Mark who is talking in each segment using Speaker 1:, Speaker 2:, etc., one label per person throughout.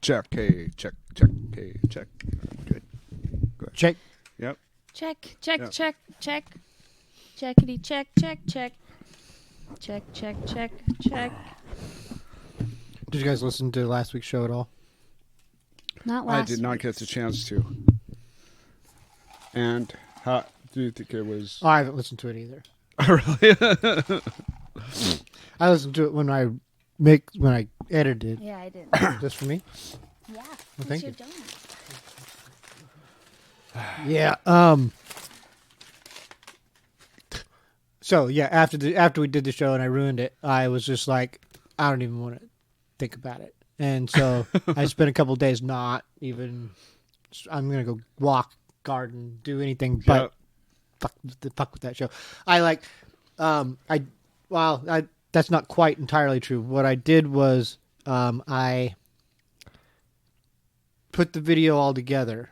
Speaker 1: Check. Hey, check. Check. Hey, check. Good. Good.
Speaker 2: Check.
Speaker 1: Yep.
Speaker 3: Check.
Speaker 1: Yep.
Speaker 3: Checkity check. Check.
Speaker 2: Did you guys listen to last week's show at all?
Speaker 3: Not last
Speaker 1: I did not get the chance to. And how do you think it was?
Speaker 2: Oh, I haven't listened to it either.
Speaker 1: Really?
Speaker 2: I listened to it when I edited it.
Speaker 3: Yeah, I did.
Speaker 2: Just for me?
Speaker 3: Yeah.
Speaker 2: thank you.
Speaker 3: Donut.
Speaker 2: Yeah. So yeah, after we did the show and I ruined it, I was just like, I don't even want to think about it. And so I spent a couple of days not even. I'm gonna go walk, garden, do anything but fuck with that show. That's not quite entirely true. What I did was I put the video all together,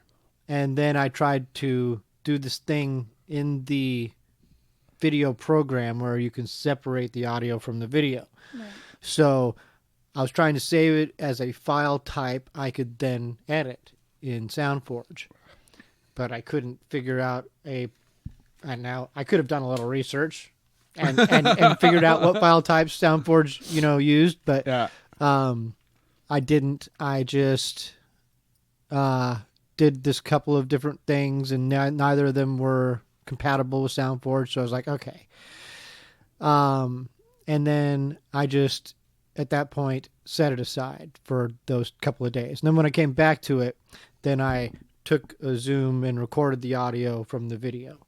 Speaker 2: and then I tried to do this thing in the video program where you can separate the audio from the video.
Speaker 3: Right.
Speaker 2: So I was trying to save it as a file type I could then edit in SoundForge, but I couldn't figure out and now I could have done a little research and figured out what file types SoundForge, used, but
Speaker 1: Yeah.
Speaker 2: I didn't. I just did this couple of different things, and neither of them were compatible with SoundForge, so I was like, okay. And then I just, at that point, set it aside for those couple of days. And then when I came back to it, then I took a Zoom and recorded the audio from the video.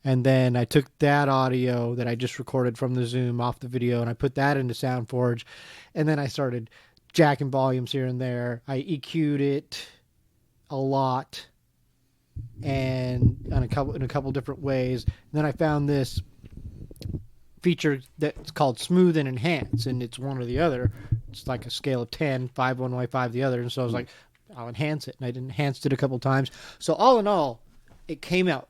Speaker 2: And then I took that audio that I just recorded from the Zoom off the video, and I put that into SoundForge. And then I started jacking volumes here and there. I EQ'd it a lot, and in a couple different ways. And then I found this feature that's called Smooth and Enhance, and it's one or the other. It's like a scale of 10, 5 one way, 5 the other. And so I was like, I'll enhance it. And I enhanced it a couple times. So all in all, it came out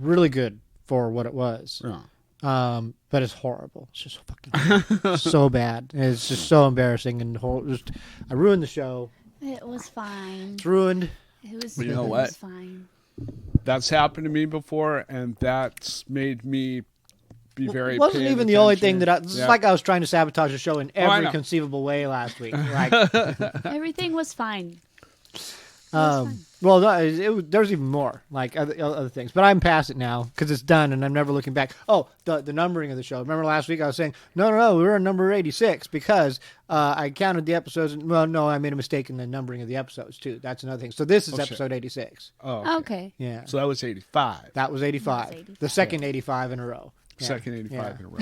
Speaker 2: really good for what it was.
Speaker 1: Yeah.
Speaker 2: But it's horrible. It's just fucking so bad. And it's just so embarrassing. And I ruined the show.
Speaker 3: It was fine.
Speaker 2: It's ruined.
Speaker 3: It was.
Speaker 1: But you know
Speaker 3: it
Speaker 1: what?
Speaker 3: was fine.
Speaker 1: That's happened to me before, and that's made me be very.
Speaker 2: It wasn't even the only thing that it's
Speaker 1: Yeah.
Speaker 2: like I was trying to sabotage the show in
Speaker 1: I
Speaker 2: every
Speaker 1: know.
Speaker 2: conceivable way last week. Like,
Speaker 3: Everything was fine.
Speaker 2: well, no, there's even more, like other things. But I'm past it now because it's done, and I'm never looking back. Oh, the numbering of the show. Remember last week I was saying, no, we were on number 86 because I counted the episodes. And, well, no, I made a mistake in the numbering of the episodes, too. That's another thing. So this is episode 86.
Speaker 1: Oh,
Speaker 3: Okay.
Speaker 2: Yeah.
Speaker 1: So that was 85.
Speaker 2: That was 85.
Speaker 3: That was 85.
Speaker 2: The second 85 in a row. Yeah.
Speaker 1: Second 85
Speaker 2: Yeah.
Speaker 1: in a row.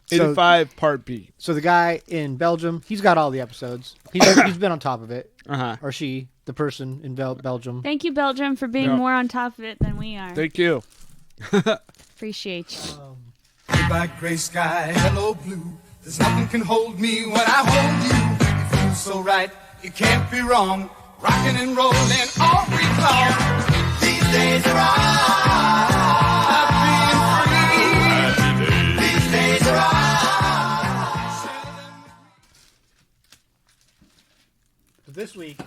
Speaker 2: So-
Speaker 1: 85 part B.
Speaker 2: So the guy in Belgium, he's got all the episodes. He's been on top of it.
Speaker 1: Uh-huh.
Speaker 2: Or she, the person in Belgium.
Speaker 3: Thank you, Belgium, for being
Speaker 1: Yeah.
Speaker 3: more on top of it than we are.
Speaker 1: Thank you.
Speaker 3: Appreciate you.
Speaker 4: Goodbye, gray sky, hello, blue. There's nothing can hold me when I hold you. You feel so right, you can't be wrong. Rocking and rolling all week long. These days are all being free. These days are all.
Speaker 2: This week,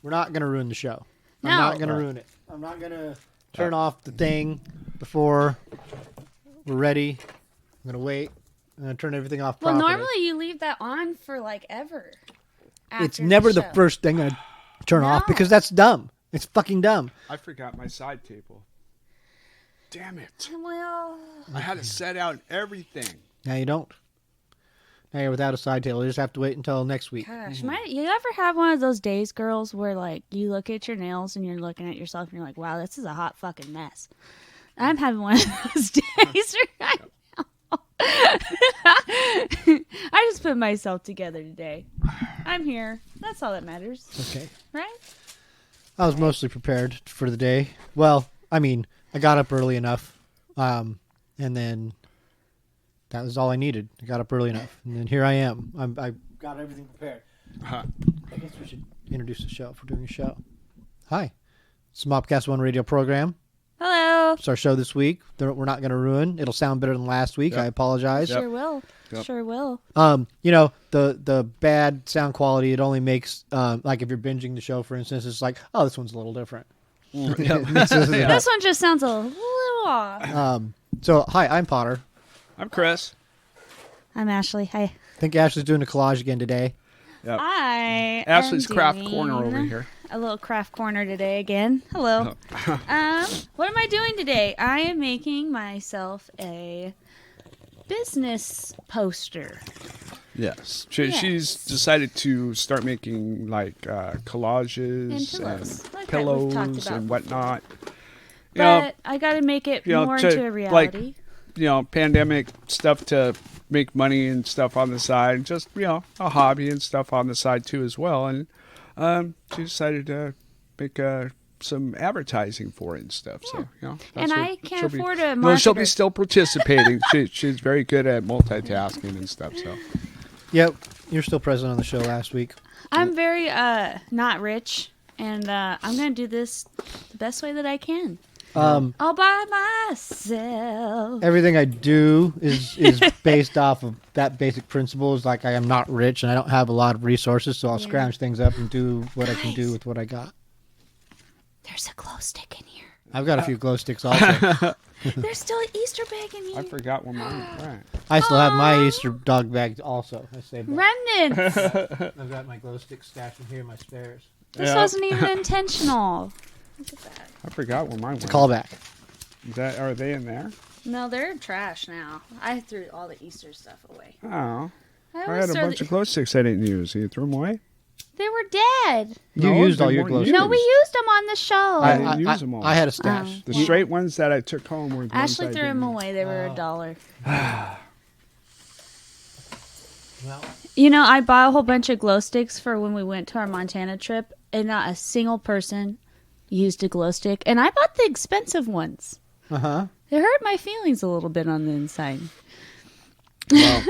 Speaker 2: we're not going to ruin the show. I'm
Speaker 3: No.
Speaker 2: not going to ruin it. I'm not going to turn off the thing before we're ready. I'm going to wait. I'm going to turn everything off
Speaker 3: Well,
Speaker 2: properly.
Speaker 3: normally you leave that on for like ever.
Speaker 2: It's
Speaker 3: after
Speaker 2: never the
Speaker 3: show.
Speaker 2: first thing I turn off
Speaker 3: No.
Speaker 2: because that's dumb. It's fucking dumb.
Speaker 1: I forgot my side table. Damn it.
Speaker 3: Well,
Speaker 1: I had to set out everything.
Speaker 2: Now you don't. Now you're without a side table. You just have to wait until next week.
Speaker 3: gosh, you ever have one of those days, girls, where like you look at your nails and you're looking at yourself and you're like, "Wow, this is a hot fucking mess." I'm having one of those days right now. I just put myself together today. I'm here. That's all that matters,
Speaker 2: Okay.
Speaker 3: right?
Speaker 2: I was mostly prepared for the day. Well, I mean, I got up early enough, and then that was all I needed. I got up early enough, and then here I am. I got everything prepared.
Speaker 1: Huh.
Speaker 2: I guess we should introduce the show if we're doing a show. Hi, it's the MAWPCAST 1 radio program.
Speaker 3: Hello.
Speaker 2: It's our show this week. We're not going to ruin. It'll sound better than last week.
Speaker 1: Yep.
Speaker 2: I apologize.
Speaker 3: Sure will.
Speaker 1: Yep.
Speaker 3: Sure will.
Speaker 2: You know, the bad sound quality, it only makes, like if you're binging the show, for instance, it's like, oh, this one's a little different.
Speaker 3: This one just sounds a little off.
Speaker 2: So, hi, I'm Potter.
Speaker 1: I'm Chris.
Speaker 3: I'm Ashlee. Hi.
Speaker 2: I think Ashley's doing a collage again today.
Speaker 1: Yep.
Speaker 3: I
Speaker 1: Ashlee's
Speaker 3: am
Speaker 1: craft
Speaker 3: doing
Speaker 1: corner over here.
Speaker 3: A little craft corner today again. Hello. What am I doing today? I am making myself a business poster.
Speaker 1: Yes.
Speaker 3: Yes.
Speaker 1: She's decided to start making like collages
Speaker 3: And pillows, like that we've talked about
Speaker 1: and
Speaker 3: before.
Speaker 1: whatnot.
Speaker 3: But I got to make it more into a reality.
Speaker 1: Pandemic stuff to make money and stuff on the side. Just, a hobby and stuff on the side too as well. And she decided to make some advertising for it and stuff. So, that's
Speaker 3: And
Speaker 1: what
Speaker 3: I can't
Speaker 1: she'll be-
Speaker 3: afford to
Speaker 1: No, she'll
Speaker 3: market her.
Speaker 1: be still participating. She's very good at multitasking and stuff. So,
Speaker 2: Yep, you're still present on the show last week.
Speaker 3: I'm very not rich, and I'm going to do this the best way that I can. All by myself.
Speaker 2: Everything I do is based off of that basic principle. Is like I am not rich and I don't have a lot of resources, so I'll scrounge things up and do what I can do with what I got.
Speaker 3: There's a glow stick in here.
Speaker 2: I've got a few glow sticks also.
Speaker 3: There's still an Easter egg in here.
Speaker 1: I forgot one mine. Right.
Speaker 2: I still have my Easter dog bag also. I saved that.
Speaker 3: Remnants.
Speaker 2: I've got my glow stick stashed in here, my spares.
Speaker 3: This
Speaker 1: Yeah.
Speaker 3: wasn't even intentional. Look at that.
Speaker 1: I forgot one mine was.
Speaker 2: It's a callback.
Speaker 1: Are they in there?
Speaker 3: No, they're trash now. I threw all the Easter stuff away.
Speaker 1: Oh. I
Speaker 3: always
Speaker 1: had a
Speaker 3: throw
Speaker 1: bunch of glow sticks I didn't use. You threw them away?
Speaker 3: They were dead.
Speaker 2: You
Speaker 1: No,
Speaker 2: used
Speaker 1: they
Speaker 2: all your
Speaker 1: weren't
Speaker 2: glow
Speaker 1: used.
Speaker 2: sticks.
Speaker 3: No, we used them on the show.
Speaker 1: I didn't use them all.
Speaker 2: I had a stash.
Speaker 1: The straight ones that I took home were the ones
Speaker 3: Ashley
Speaker 1: I
Speaker 3: threw them
Speaker 1: didn't.
Speaker 3: away. They were $1.
Speaker 2: Well,
Speaker 3: I bought a whole bunch of glow sticks for when we went to our Montana trip, and not a single person used a glow stick. And I bought the expensive ones.
Speaker 2: uh-huh.
Speaker 3: It hurt my feelings a little bit on the inside.
Speaker 1: Well,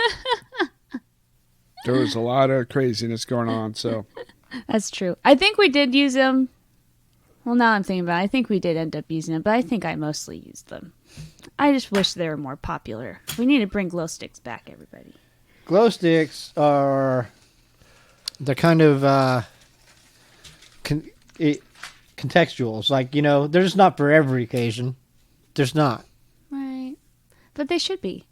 Speaker 1: there was a lot of craziness going on, so
Speaker 3: That's true. I think we did use them. Well, now I'm thinking about it. I think we did end up using them, but I think I mostly used them. I just wish they were more popular. We need to bring glow sticks back, everybody.
Speaker 2: Glow sticks they're kind of contextual. It's like, they're just not for every occasion. There's not.
Speaker 3: Right. But they should be.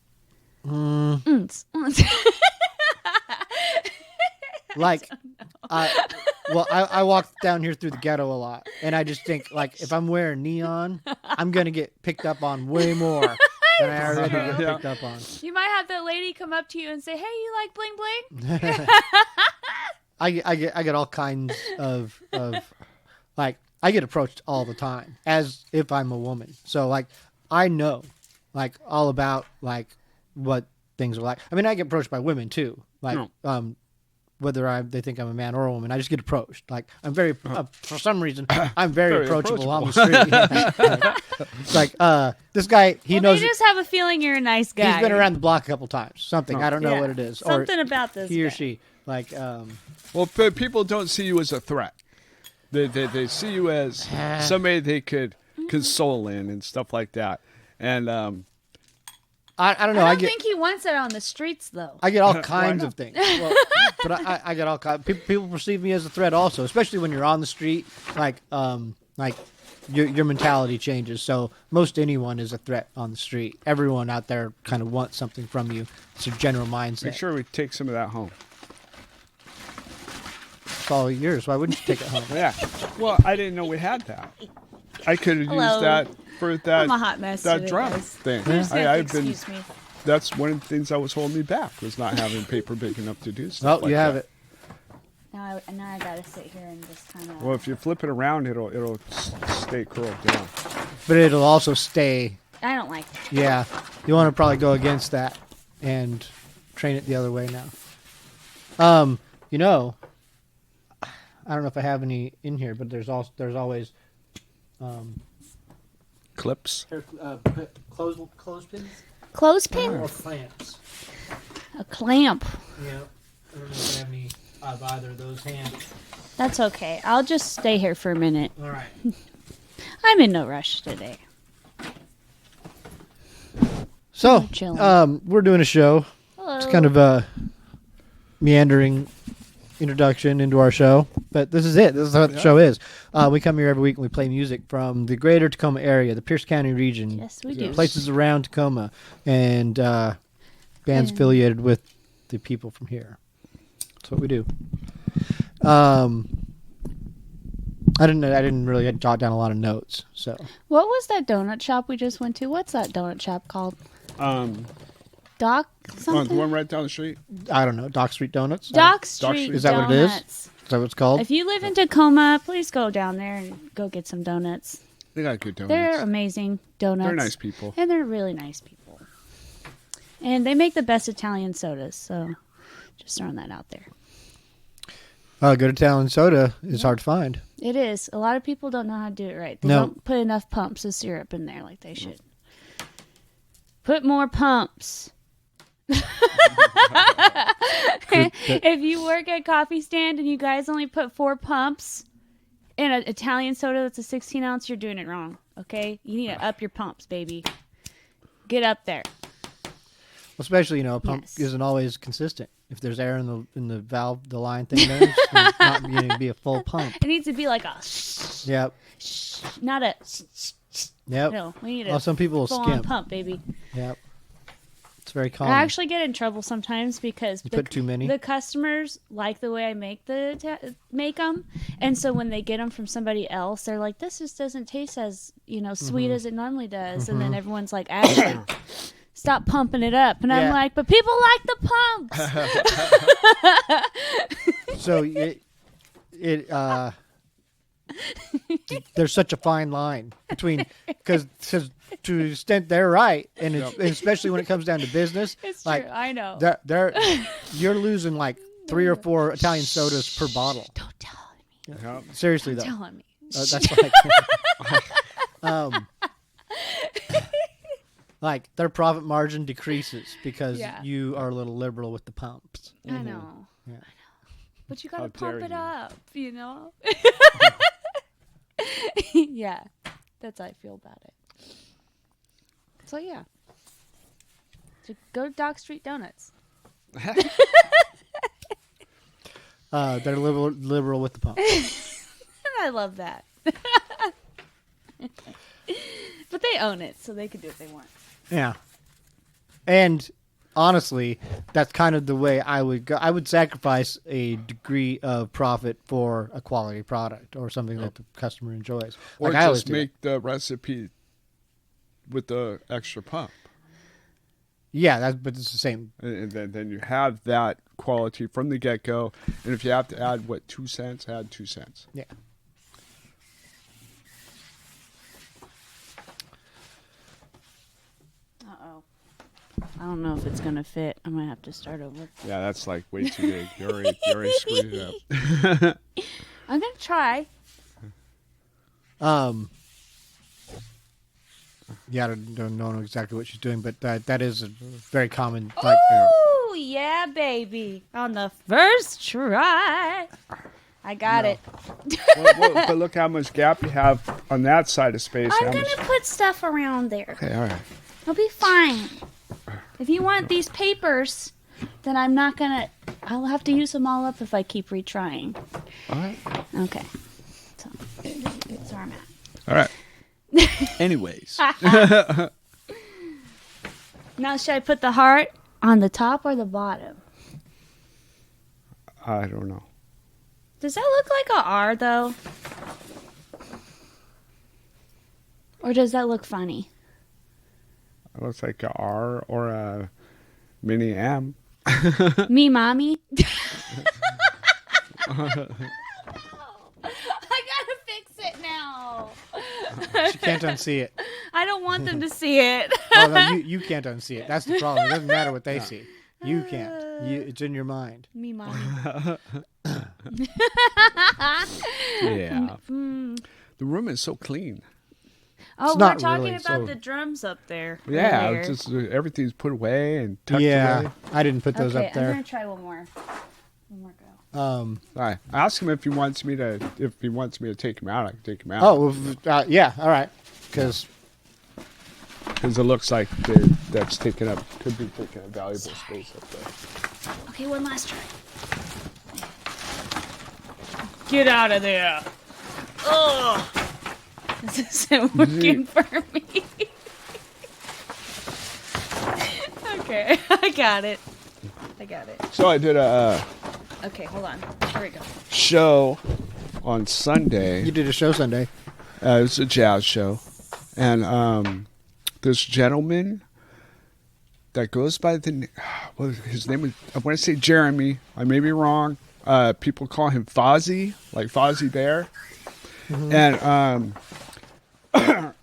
Speaker 2: Like, I walk down here through the ghetto a lot, and I just think, like, if I'm wearing neon, I'm going to get picked up on way more than I already get
Speaker 1: Yeah.
Speaker 2: picked up on.
Speaker 3: You might have that lady come up to you and say, "Hey, you like bling bling?"
Speaker 2: I get all kinds of like, I get approached all the time as if I'm a woman. So, like, I know, like, all about, like, what things are like. I mean, I get approached by women too. Like, whether they think I'm a man or a woman, I just get approached. Like, I'm very, for some reason, I'm very,
Speaker 1: Very
Speaker 2: approachable on the street. It's like, this guy, he
Speaker 3: Well,
Speaker 2: knows,
Speaker 3: they just have a feeling you're a nice guy.
Speaker 2: he's been around the block a couple times. Something, I don't know
Speaker 3: Yeah.
Speaker 2: what it is.
Speaker 3: Something
Speaker 2: or
Speaker 3: about this
Speaker 2: he or
Speaker 3: guy.
Speaker 2: she. Like,
Speaker 1: well, people don't see you as a threat. They see you as somebody they could console in and stuff like that. And
Speaker 2: I don't know.
Speaker 3: I don't think he wants it on the streets, though.
Speaker 2: I get all kinds of things. Well, but I get all kinds. People perceive me as a threat also, especially when you're on the street. Like your mentality changes. So most anyone is a threat on the street. Everyone out there kind of wants something from you. It's your general mindset.
Speaker 1: make sure we take some of that home.
Speaker 2: It's all yours. Why wouldn't you take it home?
Speaker 1: Yeah. Well, I didn't know we had that. I could have
Speaker 3: Hello.
Speaker 1: used that for that.
Speaker 3: I'm a hot mess
Speaker 1: That
Speaker 3: today,
Speaker 1: drum
Speaker 3: guys.
Speaker 1: thing.
Speaker 3: You're just gonna have to
Speaker 1: I've been.
Speaker 3: excuse me.
Speaker 1: That's one of the things that was holding me back was not having paper big enough to do stuff.
Speaker 2: Well, you have it.
Speaker 3: Now I gotta sit here and just kind of.
Speaker 1: Well, if you flip it around, it'll stay curled down.
Speaker 2: But it'll also stay.
Speaker 3: I don't like that.
Speaker 2: Yeah. You want to probably go against that and train it the other way now. I don't know if I have any in here, but there's always
Speaker 1: Clips.
Speaker 2: clothespins
Speaker 3: Clothespin?
Speaker 2: or clamps.
Speaker 3: A clamp.
Speaker 2: Yeah. I don't know if I have any of either of those handy.
Speaker 3: That's okay. I'll just stay here for a minute.
Speaker 2: All right.
Speaker 3: I'm in no rush today.
Speaker 2: So,
Speaker 3: We're chilling.
Speaker 2: we're doing a show.
Speaker 3: Hello.
Speaker 2: It's kind of a meandering introduction into our show, but this is it. This is what the show is. We come here every week and we play music from the greater Tacoma area, the Pierce County region.
Speaker 3: Yes, we do.
Speaker 2: Places around Tacoma, and bands affiliated with the people from here. That's what we do. I didn't really jot down a lot of notes. So
Speaker 3: What was that donut shop we just went to? What's that donut shop called? Doc
Speaker 1: the
Speaker 3: something?
Speaker 1: one right down the street.
Speaker 2: I don't know. Dock Street Donuts.
Speaker 3: Doc
Speaker 1: Street.
Speaker 3: Street
Speaker 2: Is that what it is?
Speaker 3: Donuts.
Speaker 2: Is that what it's called?
Speaker 3: If you live in Tacoma, please go down there and go get some donuts.
Speaker 1: They got good donuts.
Speaker 3: They're amazing donuts.
Speaker 1: They're nice people.
Speaker 3: And they're really nice people. And they make the best Italian sodas, so just throwing that out there.
Speaker 2: Good Italian soda is hard to find.
Speaker 3: It is. A lot of people don't know how to do it right. They
Speaker 2: No.
Speaker 3: don't put enough pumps of syrup in there like they should. Put more pumps. If you work at coffee stand and you guys only put 4 pumps in an Italian soda that's a 16 ounce, you're doing it wrong. Okay? You need to up your pumps, baby. Get up there.
Speaker 2: Especially, a pump
Speaker 3: Yes.
Speaker 2: isn't always consistent. If there's air in the valve, the line thing there, it's not going to be a full pump.
Speaker 3: It needs to be like a
Speaker 2: Yep.
Speaker 3: not a
Speaker 2: Yep.
Speaker 3: no. We need a
Speaker 2: Well, some people will
Speaker 3: full on
Speaker 2: skimp.
Speaker 3: pump, baby.
Speaker 2: Yep. It's very common.
Speaker 3: I actually get in trouble sometimes because
Speaker 2: You put too many?
Speaker 3: The customers like the way I make them, and so when they get them from somebody else, they're like, "This just doesn't taste as sweet as it normally does." And then everyone's like, "Ashley, stop pumping it up," and I'm
Speaker 2: Yeah.
Speaker 3: like, "But people like the pumps."
Speaker 2: So there's such a fine line between because to the extent they're right, and especially when it comes down to business,
Speaker 3: It's
Speaker 2: like
Speaker 3: true. I know.
Speaker 2: you're losing like 3 or 4 Italian sodas per bottle.
Speaker 3: Don't tell me.
Speaker 1: Yeah.
Speaker 2: Seriously though,
Speaker 3: Tell me.
Speaker 2: that's like their profit margin decreases because
Speaker 3: Yeah.
Speaker 2: you are a little liberal with the pumps.
Speaker 3: I know.
Speaker 2: Yeah.
Speaker 3: But you
Speaker 1: How
Speaker 3: gotta pump
Speaker 1: dare
Speaker 3: it
Speaker 1: you.
Speaker 3: up, Yeah, that's how I feel about it. So yeah, so go to Dock Street Donuts.
Speaker 2: They're liberal with the pump.
Speaker 3: I love that. But they own it, so they can do what they want.
Speaker 2: Yeah. And honestly, that's kind of the way I would go. I would sacrifice a degree of profit for a quality product or something that the customer enjoys.
Speaker 1: Or
Speaker 2: I always
Speaker 1: just
Speaker 2: do that.
Speaker 1: make the recipe with the extra pump.
Speaker 2: Yeah, but it's the same.
Speaker 1: And then you have that quality from the get-go. And if you have to add, 2 cents, add 2 cents.
Speaker 2: Yeah.
Speaker 3: Uh-oh. I don't know if it's going to fit. I might have to start over.
Speaker 1: Yeah, that's like way too big. You already screwed it up.
Speaker 3: I'm going to try.
Speaker 2: Yeah, I don't know exactly what she's doing, but that is a very common. Like,
Speaker 3: Oh, yeah, baby. On the first try. I got it.
Speaker 1: But look how much gap you have on that side of space.
Speaker 3: I'm
Speaker 1: How
Speaker 3: going
Speaker 1: much-
Speaker 3: to put stuff around there.
Speaker 1: Okay, all right.
Speaker 3: It'll be fine. If you want these papers, then I'm not going to... I'll have to use them all up if I keep retrying.
Speaker 1: All right.
Speaker 3: Okay. So, that's where I'm at.
Speaker 1: All right. Anyways.
Speaker 3: Now, should I put the heart on the top or the bottom?
Speaker 1: I don't know.
Speaker 3: Does that look like a R, though? Or does that look funny?
Speaker 1: It looks like a R or a mini M.
Speaker 3: Me, mommy? I gotta fix it now.
Speaker 2: she can't unsee it.
Speaker 3: I don't want them to see it.
Speaker 2: Oh, no, you can't unsee it. That's the problem. It doesn't matter what they see. You can't. It's in your mind.
Speaker 3: Me, mommy.
Speaker 1: Yeah. The room is so clean.
Speaker 3: Oh, we're
Speaker 2: not
Speaker 3: talking
Speaker 2: really,
Speaker 3: about
Speaker 2: so-
Speaker 3: the drums up there.
Speaker 1: Yeah,
Speaker 3: earlier.
Speaker 1: it's just everything's put away and tucked
Speaker 2: Yeah,
Speaker 1: away.
Speaker 2: I didn't put those
Speaker 3: Okay,
Speaker 2: up
Speaker 3: I'm
Speaker 2: there.
Speaker 3: gonna try one more. One more go.
Speaker 1: All right. I asked him if he wants me to take him out. I can take him out.
Speaker 2: Oh, yeah, all right. Because
Speaker 1: because it looks like that's could be taking up valuable space up there.
Speaker 3: Okay, one last try. Get out of there. Oh, this isn't working for me. Okay, I got it.
Speaker 1: So I did a
Speaker 3: Okay, hold on. Here we go.
Speaker 1: show on Sunday.
Speaker 2: You did a show Sunday.
Speaker 1: It was a jazz show, and this gentleman that goes by his name was, I want to say Jeremy. I may be wrong. People call him Fozzie, like Fozzie Bear, and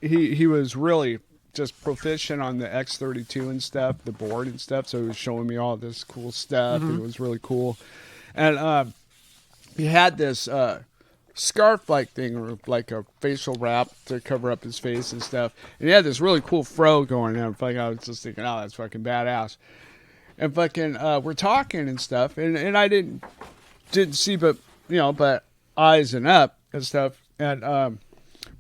Speaker 1: he was really just proficient on the X32 and stuff, the board and stuff. So he was showing me all this cool stuff, and it was really cool. And he had this scarf-like thing, or like a facial wrap to cover up his face and stuff. And he had this really cool fro going on. I was just thinking, oh, that's fucking badass. And fucking, we're talking and stuff, and I didn't see, but eyes and up and stuff. And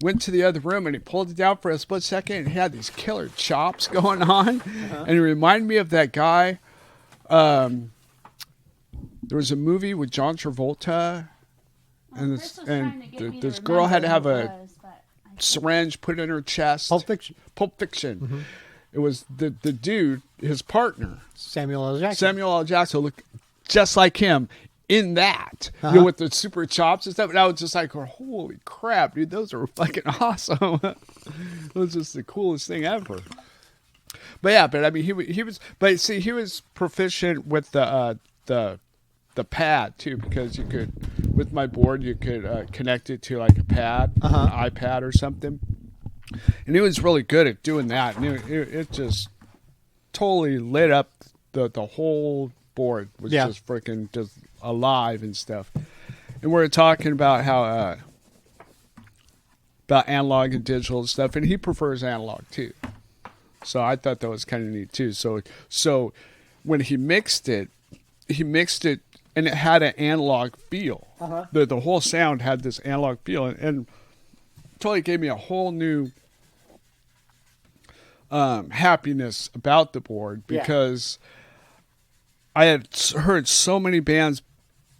Speaker 1: went to the other room, and he pulled it down for a split second, and he had these killer chops going on. And it reminded me of that guy. There was a movie with John Travolta, and this girl had to have a syringe put in her chest.
Speaker 2: Pulp Fiction.
Speaker 1: Mm-hmm. It was the dude, his partner,
Speaker 2: Samuel L. Jackson.
Speaker 1: Samuel L. Jackson looked just like him in that, with the super chops and stuff. And I was just like, holy crap, dude, those are fucking awesome. It was just the coolest thing ever. But yeah, I mean, he was proficient with the pad too, because you could, with my board, you could connect it to like a pad, an iPad or something. And he was really good at doing that. And it just totally lit up the whole board. Was just freaking just alive and stuff. And we were talking about how about analog and digital and stuff, and he prefers analog too. So I thought that was kind of neat too. So when he mixed it, and it had an analog feel. The whole sound had this analog feel, and totally gave me a whole new happiness about the board, because I had heard so many bands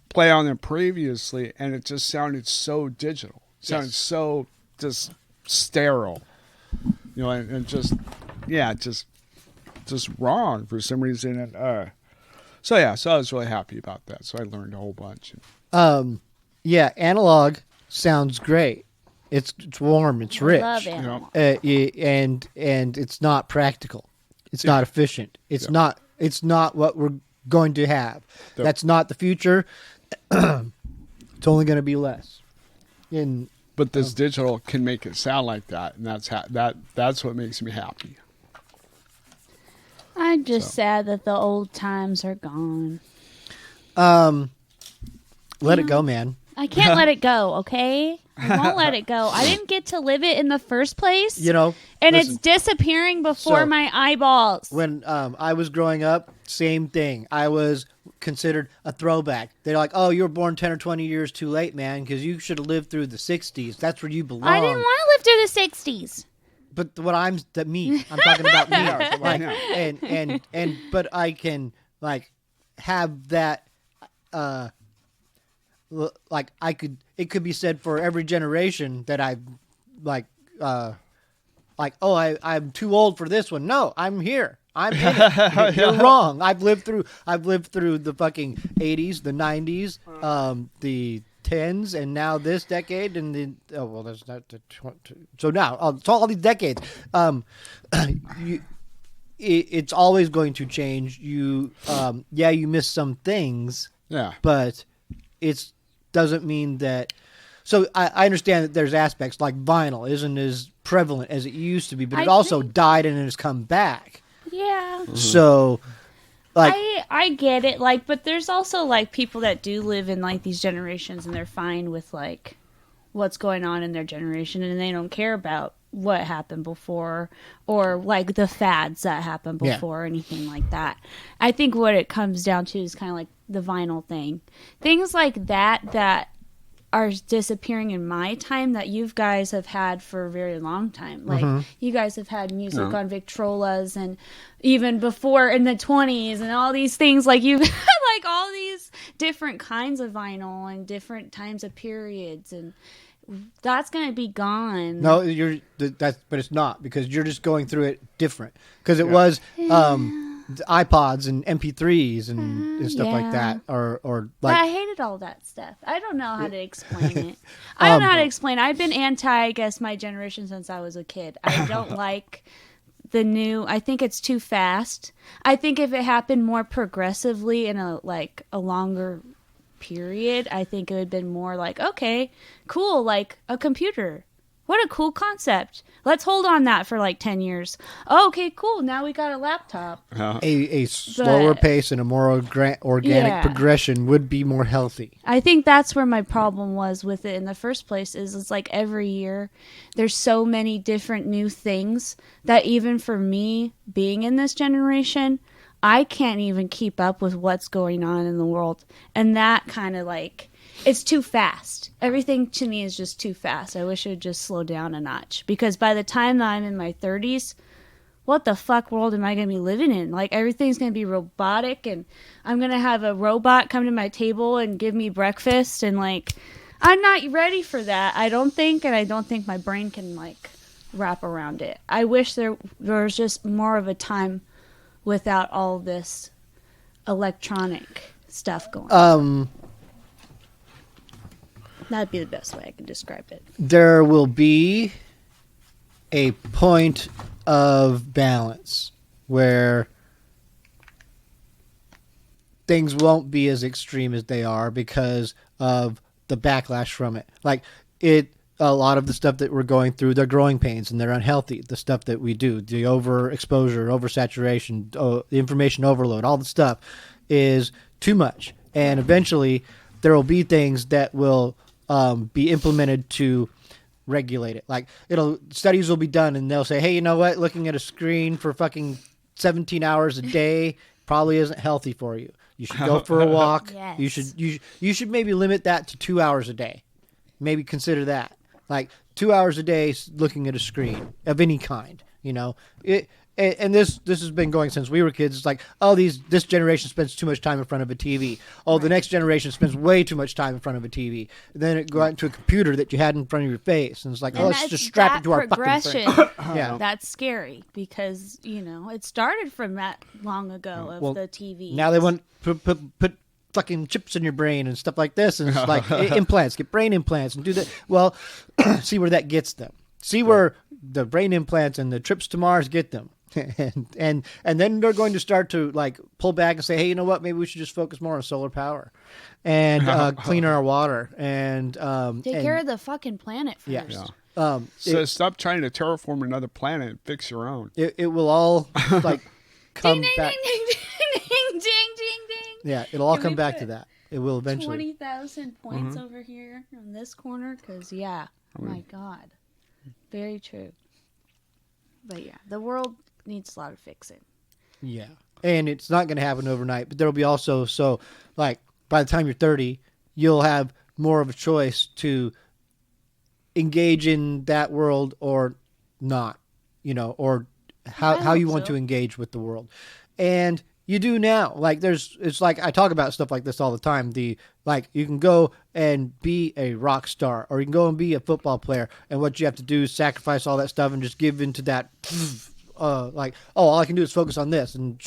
Speaker 1: play on them previously, and it just sounded so digital. It sounded so just sterile, and just wrong for some reason. And so I was really happy about that. So I learned a whole bunch.
Speaker 2: Analog sounds great. It's warm. It's rich.
Speaker 3: I love analog.
Speaker 2: And it's not practical. It's not efficient. It's not what we're going to have. That's not the future. It's only going to be less.
Speaker 1: But this digital can make it sound like that, and that's what makes me happy.
Speaker 3: I'm just sad that the old times are gone.
Speaker 2: Let it go, man.
Speaker 3: I can't let it go, okay? I won't let it go. I didn't get to live it in the first place. And it's disappearing before my eyeballs.
Speaker 2: When I was growing up, same thing. I was considered a throwback. They're like, oh, you were born 10 or 20 years too late, man, because you should have lived through the 60s. That's where you belong.
Speaker 3: I didn't want to live through the 60s.
Speaker 2: But I'm talking about me. But I can have that. It could be said for every generation that I'm too old for this one. No, I'm here. I'm in it. You're wrong. I've lived through the fucking 80s, the 90s, the 10s, and now this decade, and that's not the so now it's all these decades. It's always going to change. You miss some things. But it doesn't mean that. So I understand that there's aspects like vinyl isn't as prevalent as it used to be, but it also died and it has come back. Yeah. Mm-hmm. So,
Speaker 3: I get it. But there's also people that do live in these generations, and they're fine with what's going on in their generation, and they don't care about what happened before, or the fads that happened before, or anything like that. I think what it comes down to is kind of the vinyl thing. Things like that are disappearing in my time that you guys have had for a very long time. Like you guys have had music on Victrolas and even before in the 20s and all these things. Like you've like all these different kinds of vinyl and different times of periods, and that's going to be gone.
Speaker 2: No, but it's not, because you're just going through it different. Because it was iPods and MP3s and stuff like that, or
Speaker 3: but
Speaker 2: like.
Speaker 3: I hated all that stuff. I don't know how to explain it. I don't know how to explain. I've been anti, I guess, my generation since I was a kid. I don't like the new. I think it's too fast. I think if it happened more progressively in a longer period, I think it would have been more like, okay, cool, like a computer. What a cool concept. Let's hold on that for like 10 years. Oh, okay, cool. Now we got a laptop.
Speaker 2: A slower pace and a more organic progression would be more healthy.
Speaker 3: I think that's where my problem was with it in the first place, is it's like every year there's so many different new things that even for me being in this generation, I can't even keep up with what's going on in the world. And that kind of like, it's too fast. Everything to me is just too fast. I wish it would just slow down a notch. Because by the time that I'm in my 30s, what the fuck world am I going to be living in? Like, everything's going to be robotic, and I'm going to have a robot come to my table and give me breakfast. And, like, I'm not ready for that, I don't think. And I don't think my brain can, like, wrap around it. I wish there was just more of a time without all this electronic stuff going on. That'd be the best way I can describe it.
Speaker 2: There will be a point of balance where things won't be as extreme as they are because of the backlash from it. Like a lot of the stuff that we're going through, they're growing pains and they're unhealthy. The stuff that we do, the overexposure, oversaturation, the information overload, all the stuff is too much. And eventually there will be things that will be implemented to regulate it. Like studies will be done and they'll say, hey, you know what? Looking at a screen for fucking 17 hours a day probably isn't healthy for you. You should go for a walk.
Speaker 3: Yes.
Speaker 2: You should maybe limit that to 2 hours a day. Maybe consider that. Like 2 hours a day looking at a screen of any kind, you know. And this has been going since we were kids. It's like, oh, this generation spends too much time in front of a TV. Oh, the next generation spends way too much time in front of a TV. And then it go out into a computer that you had in front of your face, and it's like, let's just strap it to our fucking thing. Yeah,
Speaker 3: that's scary because it started from that long ago of the TV.
Speaker 2: Now they want to put fucking chips in your brain and stuff like this, and it's like implants, get brain implants and do that. Well, see where that gets them. See where the brain implants and the trips to Mars get them. and then they're going to start to like pull back and say, hey, you know what? Maybe we should just focus more on solar power and clean our water and
Speaker 3: take care of the fucking planet first.
Speaker 2: Yeah.
Speaker 1: So stop trying to terraform another planet and fix your own.
Speaker 2: It will all like come
Speaker 3: ding,
Speaker 2: back.
Speaker 3: Ding, ding, ding, ding, ding, ding.
Speaker 2: Yeah, it'll all come back to that. It will eventually.
Speaker 3: 20,000 points over here on this corner, because my God, very true. But yeah, the world needs a lot of fixing.
Speaker 2: Yeah. And it's not going to happen overnight, but there'll be also, so like by the time you're 30, you'll have more of a choice to engage in that world or not, or how you want to engage with the world. And you do now. Like it's like I talk about stuff like this all the time. You can go and be a rock star, or you can go and be a football player, and what you have to do is sacrifice all that stuff and just give into that all I can do is focus on this, and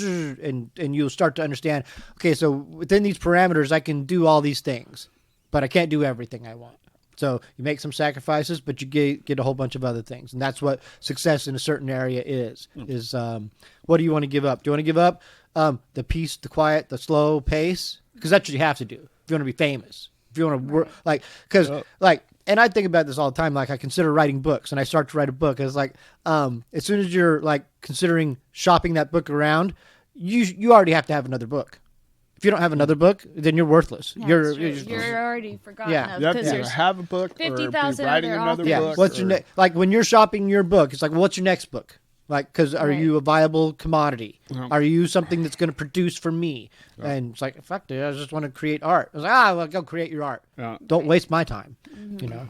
Speaker 2: you'll start to understand, okay, so within these parameters I can do all these things, but I can't do everything I want. So you make some sacrifices, but you get a whole bunch of other things. And that's what success in a certain area is what do you want to give up? Do you want to give up the peace, the quiet, the slow pace? Because that's what you have to do if you want to be famous. If you want to work, and I think about this all the time. Like, I consider writing books, and I start to write a book. And it's like, as soon as you're like considering shopping that book around, you already have to have another book. If you don't have another book, then you're worthless. You're
Speaker 3: already forgotten.
Speaker 2: Yeah,
Speaker 1: you have to have a book or be writing another book.
Speaker 2: What's your when you're shopping your book? It's like, well, what's your next book? Like, because are
Speaker 3: Right.
Speaker 2: you a viable commodity?
Speaker 1: Yeah.
Speaker 2: Are you something that's going to produce for me? And it's like, fuck, dude, I just want to create art. I was like, well, go create your art.
Speaker 1: Yeah.
Speaker 2: Don't waste my time, you know?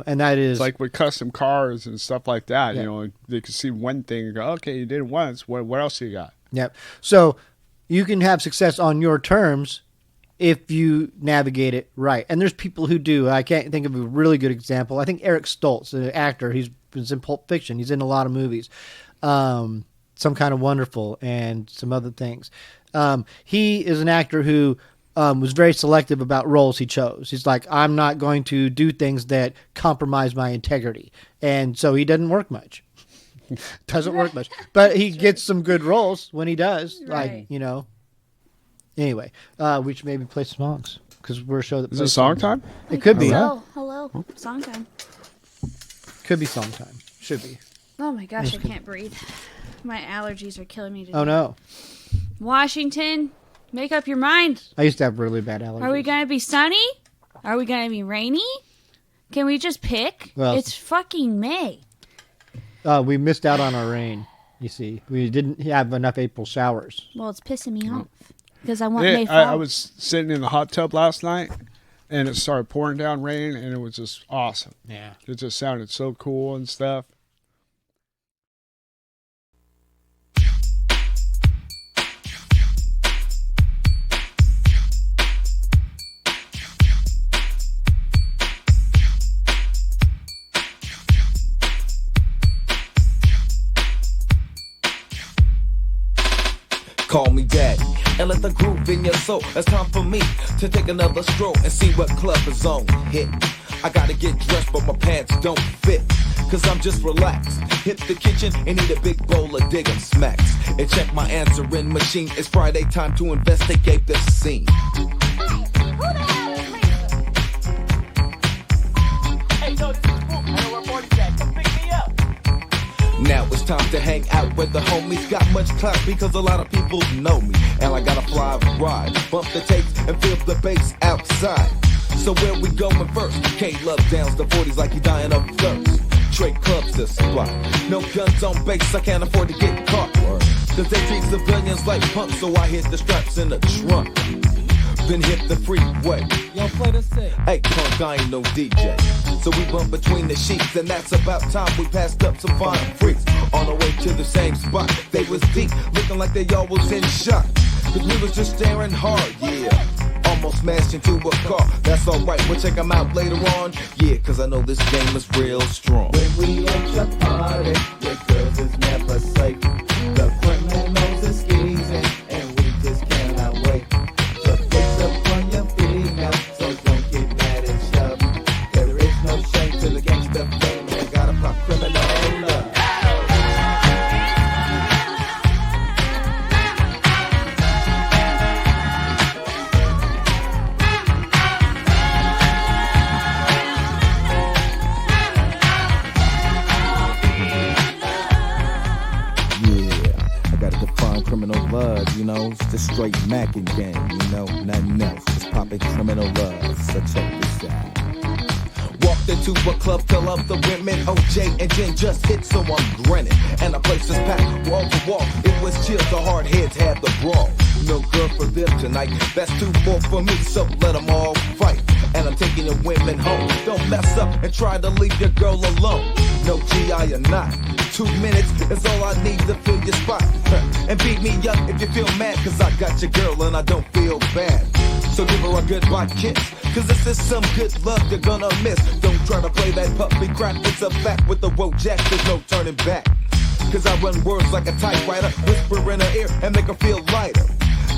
Speaker 2: And that is
Speaker 1: It's like with custom cars and stuff like that.
Speaker 2: Yeah.
Speaker 1: You know, they can see one thing and go, okay, you did it once. What else you got?
Speaker 2: Yep. So you can have success on your terms if you navigate it right. And there's people who do. I can't think of a really good example. I think Eric Stoltz, an actor, he's in Pulp Fiction. He's in a lot of movies. Some Kind of Wonderful and some other things. He is an actor who was very selective about roles he chose. He's like, I'm not going to do things that compromise my integrity. And so he doesn't work much. Doesn't work much. But he gets some good roles when he does.
Speaker 3: Right.
Speaker 2: Like, you know. Anyway, we should maybe play some songs because we're a show that
Speaker 1: Is it
Speaker 2: plays
Speaker 1: song
Speaker 2: songs.
Speaker 1: time?
Speaker 2: It could be.
Speaker 3: Hello. Song time.
Speaker 2: Could be song time. Should be.
Speaker 3: Oh my gosh, I can't breathe. My allergies are killing me today.
Speaker 2: Oh, no.
Speaker 3: Washington, make up your mind.
Speaker 2: I used to have really bad allergies.
Speaker 3: Are we going to be sunny? Are we going to be rainy? Can we just pick?
Speaker 2: Well-
Speaker 3: It's fucking May.
Speaker 2: We missed out on our rain, you see. We didn't have enough April showers.
Speaker 3: Well, it's pissing me off because I want
Speaker 1: Yeah,
Speaker 3: May fall.
Speaker 1: I was sitting in the hot tub last night, and it started pouring down rain, and it was just awesome.
Speaker 2: Yeah.
Speaker 1: It just sounded so cool and stuff.
Speaker 5: Call me daddy and let the groove in your soul. It's time for me to take another stroll and see what club is on. Hit. I gotta get dressed, but my pants don't fit. Cause I'm just relaxed. Hit the kitchen and eat a big bowl of digging smacks. And check my answering machine. It's Friday time to investigate the scene. Now it's time to hang out with the homies. Got much class because a lot of people know me. And I got a fly ride. Bump the tapes and feel the bass outside. So where we going first? K-Love downs the 40s like he dying of thirst. Trade clubs this spot. No guns on base, I can't afford to get caught. Cause they treat civilians like punks, so I hit the straps in the trunk. Then hit the freeway.
Speaker 6: Y'all play this thing.
Speaker 5: Hey, punk, I ain't no DJ. So we bump between the sheets, and that's about time we passed up some fine freaks. On our way to the same spot, they was deep, looking like they all was in shock. Cause we was just staring hard, yeah. Almost smashed into a car, that's alright, we'll check them out later on. Yeah, cause I know this game is real strong.
Speaker 6: When we at your party, your girls is never safe. The criminals is skeezing, and we just cannot wait to fix up on your female. So don't get mad and shove. There is no shame to the gangster fame. You gotta pop criminal love.
Speaker 5: Criminal love, you know, it's just straight macking game, you know, nothing else, just popping criminal love, so check this out. Walked into a club, fill up the women, OJ and Jen just hit, so I'm grinning, and the place is packed, wall to wall, it was chill, the hard heads had the brawl, no girl for them tonight, that's too more for me, so let them all fight, and I'm taking your women home, don't mess up and try to leave your girl alone, no GI or not. 2 minutes is all I need to fill your spot. And beat me up if you feel mad, cause I got your girl and I don't feel bad. So give her a goodbye kiss, cause this is some good love you're gonna miss. Don't try to play that puppy crap, it's a fact with the woe jack, there's no turning back. Cause I run words like a typewriter, whisper in her ear and make her feel lighter.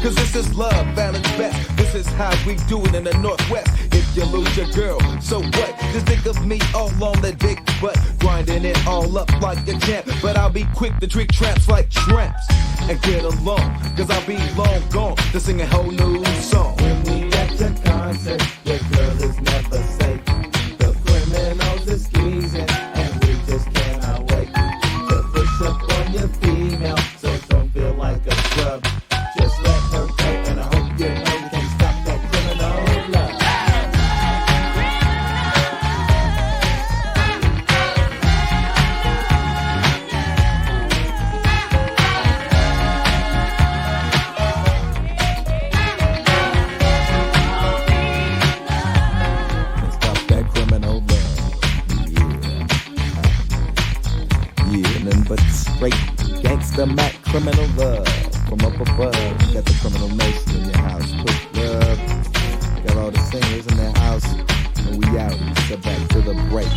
Speaker 5: Cause this is love at its best. This is how we do it in the Northwest. If you lose your girl, so what? Just think of me all on that big butt, grinding it all up like a champ. But I'll be quick to treat tramps like tramps and get along. Cause I'll be long gone to sing a whole new song.
Speaker 6: When we at your concert, your girl is never safe. The criminals is skeezing, and we just cannot wait to push up on your female. So don't feel like a scrub. Just let her go, and I hope you know you can stop that criminal love.
Speaker 5: but straight gangsta Mac criminal love from up above. Got the criminal nation in your house. Quick love. Got all the singers in their house. And we out. So back to the break.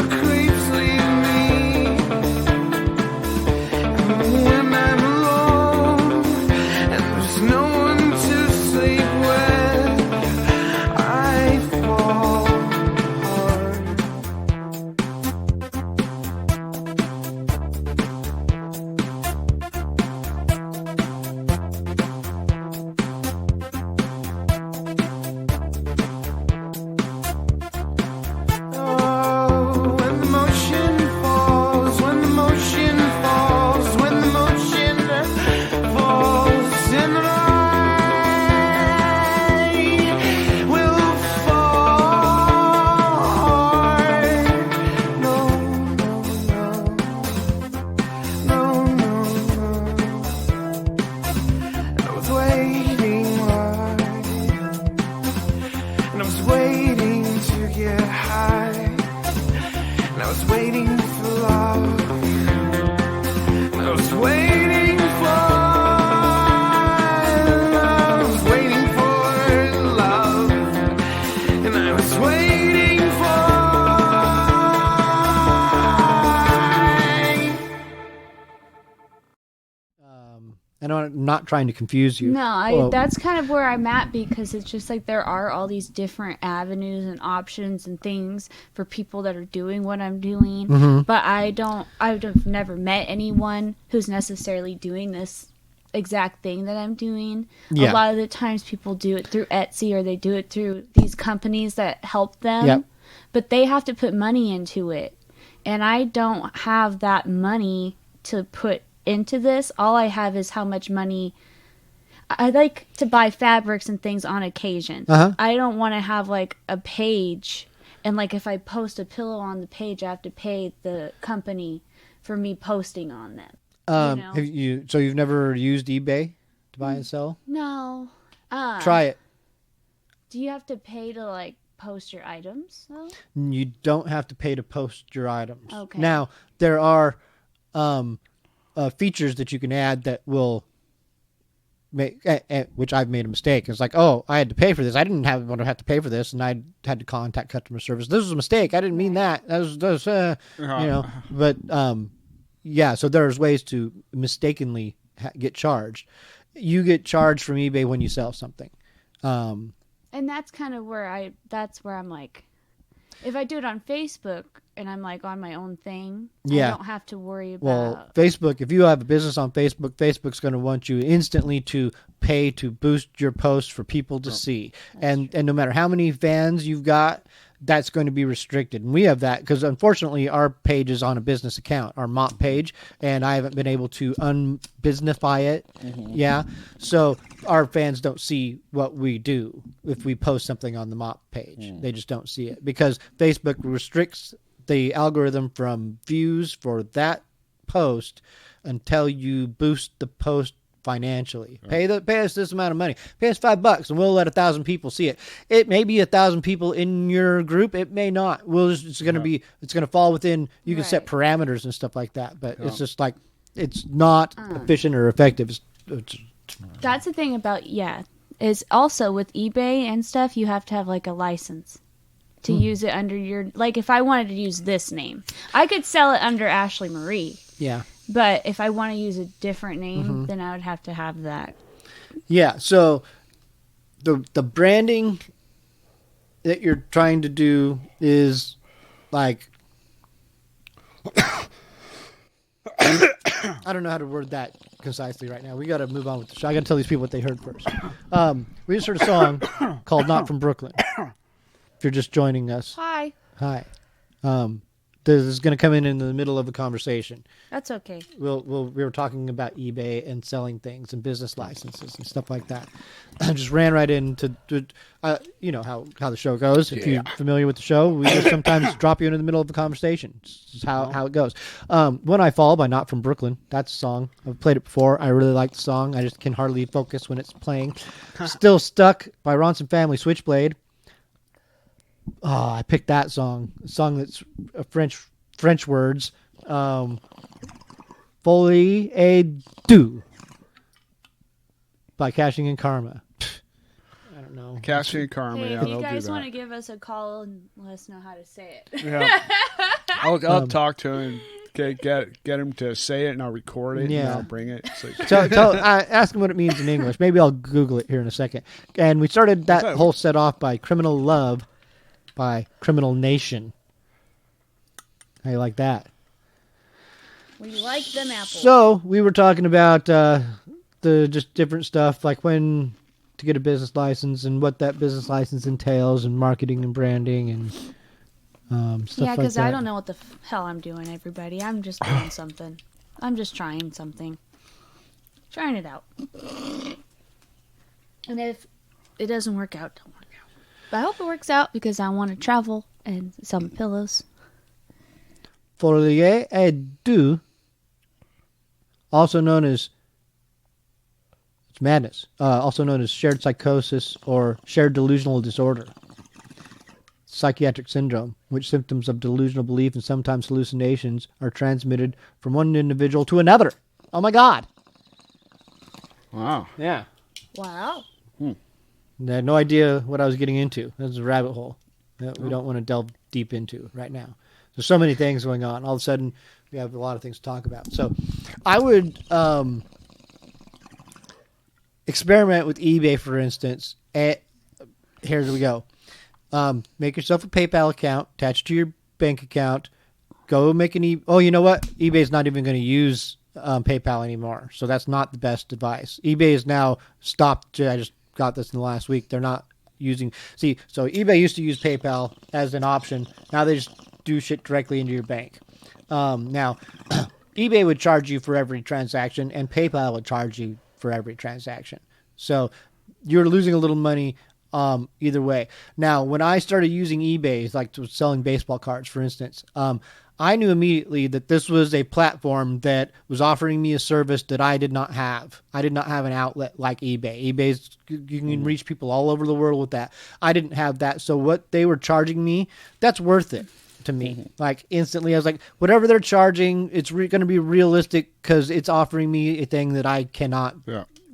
Speaker 6: creeps leave me. When I'm alone and there's no one to sleep with, I fall hard. Oh, when the motion falls, when the motion falls, when the motion falls, and I will fall hard. No, no, no, no, no. I was waiting hard. And I was waiting to get high. And I was waiting for love. And I was waiting for love. I was waiting for love. And I was waiting for
Speaker 2: And I'm not trying to confuse you.
Speaker 3: No, that's kind of where I'm at, because it's just like there are all these different avenues and options and things for people that are doing what I'm doing.
Speaker 2: Mm-hmm.
Speaker 3: But I've never met anyone who's necessarily doing this exact thing that I'm doing.
Speaker 2: Yeah.
Speaker 3: A lot of the times people do it through Etsy, or they do it through these companies that help them.
Speaker 2: Yep.
Speaker 3: But they have to put money into it. And I don't have that money to put into this. All I have is how much money I like to buy fabrics and things on occasion.
Speaker 2: Uh-huh.
Speaker 3: I don't want to have like a page, and like if I post a pillow on the page, I have to pay the company for me posting on them. know?
Speaker 2: So you've never used eBay to buy and sell?
Speaker 3: No.
Speaker 2: Try it.
Speaker 3: Do you have to pay to like post your items though?
Speaker 2: You don't have to pay to post your items.
Speaker 3: Okay.
Speaker 2: Now, there are features that you can add that will make, which I've made a mistake. It's like, oh, I had to pay for this. I didn't want to have to pay for this, and I had to contact customer service. This was a mistake. I didn't mean that. That was you know. But yeah. So there's ways to mistakenly get charged. You get charged from eBay when you sell something.
Speaker 3: And that's kind of where that's where I'm like, if I do it on Facebook and I'm like on my own thing,
Speaker 2: Yeah.
Speaker 3: I don't have to worry about.
Speaker 2: Well, Facebook, if you have a business on Facebook, Facebook's going to want you instantly to pay to boost your post for people to see. And no matter how many fans you've got, that's going to be restricted. And we have that because unfortunately our page is on a business account, our MAWP page, and I haven't been able to unbusinessify it. Mm-hmm. Yeah. So our fans don't see what we do if we post something on the MAWP page. They just don't see it because Facebook restricts the algorithm from views for that post until you boost the post financially. Pay us this amount of money. Pay us $5 and we'll let 1,000 people see it. It may be 1,000 people in your group. It may not. It's going to fall within, you can set parameters and stuff like that, but it's just like, it's not efficient or effective.
Speaker 3: That's the thing about, is also with eBay and stuff, you have to have like a license to use it under your, like if I wanted to use this name, I could sell it under Ashlee Marie.
Speaker 2: Yeah.
Speaker 3: But if I want to use a different name, then I would have to have that.
Speaker 2: Yeah. So the branding that you're trying to do is like, I don't know how to word that concisely right now. We got to move on with the show. I got to tell these people what they heard first. We just heard a song called "Not From Brooklyn." If you're just joining us,
Speaker 3: Hi.
Speaker 2: This is going to come in the middle of a conversation.
Speaker 3: That's okay.
Speaker 2: We were talking about eBay and selling things and business licenses and stuff like that. I just ran right into, you know how the show goes. If you're familiar with the show, we just sometimes drop you into the middle of a conversation. It's just how it goes. When I Fall by Not From Brooklyn. That's a song. I've played it before. I really like the song. I just can hardly focus when it's playing. Still Stuck by Ronson Family Switchblade. Oh, I picked that song. A song that's French words. Folie et deux by Cashing in Karma. I don't know.
Speaker 1: Cashing Karma.
Speaker 3: Hey,
Speaker 1: Yeah,
Speaker 3: if you
Speaker 1: they'll
Speaker 3: guys
Speaker 1: do
Speaker 3: want
Speaker 1: that.
Speaker 3: to give us a call and let us know how to say it.
Speaker 1: Yeah. I'll talk to him. Get him to say it, and I'll record it, and
Speaker 2: Yeah.
Speaker 1: I'll bring it. So,
Speaker 2: Ask him what it means in English. Maybe I'll Google it here in a second. And we started that
Speaker 1: that?
Speaker 2: whole set off by Criminal Love by Criminal Nation. How you like that?
Speaker 3: We like them apples.
Speaker 2: So we were talking about the just different stuff, like when to get a business license and what that business license entails, and marketing and branding and stuff
Speaker 3: yeah,
Speaker 2: like
Speaker 3: because
Speaker 2: that.
Speaker 3: I don't know what the hell I'm doing, everybody. I'm just doing something. I'm just trying something. Trying it out. And if it doesn't work out, don't work out. But I hope it works out because I want to travel and sell my pillows.
Speaker 2: Folie à deux, also known as madness, also known as shared psychosis or shared delusional disorder, psychiatric syndrome, which symptoms of delusional belief and sometimes hallucinations are transmitted from one individual to another. Oh my God!
Speaker 1: wow.
Speaker 2: Yeah.
Speaker 3: Wow.
Speaker 2: I had no idea what I was getting into. This is a rabbit hole that we don't want to delve deep into right now. There's so many things going on. All of a sudden, we have a lot of things to talk about. So I would experiment with eBay, for instance. Here we go. Make yourself a PayPal account, attach it to your bank account. Go make an Oh, you know what? eBay's not even going to use PayPal anymore. So that's not the best advice. eBay is now stopped. I just got this in the last week. They're not using. See, so eBay used to use PayPal as an option. Now they just do shit directly into your bank. Now, eBay would charge you for every transaction, and PayPal would charge you for every transaction. So you're losing a little money either way. Now, when I started using eBay, like selling baseball cards, for instance, I knew immediately that this was a platform that was offering me a service that I did not have. I did not have an outlet like eBay. eBay's, you can reach people all over the world with that. I didn't have that. So what they were charging me, that's worth it to me. Like instantly, I was like, whatever they're charging, it's going to be realistic because it's offering me a thing that I cannot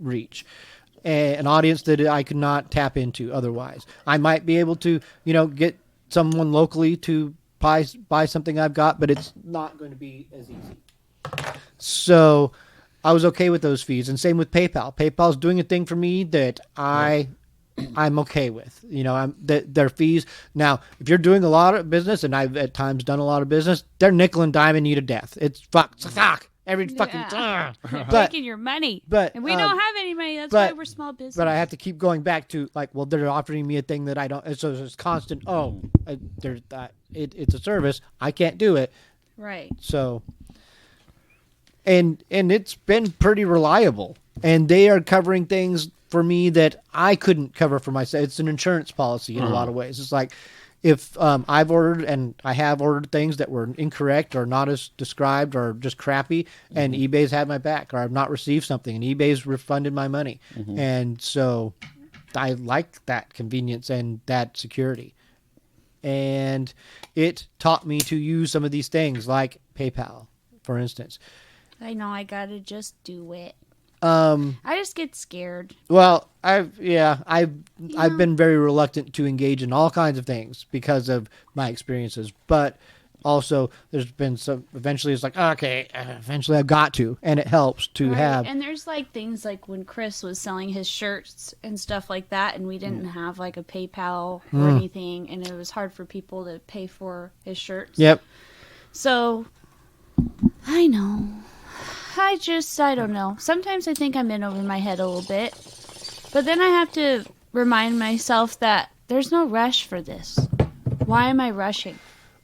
Speaker 2: reach. An audience that I could not tap into otherwise. I might be able to, get someone locally to buy something I've got, but it's not going to be as easy. So I was okay with those fees, and same with PayPal. PayPal's doing a thing for me that I'm okay with. Their fees. Now, if you're doing a lot of business, and I've at times done a lot of business, they're nickel and diming you to death. It's fuck. Every fucking time.
Speaker 3: Taking your money.
Speaker 2: But
Speaker 3: and we don't have any money. That's why we're small business.
Speaker 2: But I have to keep going back to they're offering me a thing that I don't. So it's constant. There's that. It's a service. I can't do it.
Speaker 3: Right.
Speaker 2: So. And it's been pretty reliable, and they are covering things for me that I couldn't cover for myself. It's an insurance policy in a lot of ways. It's like, if I've ordered, and I have ordered things that were incorrect or not as described or just crappy, and eBay's had my back, or I've not received something and eBay's refunded my money. And so I like that convenience and that security. And it taught me to use some of these things like PayPal, for instance.
Speaker 3: I know, I gotta just do it.
Speaker 2: I
Speaker 3: just get scared.
Speaker 2: Well, I've been very reluctant to engage in all kinds of things because of my experiences, but also there's been some. Eventually, it's like, okay, eventually I've got to, and it helps to have.
Speaker 3: And there's like things like when Chris was selling his shirts and stuff like that, and we didn't have like a PayPal or anything, and it was hard for people to pay for his shirts.
Speaker 2: Yep.
Speaker 3: So I know. I don't know. Sometimes I think I'm in over my head a little bit. But then I have to remind myself that there's no rush for this. Why am I rushing?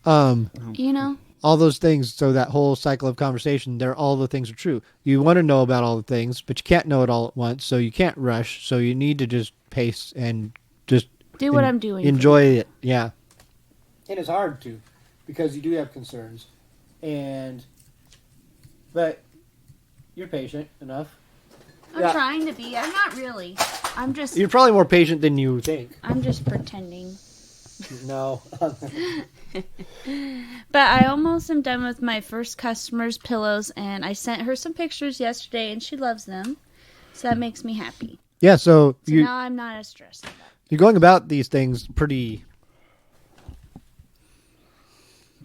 Speaker 3: All
Speaker 2: those things, so that whole cycle of conversation, all the things are true. You want to know about all the things, but you can't know it all at once, so you can't rush. So you need to just pace and just
Speaker 3: do what I'm doing.
Speaker 2: Enjoy it, yeah. And it's hard to, because you do have concerns. But you're patient enough.
Speaker 3: I'm trying to be. I'm not really.
Speaker 2: You're probably more patient than you think.
Speaker 3: I'm just pretending.
Speaker 2: No.
Speaker 3: But I almost am done with my first customer's pillows, and I sent her some pictures yesterday, and she loves them. So that makes me happy.
Speaker 2: Yeah, so
Speaker 3: now I'm not as stressed about it.
Speaker 2: You're going about these things pretty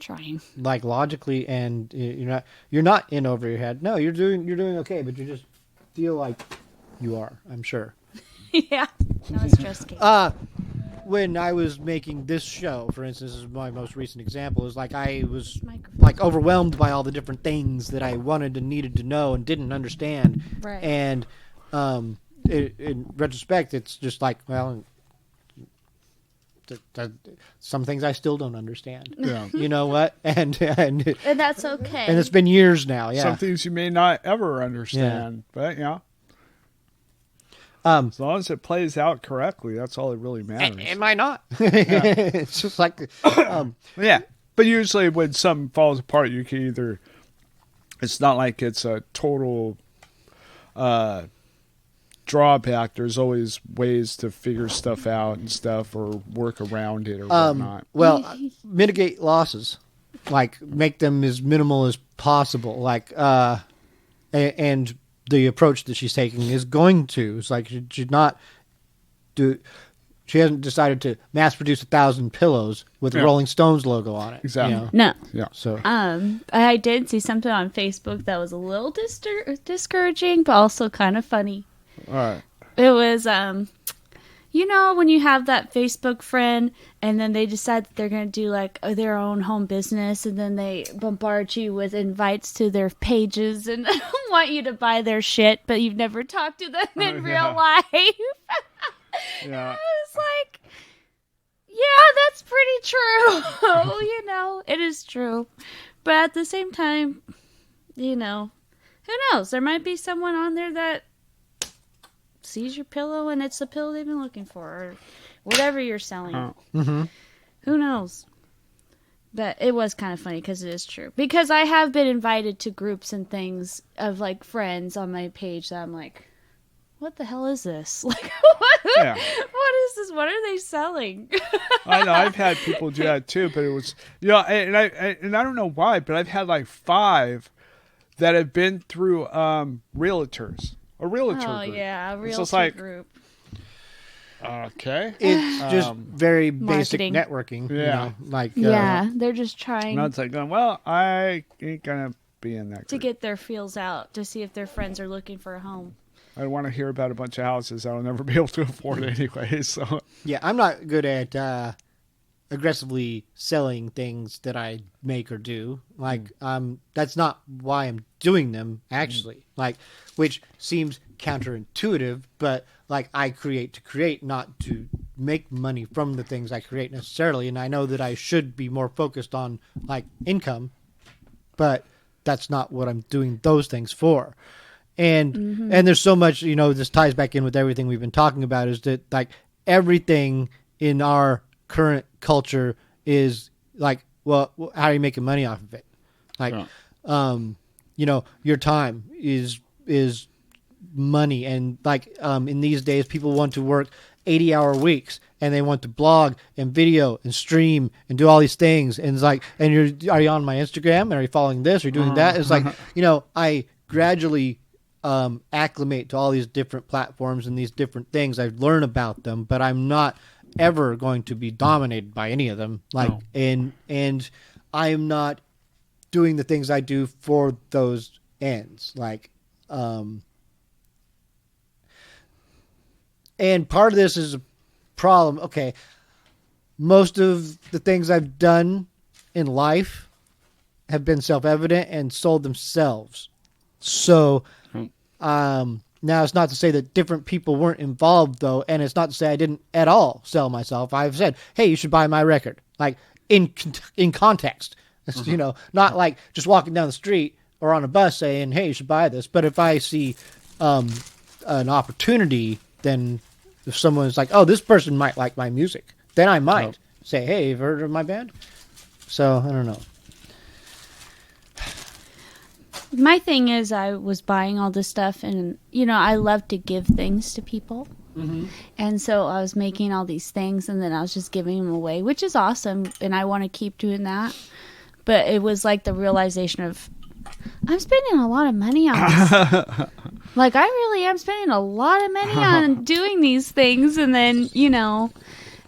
Speaker 3: trying.
Speaker 2: like logically, and you're not in over your head. No, you're doing okay, but you just feel like you are. I'm sure.
Speaker 3: Yeah. No, it's just cake.
Speaker 2: When I was making this show, for instance, is my most recent example, is like I was
Speaker 3: Microphone.
Speaker 2: like overwhelmed by all the different things that I wanted and needed to know and didn't understand.
Speaker 3: Right.
Speaker 2: And in retrospect, it's just like, well, some things I still don't understand.
Speaker 1: Yeah.
Speaker 2: You know what? And
Speaker 3: that's okay.
Speaker 2: and it's been years now. Yeah.
Speaker 1: Some things you may not ever understand, but yeah. As long as it plays out correctly, that's all that really matters.
Speaker 2: It might not. It's just like,
Speaker 1: Yeah, but usually when something falls apart, you can either. It's not like it's a total drawback. There's always ways to figure stuff out and stuff, or work around it, or whatnot.
Speaker 2: well, mitigate losses, like make them as minimal as possible. Like, and the approach that she's taking is going to. It's like she's not do. She hasn't decided to mass produce 1,000 pillows with the Rolling Stones logo on it.
Speaker 1: Exactly.
Speaker 2: You know?
Speaker 3: No.
Speaker 1: Yeah.
Speaker 2: So
Speaker 3: I did see something on Facebook that was a little discouraging, but also kind of funny.
Speaker 1: All right.
Speaker 3: It was, when you have that Facebook friend and then they decide that they're going to do like their own home business, and then they bombard you with invites to their pages and want you to buy their shit, but you've never talked to them in real life.
Speaker 1: Yeah.
Speaker 3: I was like, yeah, that's pretty true. It is true. But at the same time, who knows? There might be someone on there that sees your pillow and it's the pillow they've been looking for, or whatever you're selling.
Speaker 1: Oh.
Speaker 2: mm-hmm.
Speaker 3: Who knows? But it was kind of funny because it is true. Because I have been invited to groups and things of like friends on my page that I'm like, what the hell is this? Like, what is this? What are they selling?
Speaker 1: I know I've had people do that too, but it was and I don't know why, but I've had like 5 that have been through realtors. A realtor group.
Speaker 3: Yeah, a realtor
Speaker 1: just like,
Speaker 3: group.
Speaker 1: Okay.
Speaker 2: It's just very basic
Speaker 3: Marketing.
Speaker 2: networking.
Speaker 1: Yeah.
Speaker 3: Yeah, they're just trying
Speaker 1: And I was like, well, I ain't gonna be in that
Speaker 3: to
Speaker 1: group.
Speaker 3: get their feels out to see if their friends are looking for a home.
Speaker 1: I want to hear about a bunch of houses I'll never be able to afford anyway. So
Speaker 2: Yeah, I'm not good at aggressively selling things that I make or do. Like, that's not why I'm doing them, actually. Like, which seems counterintuitive, but like I create to create, not to make money from the things I create necessarily. And I know that I should be more focused on like income, but that's not what I'm doing those things for. And and there's so much, this ties back in with everything we've been talking about, is that like everything in our current culture is like, well, how are you making money off of it? Like, your time is money. And like, in these days, people want to work 80-hour weeks, and they want to blog and video and stream and do all these things. And it's like, and are you on my Instagram? Are you following this? Are you doing that? It's like, I gradually acclimate to all these different platforms and these different things. I learn about them, but I'm not ever going to be dominated by any of them. Like, and I am not doing the things I do for those ends. Like, and part of this is a problem. Okay, most of the things I've done in life have been self-evident and sold themselves. So, now it's not to say that different people weren't involved, though, and it's not to say I didn't at all sell myself. I've said, hey, you should buy my record, like in context, not like just walking down the street or on a bus saying, hey, you should buy this. But if I see an opportunity, then if someone's like, oh, this person might like my music, then I might say, hey, you've heard of my band? So I don't know.
Speaker 3: My thing is, I was buying all this stuff, and I love to give things to people, and so I was making all these things, and then I was just giving them away, which is awesome, and I want to keep doing that. But it was like the realization of, I'm spending a lot of money on this. Like, I really am spending a lot of money on doing these things, and then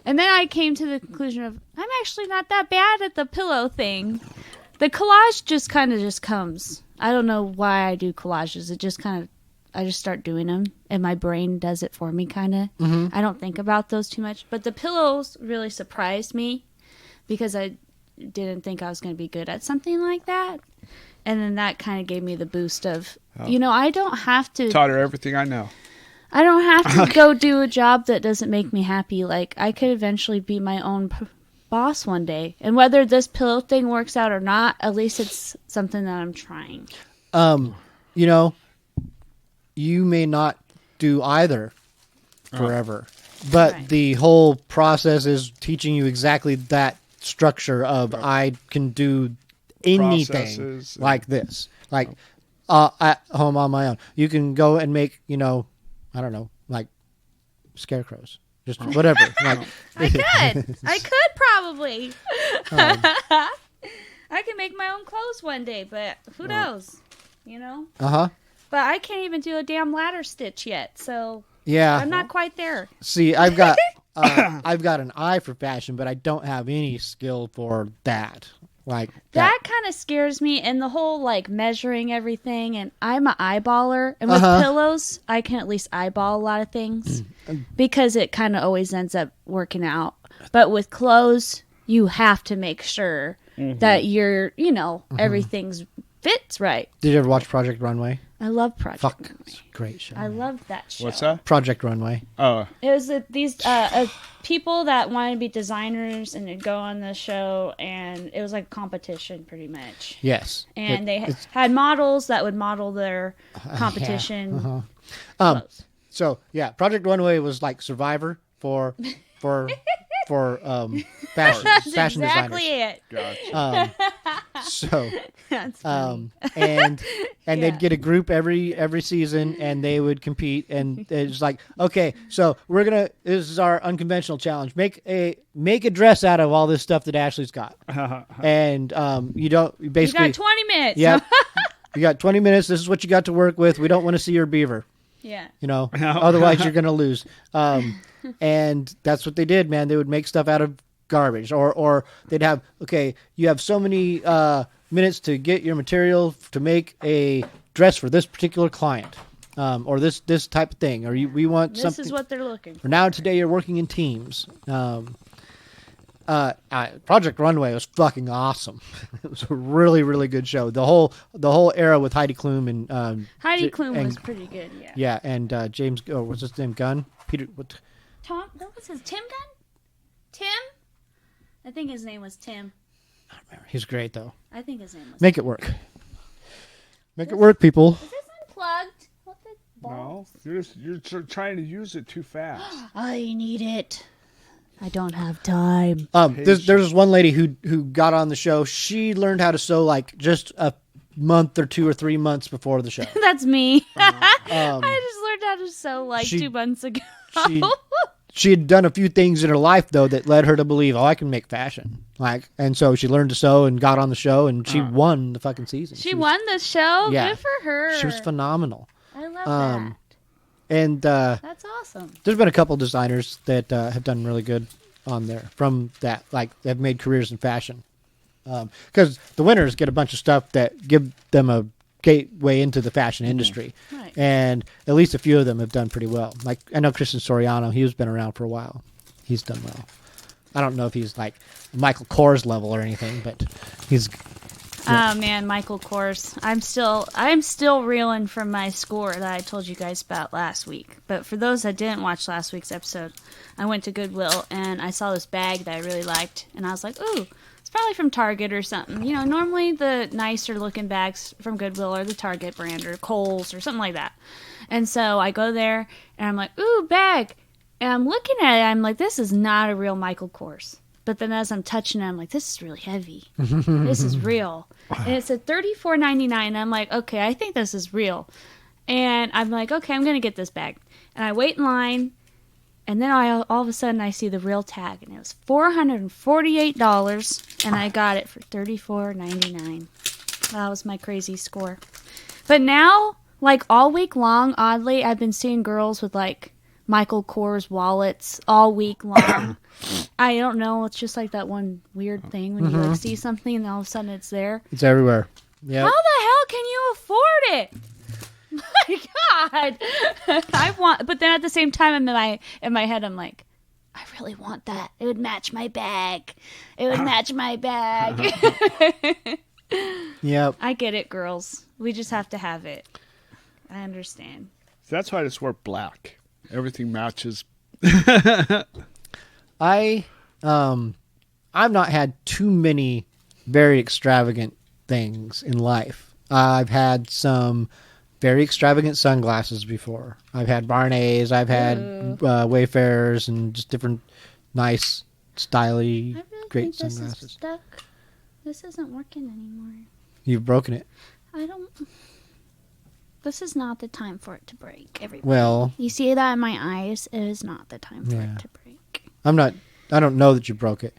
Speaker 3: And then I came to the conclusion of I'm actually not that bad at the pillow thing. The collage just kind of just comes. I don't know why I do collages. It just kind of, I just start doing them, and my brain does it for me, kind of. Mm-hmm. I don't think about those too much. But the pillows really surprised me because I didn't think I was going to be good at something like that. And then that kind of gave me the boost of, I don't have to.
Speaker 1: Taught her everything I know.
Speaker 3: I don't have to go do a job that doesn't make me happy. Like, I could eventually be my own boss one day. And whether this pillow thing works out or not, at least it's something that I'm trying.
Speaker 2: You may not do either forever, but the whole process is teaching you exactly that structure of I can do anything like this. Like at home on my own. You can go and make, I don't know, like scarecrows. Just whatever. Like,
Speaker 3: I could probably. I can make my own clothes one day, but who knows?
Speaker 2: Uh-huh.
Speaker 3: But I can't even do a damn ladder stitch yet, so
Speaker 2: yeah,
Speaker 3: I'm not quite there.
Speaker 2: See, I've got an eye for fashion, but I don't have any skill for that. Like
Speaker 3: that kind of scares me, and the whole like measuring everything. And I'm an eyeballer, and with pillows, I can at least eyeball a lot of things because it kind of always ends up working out. But with clothes, you have to make sure that you're, everything's fits right.
Speaker 2: Did you ever watch Project Runway?
Speaker 3: I love Project Runway.
Speaker 2: It's a great show.
Speaker 3: I love that show.
Speaker 1: What's that?
Speaker 2: Project Runway.
Speaker 1: Oh.
Speaker 3: It was these people that wanted to be designers and they'd go on the show, and it was like a competition pretty much.
Speaker 2: Yes.
Speaker 3: And they had models that would model their competition. Clothes.
Speaker 2: So, yeah, Project Runway was like Survivor for fashion
Speaker 3: That's
Speaker 2: fashion
Speaker 3: exactly
Speaker 2: designers.
Speaker 3: it.
Speaker 1: Gotcha.
Speaker 2: So
Speaker 3: That's funny.
Speaker 2: and they'd get a group every season, and they would compete, and it's like, okay, so this is our unconventional challenge. Make a dress out of all this stuff that Ashlee's got. And you got 20
Speaker 3: minutes.
Speaker 2: Yeah. You got 20 minutes. This is what you got to work with. We don't want to see your beaver.
Speaker 3: Yeah.
Speaker 2: Otherwise you're going to lose. And that's what they did, man. They would make stuff out of garbage, or they'd have, okay, you have so many minutes to get your material to make a dress for this particular client, or this type of thing, or we want
Speaker 3: this
Speaker 2: something.
Speaker 3: This is what they're looking for.
Speaker 2: Now today you're working in teams. Project Runway was fucking awesome. It was a really, really good show. The whole era with Heidi Klum and
Speaker 3: Heidi Klum was pretty good. Yeah.
Speaker 2: Yeah, and James. Oh, what's his name? Gunn. Peter. What?
Speaker 3: Tom. What was his? Tim Gunn. Tim. I think his name was Tim.
Speaker 2: I don't remember. He's great though.
Speaker 3: I think his name was.
Speaker 2: Make it work. Make it work, people.
Speaker 3: Is this unplugged? What the
Speaker 1: No,
Speaker 3: balls?
Speaker 1: you're trying to use it too fast.
Speaker 3: I need it. I don't have time.
Speaker 2: There's this one lady who got on the show. She learned how to sew like just a month or 2 or 3 months before the show.
Speaker 3: That's me. I just learned how to sew like 2 months ago.
Speaker 2: She had done a few things in her life though that led her to believe, I can make fashion. And so she learned to sew and got on the show, and she won the fucking season.
Speaker 3: She won the show.
Speaker 2: Yeah.
Speaker 3: Good for her.
Speaker 2: She was phenomenal.
Speaker 3: I love that.
Speaker 2: And
Speaker 3: that's awesome.
Speaker 2: There's been a couple designers that have done really good on there from that, like have made careers in fashion. Because the winners get a bunch of stuff that give them a gateway into the fashion industry.
Speaker 3: Right.
Speaker 2: And at least a few of them have done pretty well. Like, I know Christian Soriano, he's been around for a while. He's done well. I don't know if he's like Michael Kors level or anything, but he's...
Speaker 3: Oh man, Michael Kors. I'm still reeling from my score that I told you guys about last week. But for those that didn't watch last week's episode, I went to Goodwill and I saw this bag that I really liked, and I was like, ooh, it's probably from Target or something. Normally the nicer looking bags from Goodwill are the Target brand or Kohl's or something like that. And so I go there and I'm like, ooh, bag. And I'm looking at it, I'm like, this is not a real Michael Kors. But then as I'm touching it, I'm like, this is really heavy. This is real. And it said $34.99. And I'm like, okay, I think this is real. And I'm like, okay, I'm going to get this bag. And I wait in line. And then all of a sudden I see the real tag. And it was $448. And I got it for $34.99. That was my crazy score. But now, like all week long, oddly, I've been seeing girls with like Michael Kors wallets all week long. I don't know. It's just like that one weird thing when you like see something and all of a sudden it's there.
Speaker 2: It's everywhere. Yeah.
Speaker 3: How the hell can you afford it? My God, I want. But then at the same time, in my head, I'm like, I really want that. It would match my bag. It would match my bag.
Speaker 2: Yep.
Speaker 3: I get it, girls. We just have to have it. I understand.
Speaker 1: That's why I just wear black. Everything matches.
Speaker 2: I've not had too many very extravagant things in life. I've had some very extravagant sunglasses before. I've had Barney's. I've had Wayfarers and just different nice, styly,
Speaker 3: I really
Speaker 2: great
Speaker 3: think this
Speaker 2: sunglasses.
Speaker 3: is stuck. This isn't working anymore.
Speaker 2: You've broken it.
Speaker 3: I don't. This is not the time for it to break. Everybody.
Speaker 2: Well,
Speaker 3: You see that in my eyes? It is not the time for
Speaker 2: Yeah.
Speaker 3: it to break.
Speaker 2: I don't know that you broke it.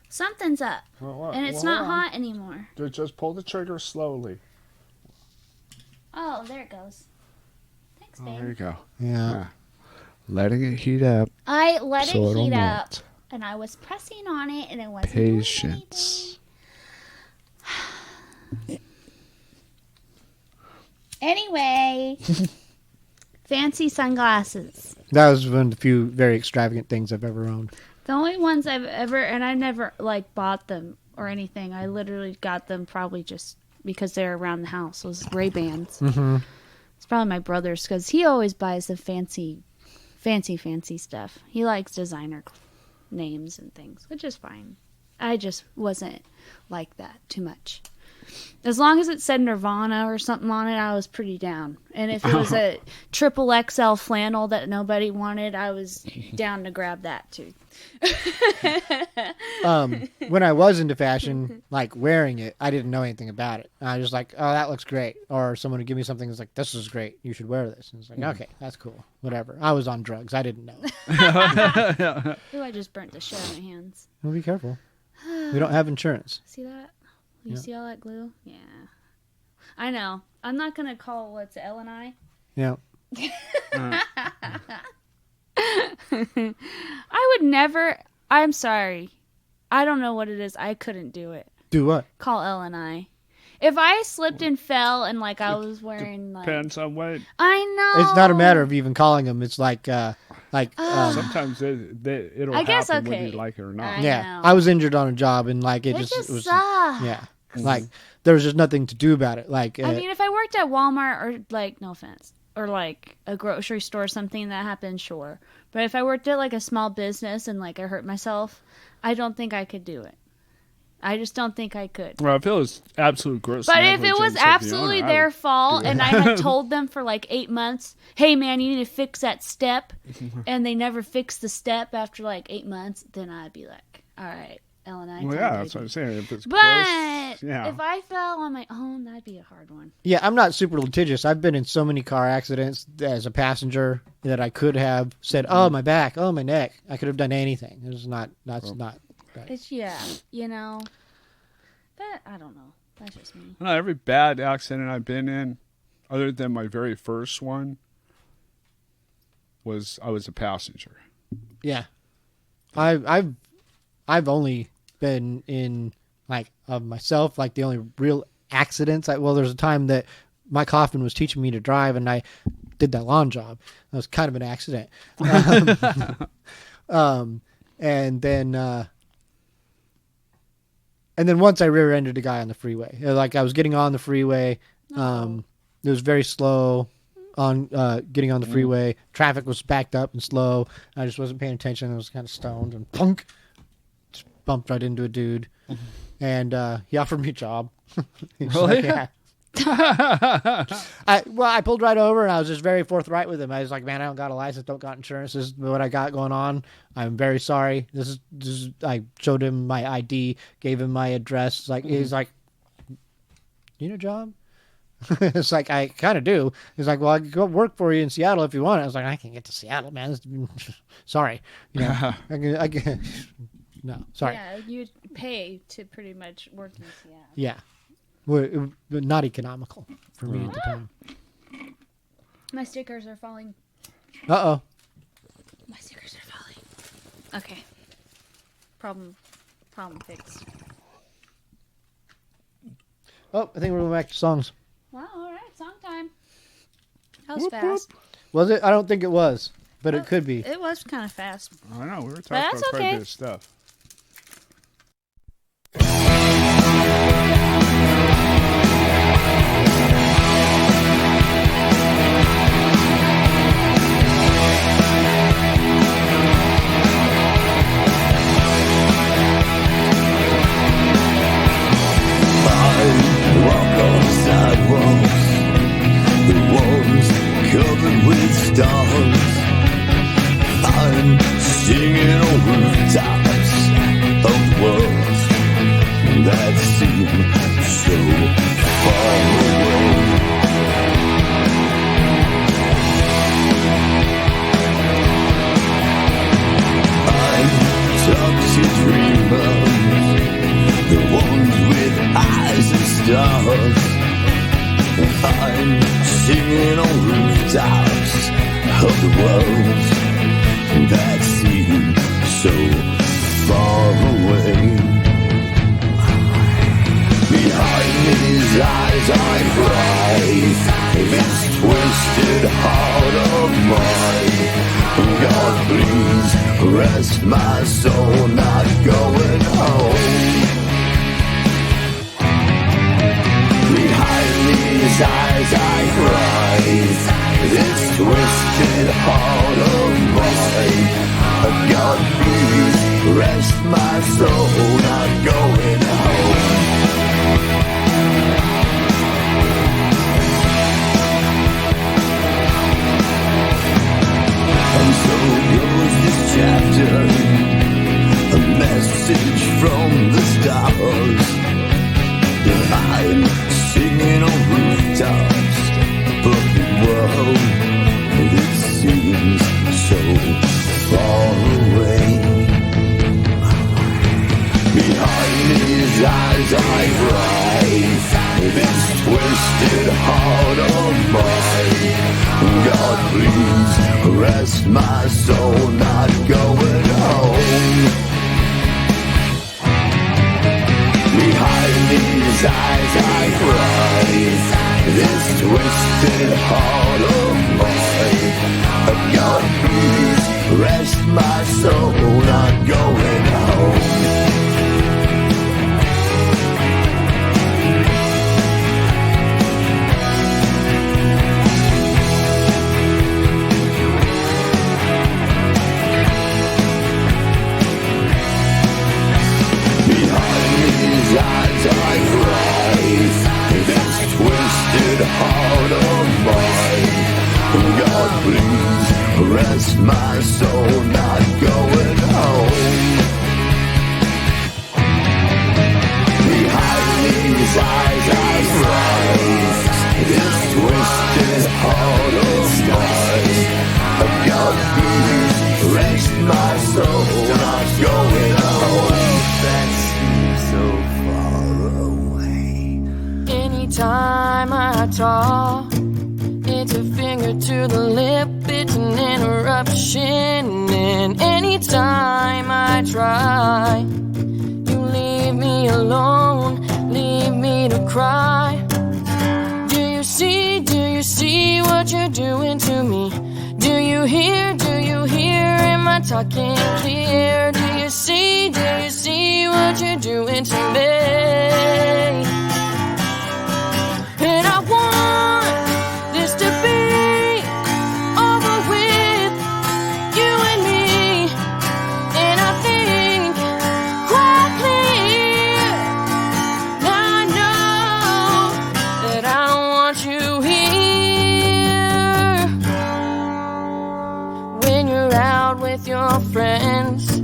Speaker 3: Something's up, and it's not hot anymore.
Speaker 1: Just pull the trigger slowly.
Speaker 3: Oh, there it goes. Thanks,
Speaker 1: Oh,
Speaker 3: babe.
Speaker 1: there you go.
Speaker 2: Yeah.
Speaker 1: Letting it heat up.
Speaker 3: I let
Speaker 1: So
Speaker 3: it
Speaker 1: it'll
Speaker 3: heat up,
Speaker 1: melt.
Speaker 3: and I was pressing on it, and it wasn't doing
Speaker 1: Patience.
Speaker 3: anything. Anyway, fancy sunglasses.
Speaker 2: That was one of the few very extravagant things I've ever owned.
Speaker 3: The only ones I've ever, and I never like bought them or anything. I literally got them probably just because they're around the house. Those Ray-Bans.
Speaker 2: Mm-hmm.
Speaker 3: It's probably my brother's because he always buys the fancy stuff. He likes designer names and things, which is fine. I just wasn't like that too much. As long as it said Nirvana or something on it, I was pretty down. And if it was a triple XL flannel that nobody wanted, I was down to grab that too.
Speaker 2: When I was into fashion, like wearing it, I didn't know anything about it. I was just like, oh, that looks great. Or someone would give me something that's like, this is great. You should wear this. And it's like, okay, that's cool. Whatever. I was on drugs. I didn't know.
Speaker 3: Ooh, I just burnt the shit out of my hands.
Speaker 2: Well, be careful. We don't have insurance.
Speaker 3: See that? You
Speaker 2: Yeah.
Speaker 3: see all that glue? Yeah. I know. I'm not going to call what's L and I.
Speaker 2: Yeah.
Speaker 3: I would never. I'm sorry. I don't know what it is. I couldn't do it.
Speaker 2: Do what?
Speaker 3: Call L and I. If I slipped and fell and like I was wearing like
Speaker 1: Depends on what.
Speaker 3: I know.
Speaker 2: It's not a matter of even calling them. It's like
Speaker 1: Sometimes it'll
Speaker 3: I guess,
Speaker 1: happen
Speaker 3: okay.
Speaker 1: whether you like it or not.
Speaker 3: I
Speaker 2: yeah.
Speaker 3: know.
Speaker 2: I was injured on a job and like it
Speaker 3: It
Speaker 2: just
Speaker 3: just
Speaker 2: was
Speaker 3: sucks.
Speaker 2: yeah. Like there was just nothing to do about it. Like
Speaker 3: I mean, if I worked at Walmart or like, no offense, or like a grocery store or something that happened, sure. But if I worked at like a small business and like I hurt myself, I don't think I could do it. I just don't think I could.
Speaker 1: Well, if it was absolute gross
Speaker 3: But if it was
Speaker 1: negligence of the
Speaker 3: absolutely
Speaker 1: owner, I
Speaker 3: their
Speaker 1: would-
Speaker 3: fault and I had told them for like 8 months, hey man, you need to fix that step, and they never fixed the step after like 8 months, then I'd be like, all right, Ellen, I
Speaker 1: Well,
Speaker 3: tell
Speaker 1: yeah,
Speaker 3: you,
Speaker 1: that's what I'm saying. If it's
Speaker 3: But
Speaker 1: gross, yeah.
Speaker 3: if I fell on my own, that'd be a hard one.
Speaker 2: yeah, I'm not super litigious. I've been in so many car accidents as a passenger that I could have said, "Oh, my back, oh, my neck." I could have done anything. It's not. That's not. Right.
Speaker 3: It's you know. But I don't know. That's just me.
Speaker 1: No, every bad accident I've been in, other than my very first one, I was a passenger.
Speaker 2: Yeah, I've only been in like of myself. Like the only real accidents. Well, there's a time that Mike Hoffman was teaching me to drive, and I did that lawn job. That was kind of an accident. And then once I rear-ended a guy on the freeway. Like I was getting on the freeway. It was very slow on getting on the freeway. Traffic was backed up and slow. I just wasn't paying attention. I was kind of stoned and punk. Just bumped right into a dude. And he offered me a job. He's
Speaker 1: Really?
Speaker 2: like, yeah. I pulled right over and I was just very forthright with him. I was like, man, I don't got a license, don't got insurance. This is what I got going on. I'm very sorry. This is I showed him my ID, gave him my address. Like he's like, you need a job? It's like, I kind of do. He's like, well, I can go work for you in Seattle if you want. I was like, I can't get to Seattle, man. Sorry. You know, I can, no, sorry.
Speaker 3: Yeah, you'd pay to pretty much work in Seattle.
Speaker 2: Yeah. Well, not economical for me at the time.
Speaker 3: My stickers are falling.
Speaker 2: Uh-oh.
Speaker 3: My stickers are falling. Okay. Problem fixed.
Speaker 2: Oh, I think we're going back to songs.
Speaker 3: Wow, all right, song time. That was fast.
Speaker 2: Was it? I don't think it was, but it could be.
Speaker 3: It was kind of fast.
Speaker 1: I know, we were talking
Speaker 3: That's
Speaker 1: about quite a
Speaker 3: okay.
Speaker 1: bit of stuff.
Speaker 5: Walk on sidewalks, the walls covered with stars. I'm singing on rooftops of worlds that seem so far away. I'm talking to dreamers, the ones with eyes of stars. I'm singing on rooftops of the world that seem so far away. Behind these eyes I cry, this twisted heart of mine. God, please rest my soul, not going home. Behind these eyes I cry, this twisted heart of mine. God, please rest my soul, not going home. And so goes this chapter, a message from the stars. I'm singing on rooftops of the world that seems so far away. Behind these eyes I cry, this twisted heart of mine. God, please rest my soul, not going home. Behind these eyes I cry, this twisted heart of mine. God, please rest my soul, not going home. Eyes I cry, this twisted heart of mine. God, please rest my soul, not going home. Behind these eyes I cry, this twisted heart of mine. God, please rest my soul, not going home. So far away.
Speaker 7: Anytime I talk, it's a finger to the lip, it's an interruption. And anytime I try, you leave me alone, leave me to cry. Do you see what you're doing to me? Do you hear, am I talking clear? Do you see what you're doing to me? And I want this to be over with you and me. And I think quite clear, now I know that I want you here. When you're out with your friends,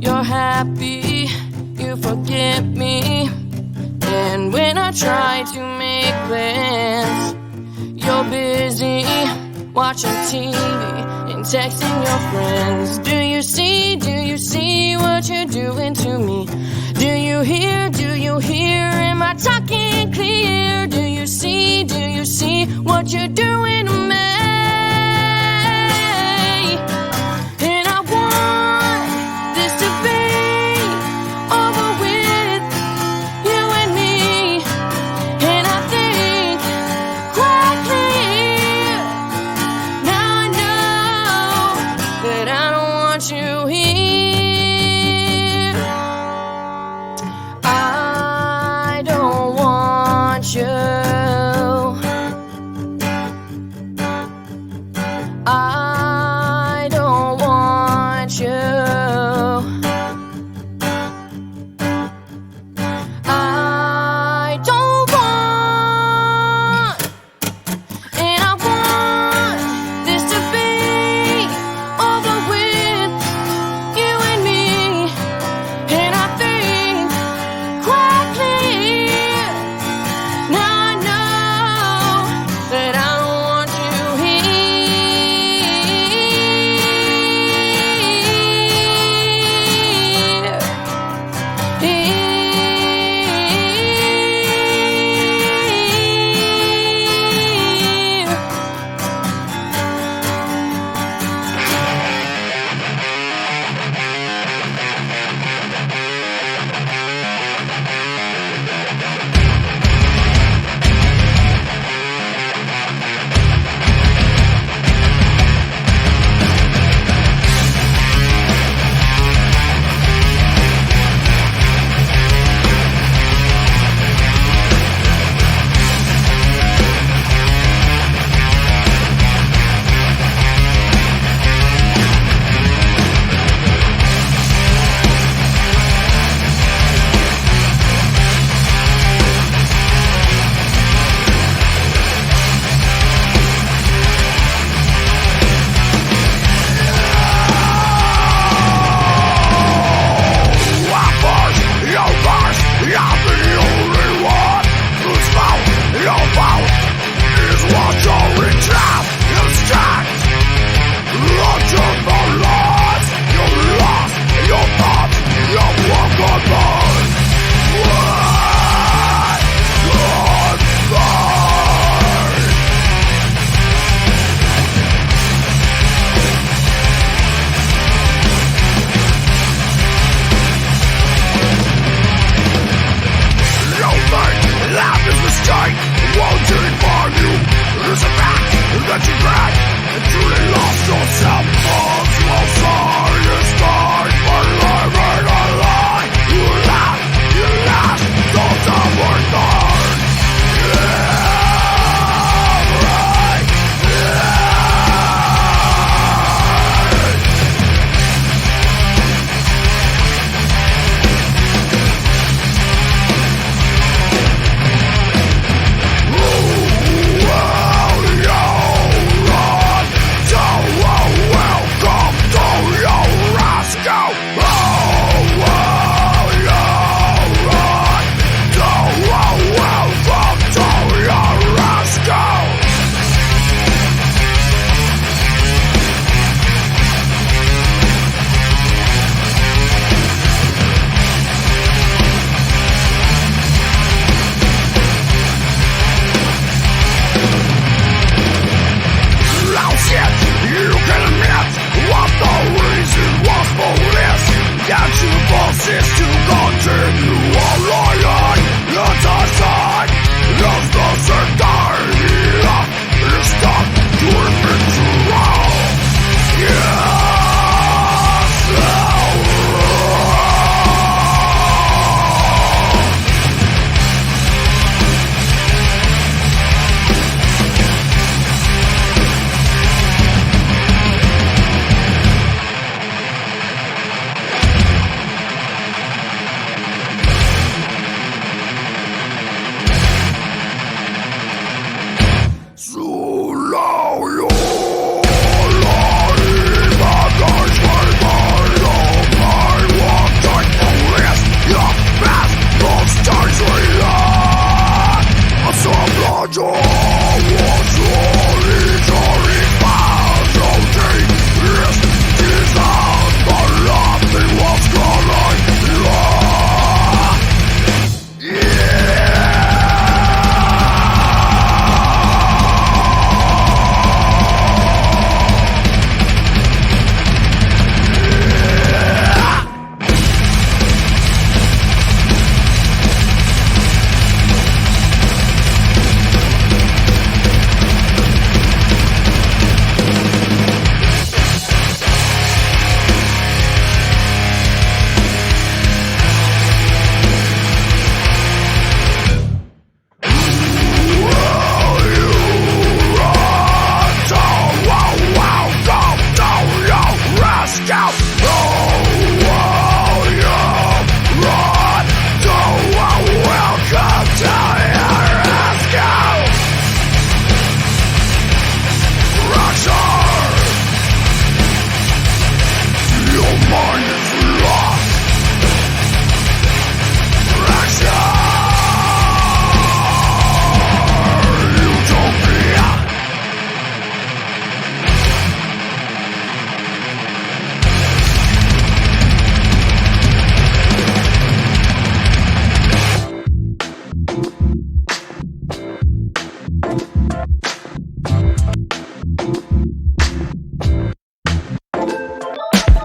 Speaker 7: you're happy, you forget me. And when I try to make plans, you're busy watching TV and texting your friends. Do you see what you're doing to me? Do you hear, am I talking clear? Do you see what you're doing to me?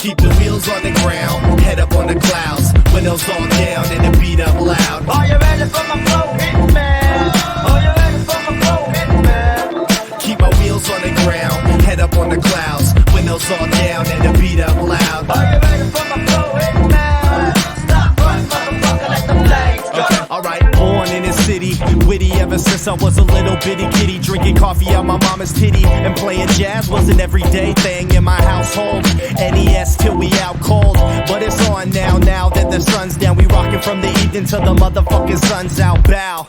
Speaker 8: Keep the wheels on the ground, head up on the clouds, windows all down and the beat up loud. Are you ready for my flow, hitman? Are you ready for my flow, hitman? Keep my wheels on the ground, head up on the clouds, windows all down and the beat up loud. Are you ready for my flow, hitman? Stop, run, motherfucker, let the flames go. Okay, alright, born in the city, witty ever since I was a little bitty kitty, drinking coffee out my mama's titty, and playing jazz was an everyday thing in my household. NES till we out cold, but it's on now that the sun's down. We rockin' from the evening till the motherfucking sun's out. Bow,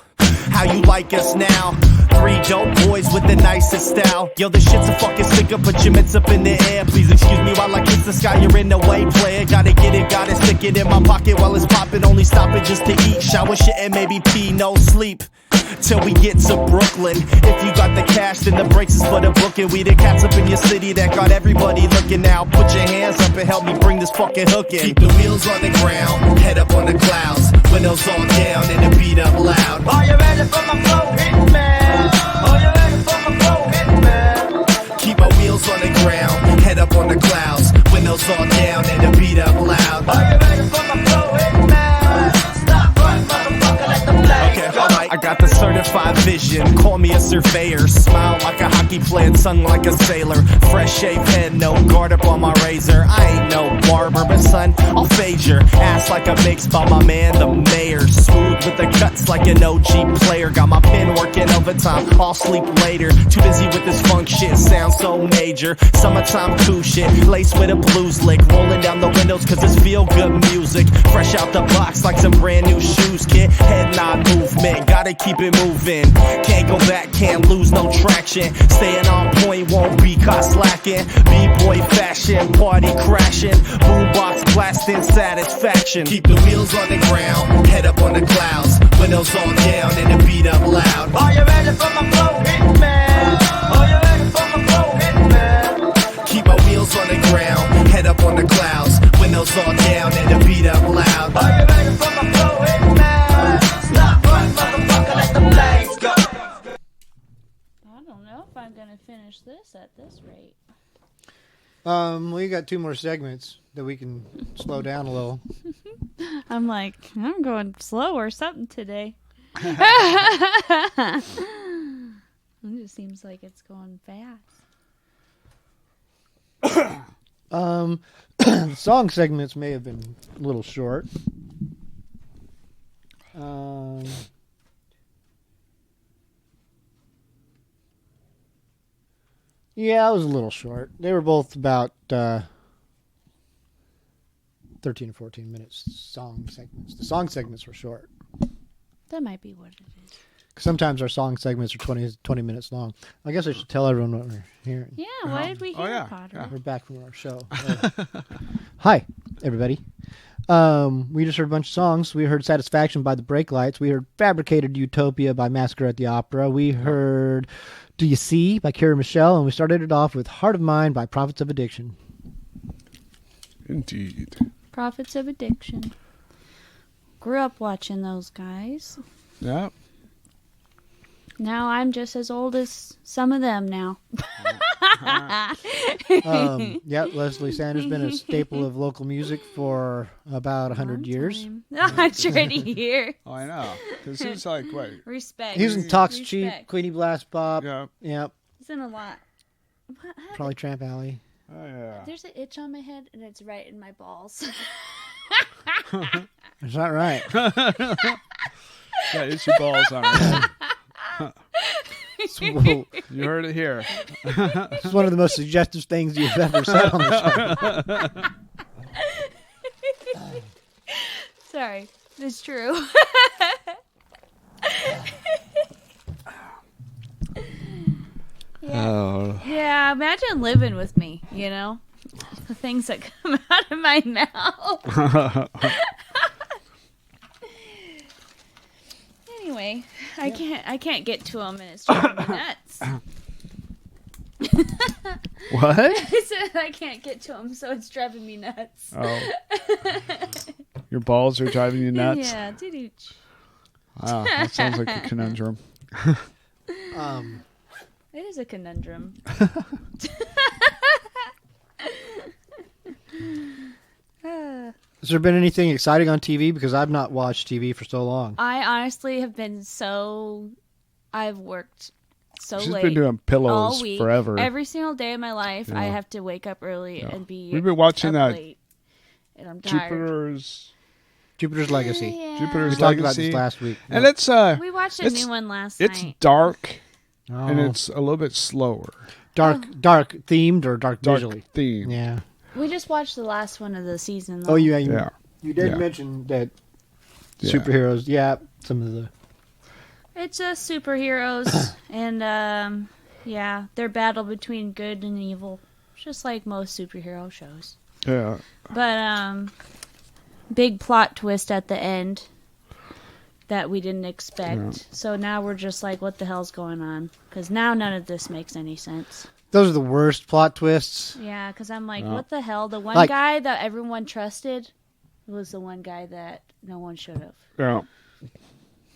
Speaker 8: how you like us now? 3 dope boys with the nicest style. Yo, this shit's a fucking sticker, put your mitts up in the air. Please excuse me while I kiss the sky, you're in the way, player. Gotta get it, gotta stick it in my pocket while it's poppin'. Only stop it just to eat, shower, shit, and maybe pee, no sleep till we get to Brooklyn. If you got the cash, then the brakes is for the booking. We the cats up in your city that got everybody looking now. Put your hands up and help me bring this fucking hook in. Keep the wheels on the ground, head up on the clouds, windows all down and the beat up loud. Are you ready for my flow, hitman? Are you ready for my flow, hitman? Keep my wheels on the ground, head up on the clouds, windows all down and the beat up loud. Are you ready for my flow, hitman? Stop, run, motherfucker, let the flames go. I got the certified vision, call me a surveyor. Smile like a hockey player, tongue like a sailor. Fresh shaved head, no guard up on my razor. I ain't no barber, but son, I'll fade your ass like a mix by my man, the mayor. Smooth with the cuts like an OG player. Got my pen working overtime, I'll sleep later. Too busy with this funk shit, sounds so major. Summertime cool shit, laced with a blues lick. Rolling down the windows cause it's feel good music. Fresh out the box like some brand new shoes, kid. Head nod movement, gotta keep it moving. Can't go back, can't lose no traction. Staying on point, won't be caught slacking. B-boy fashion, party crashing. Boombox blasting satisfaction. Keep the wheels on the ground, head up on the clouds, windows all down and the beat up loud. Are you ready for my flow, hitman? Are you ready for my flow, hitman? Keep my wheels on the ground, head up on the clouds, windows all down and the beat up loud. Are you ready for my flow, hitman? Stop, run, motherfucker, let the flames go.
Speaker 3: I don't know if I'm gonna finish this at this rate.
Speaker 2: We got 2 more segments that we can slow down a little.
Speaker 3: I'm like, I'm going slow or something today. It just seems like it's going fast.
Speaker 2: Song segments may have been a little short. Yeah, it was a little short. They were both about 13 or 14 minutes song segments. The song segments were short.
Speaker 3: That might be what it is.
Speaker 2: Sometimes our song segments are 20 minutes long. I guess I should tell everyone what we're hearing.
Speaker 3: Yeah, what did we hear,
Speaker 1: yeah,
Speaker 3: Potter?
Speaker 1: yeah.
Speaker 2: We're back from our show. Hi, everybody. We just heard a bunch of songs. We heard Satisfaction by the Brake Lights. We heard Fabricated Utopia by Massacre at the Opera. We heard Do You See by Kira Michelle. And we started it off with Heart of Mine by Prophets of Addiction.
Speaker 1: Indeed.
Speaker 3: Prophets of Addiction. Grew up watching those guys.
Speaker 1: Yeah.
Speaker 3: Now I'm just as old as some of them now.
Speaker 2: Leslie Sanders been a staple of local music for about 100 years.
Speaker 3: 100 years.
Speaker 1: Oh, I know. Because he's like, what?
Speaker 3: Respect.
Speaker 2: He was in Talks
Speaker 3: Respect.
Speaker 2: Cheap, Queenie Blast Bop.
Speaker 1: Yeah.
Speaker 2: Yep.
Speaker 3: He's in a lot. What?
Speaker 2: Probably Tramp Alley.
Speaker 1: Oh, yeah.
Speaker 3: There's an itch on my head, and it's right in my balls.
Speaker 2: Is that right?
Speaker 1: Yeah, itchy balls on it.
Speaker 2: Whoa.
Speaker 1: You heard it here.
Speaker 2: It's one of the most suggestive things you've ever said on the show.
Speaker 3: Sorry. It's true. Yeah, imagine living with me, you know? The things that come out of my mouth. Anyway, I can't get to them, and it's driving me nuts.
Speaker 1: What?
Speaker 3: I said I can't get to them, so it's driving me nuts.
Speaker 1: Oh. Your balls are driving you nuts?
Speaker 3: Yeah, doo-doo.
Speaker 1: Wow, that sounds like a conundrum.
Speaker 3: It is a conundrum.
Speaker 2: Has there been anything exciting on TV? Because I've not watched TV for so long.
Speaker 3: I honestly have been I've worked so
Speaker 1: She's
Speaker 3: late.
Speaker 1: been doing
Speaker 3: all
Speaker 1: pillows
Speaker 3: week.
Speaker 1: forever.
Speaker 3: Every single day of my life, I
Speaker 1: Yeah.
Speaker 3: have to wake up early and be.
Speaker 1: We've been watching
Speaker 3: up
Speaker 1: that
Speaker 3: late, and I'm tired.
Speaker 2: Jupiter's Legacy.
Speaker 3: Yeah.
Speaker 1: Jupiter's
Speaker 2: We talked about
Speaker 1: Legacy.
Speaker 2: this last week.
Speaker 1: And it's
Speaker 3: We watched a
Speaker 1: it's-
Speaker 3: new one last
Speaker 1: it's
Speaker 3: night.
Speaker 1: dark
Speaker 2: Oh.
Speaker 1: and it's a little bit slower.
Speaker 2: dark themed or dark
Speaker 1: Dark
Speaker 2: visually.
Speaker 1: theme.
Speaker 2: Yeah.
Speaker 3: We just watched the last one of the season. Though.
Speaker 2: Oh, yeah.
Speaker 1: Yeah.
Speaker 2: You did
Speaker 1: Yeah.
Speaker 2: mention that
Speaker 1: Yeah.
Speaker 2: superheroes. Yeah, some of the.
Speaker 3: It's just superheroes, and yeah, their battle between good and evil, just like most superhero shows.
Speaker 1: Yeah.
Speaker 3: But big plot twist at the end that we didn't expect.
Speaker 1: Yeah.
Speaker 3: So now we're just like, what the hell's going on? Because now none of this makes any sense.
Speaker 2: Those are the worst plot twists.
Speaker 3: Yeah, because I'm like,
Speaker 1: Yeah.
Speaker 3: what the hell? The one
Speaker 2: Like-
Speaker 3: guy that everyone trusted was the one guy that no one should have.
Speaker 1: Yeah.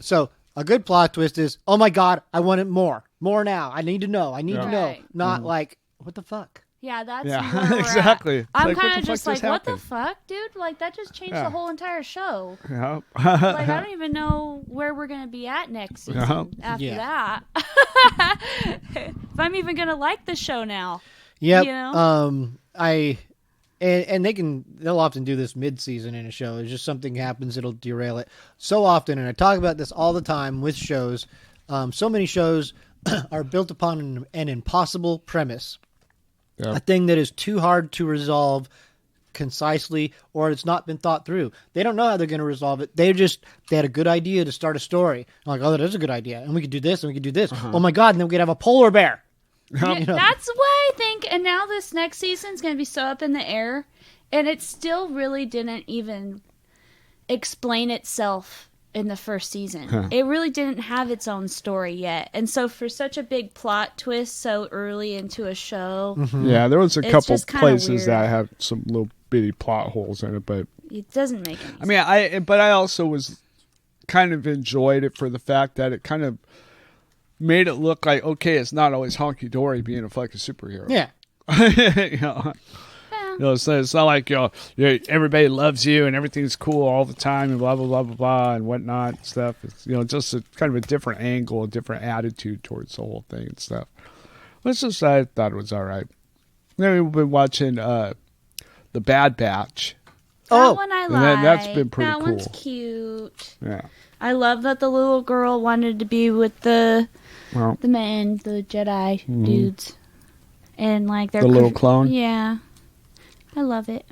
Speaker 2: So a good plot twist is, oh my god, I want it more now. I need to know. I need
Speaker 1: Yeah.
Speaker 2: to know.
Speaker 3: Right.
Speaker 2: Not like, what the fuck?
Speaker 3: Yeah, that's
Speaker 1: Yeah,
Speaker 3: where we're
Speaker 1: exactly.
Speaker 3: At.
Speaker 1: It's
Speaker 3: I'm
Speaker 1: like, what
Speaker 3: kind
Speaker 1: the
Speaker 3: of
Speaker 1: fuck
Speaker 3: just like,
Speaker 1: just
Speaker 3: what the
Speaker 1: happened?
Speaker 3: fuck, dude? Like that just changed
Speaker 1: Yeah.
Speaker 3: the whole entire show.
Speaker 1: Yeah.
Speaker 3: Like I don't even know where we're gonna be at next season after
Speaker 2: Yeah.
Speaker 3: that. If I'm even gonna like the show now.
Speaker 2: Yep.
Speaker 3: You know?
Speaker 2: And they'll often do this mid-season in a show. It's just something happens, it'll derail it. So often, and I talk about this all the time with shows, so many shows are built upon an impossible premise.
Speaker 1: Yeah.
Speaker 2: A thing that is too hard to resolve concisely, or it's not been thought through. They don't know how they're going to resolve it. They had a good idea to start a story. I'm like, oh, that is a good idea. And we could do this, and we could do this. Oh my God, and then we could have a polar bear.
Speaker 3: Yeah,
Speaker 2: You know?
Speaker 3: that's why I think, and now this next season's going to be so up in the air, and it still really didn't even explain itself in the first season. It really didn't have its own story yet. And so for such a big plot twist so early into a show,
Speaker 1: Yeah, there was a
Speaker 3: It's
Speaker 1: couple
Speaker 3: just kinda
Speaker 1: places
Speaker 3: weird.
Speaker 1: that had some little bitty plot holes in it, but
Speaker 3: it doesn't make any sense.
Speaker 1: I mean, I also was kind of enjoyed it for the fact that it kind of made it look like, okay, it's not always honky dory being a fucking superhero.
Speaker 2: Yeah.
Speaker 1: You know? You know, it's not like everybody loves you and everything's cool all the time and blah blah blah blah blah and whatnot and stuff. It's just a kind of a different angle, a different attitude towards the whole thing and stuff. Let's just say I thought it was all right. Then we've been watching The Bad Batch.
Speaker 3: That one I
Speaker 1: and
Speaker 3: like.
Speaker 1: that's been pretty
Speaker 3: that one's
Speaker 1: cool.
Speaker 3: cute.
Speaker 1: Yeah.
Speaker 3: I love that the little girl wanted to be with the
Speaker 1: Well,
Speaker 3: men, the Jedi dudes. And like they're
Speaker 1: The little clone?
Speaker 3: Yeah. I love it.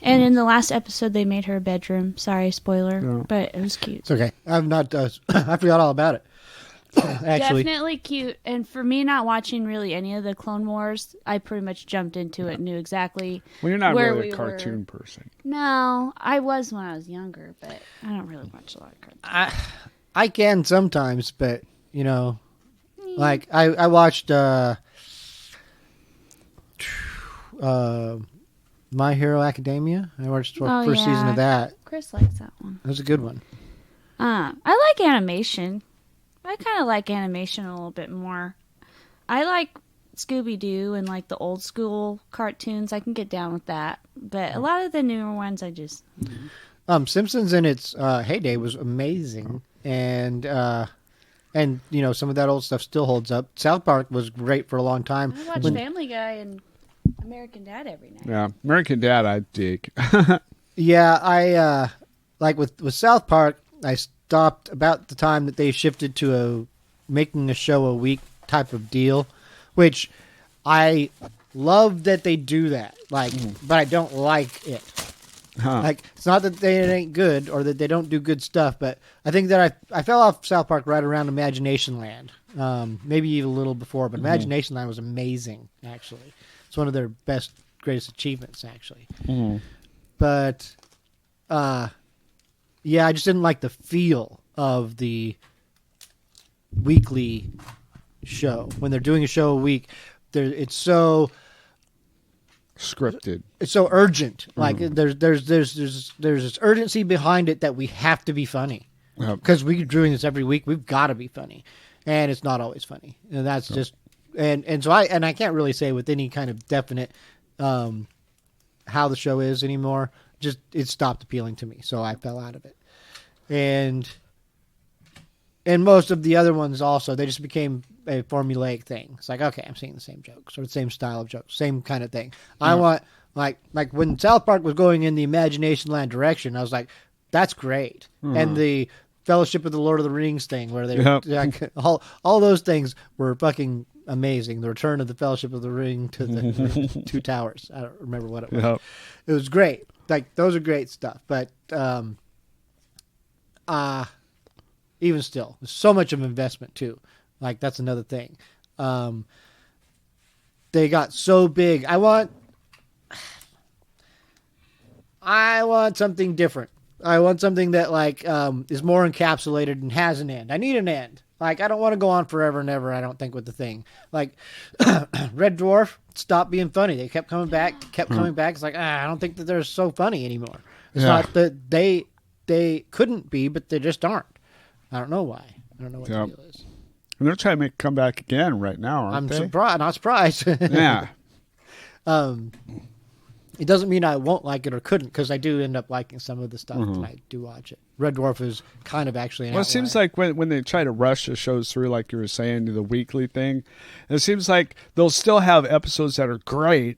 Speaker 3: And in the last episode they made her a bedroom. Sorry, spoiler.
Speaker 1: Yeah.
Speaker 3: But it was cute.
Speaker 2: It's okay. I've not. I forgot all about it. Actually,
Speaker 3: Definitely cute. And for me, not watching really any of the Clone Wars, I pretty much jumped into it and knew exactly
Speaker 1: Well, you're not
Speaker 3: where
Speaker 1: really
Speaker 3: we
Speaker 1: a cartoon
Speaker 3: were.
Speaker 1: person.
Speaker 3: No, I was when I was younger, but I don't really watch a lot of cartoons.
Speaker 2: I can sometimes, but like I watched My Hero Academia. I watched the first season of that.
Speaker 3: Chris likes that one.
Speaker 2: It was a good one.
Speaker 3: I like animation. I kind of like animation a little bit more. I like Scooby-Doo and like the old school cartoons. I can get down with that. But a lot of the newer ones, I just...
Speaker 2: Simpsons in its heyday was amazing, and some of that old stuff still holds up. South Park was great for a long time.
Speaker 3: I watch Family Guy and American Dad every night.
Speaker 1: Yeah, American Dad, I dig.
Speaker 2: Yeah, I like with South Park. I stopped about the time that they shifted to making a show a week type of deal, which I love that they do that. Like, but I don't like it.
Speaker 1: Huh.
Speaker 2: Like, it's not that they ain't good or that they don't do good stuff, but I think that I fell off South Park right around Imagination Land. Maybe even a little before, but Imagination Land was amazing, actually. It's one of their greatest achievements, actually. But, yeah, I just didn't like the feel of the weekly show. When they're doing a show a week, it's so...
Speaker 1: Scripted.
Speaker 2: It's so urgent. Like there's this urgency behind it that we have to be funny because we're doing this every week. We've got to be funny, and it's not always funny. And that's just so I can't really say with any kind of definite how the show is anymore. Just it stopped appealing to me, so I fell out of it. And most of the other ones also, they just became a formulaic thing. It's like, okay, I'm seeing the same jokes or the same style of jokes, same kind of thing. I want, like when South Park was going in the Imagination Land direction, I was like, that's great. And the Fellowship of the Lord of the Rings thing, where they like, all those things were fucking amazing. The Return of the Fellowship of the Ring to the Two Towers. I don't remember what it was. It was great. Like, those are great stuff. But even still, there's so much of investment too. Like, that's another thing. They got so big. I want something different. I want something that like is more encapsulated and has an end. I need an end. Like, I don't want to go on forever and ever. I don't think with the thing. Like Red Dwarf stopped being funny. They kept coming back. It's like I don't think that they're so funny anymore. It's not that they couldn't be, but they just aren't. I don't know why. I don't know what the deal is.
Speaker 1: And they're trying to make a comeback again right now, aren't they?
Speaker 2: Not surprised.
Speaker 1: Yeah.
Speaker 2: It doesn't mean I won't like it or couldn't, because I do end up liking some of the stuff and I do watch it. Red Dwarf is kind of actually an outlier.
Speaker 1: It seems like when they try to rush the shows through, like you were saying, to the weekly thing, it seems like they'll still have episodes that are great,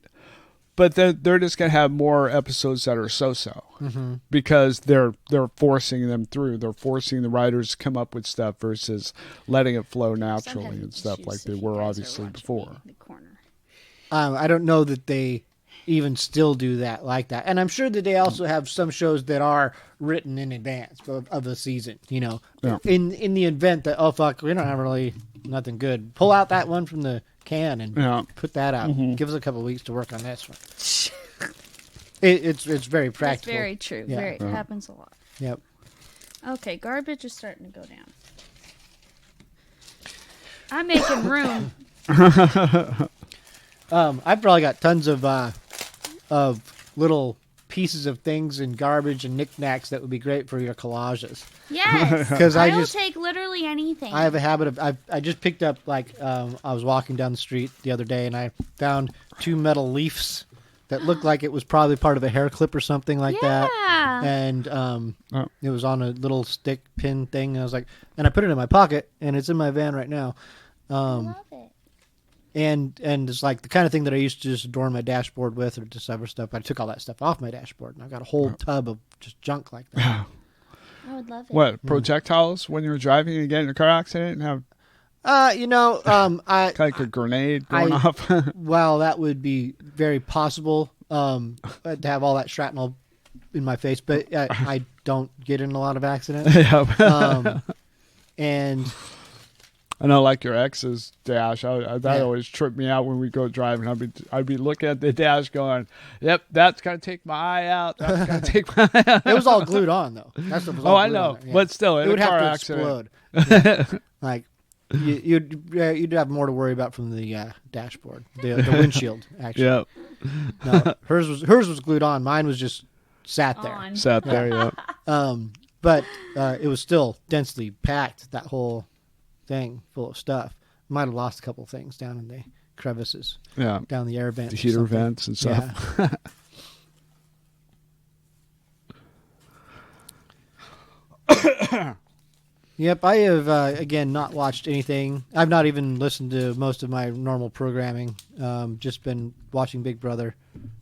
Speaker 1: but they're just going to have more episodes that are so-so because they're forcing them through. They're forcing the writers to come up with stuff versus letting it flow naturally and stuff like they were obviously before.
Speaker 2: I don't know that they even still do that like that. And I'm sure that they also have some shows that are written in advance of a season, in the event that, oh, fuck, we don't have really nothing good. Pull out that one from the can and put that out. Give us a couple of weeks to work on this one. It's very practical.
Speaker 3: That's very true.
Speaker 2: Yeah.
Speaker 3: It happens a lot.
Speaker 2: Yep.
Speaker 3: Okay, garbage is starting to go down. I'm making room.
Speaker 2: I've probably got tons of little pieces of things and garbage and knickknacks that would be great for your collages.
Speaker 3: Yes,
Speaker 2: 'Cause
Speaker 3: I will take literally anything.
Speaker 2: I have a habit of I just picked up I was walking down the street the other day and I found 2 metal leaves that looked like it was probably part of a hair clip or something like that. And it was on a little stick pin thing. And I was like, and I put it in my pocket and it's in my van right now.
Speaker 3: I love it.
Speaker 2: And it's like the kind of thing that I used to just adorn my dashboard with or just other stuff. I took all that stuff off my dashboard, and I've got a whole tub of just junk like that.
Speaker 3: I would love it.
Speaker 1: What, projectiles when you were driving and get in a car accident and have like a grenade going off?
Speaker 2: Well, that would be very possible to have all that shrapnel in my face, but I don't get in a lot of accidents. And
Speaker 1: I know, like your ex's dash. That
Speaker 2: Yeah.
Speaker 1: always tripped me out when we go driving. I'd be looking at the dash, going, "Yep, that's gonna take my eye out. That's gonna take my eye out."
Speaker 2: It was all glued on though. That stuff was all
Speaker 1: Oh, I
Speaker 2: glued on
Speaker 1: know,
Speaker 2: there, yeah.
Speaker 1: but still,
Speaker 2: it
Speaker 1: in
Speaker 2: would
Speaker 1: a car
Speaker 2: have to
Speaker 1: accident,
Speaker 2: explode. Yeah. Like you'd have more to worry about from the dashboard, the windshield. Actually,
Speaker 1: Yep,
Speaker 2: no, hers was glued on. Mine was just sat there.
Speaker 3: On.
Speaker 1: sat there. Yep.
Speaker 2: But it was still densely packed. That whole thing full of stuff. Might have lost a couple of things down in the crevices,
Speaker 1: Yeah,
Speaker 2: down the air vents,
Speaker 1: the
Speaker 2: or
Speaker 1: heater
Speaker 2: something.
Speaker 1: vents and stuff.
Speaker 2: Yeah. Yep, I have again not watched anything. I've not even listened to most of my normal programming. Just been watching Big Brother,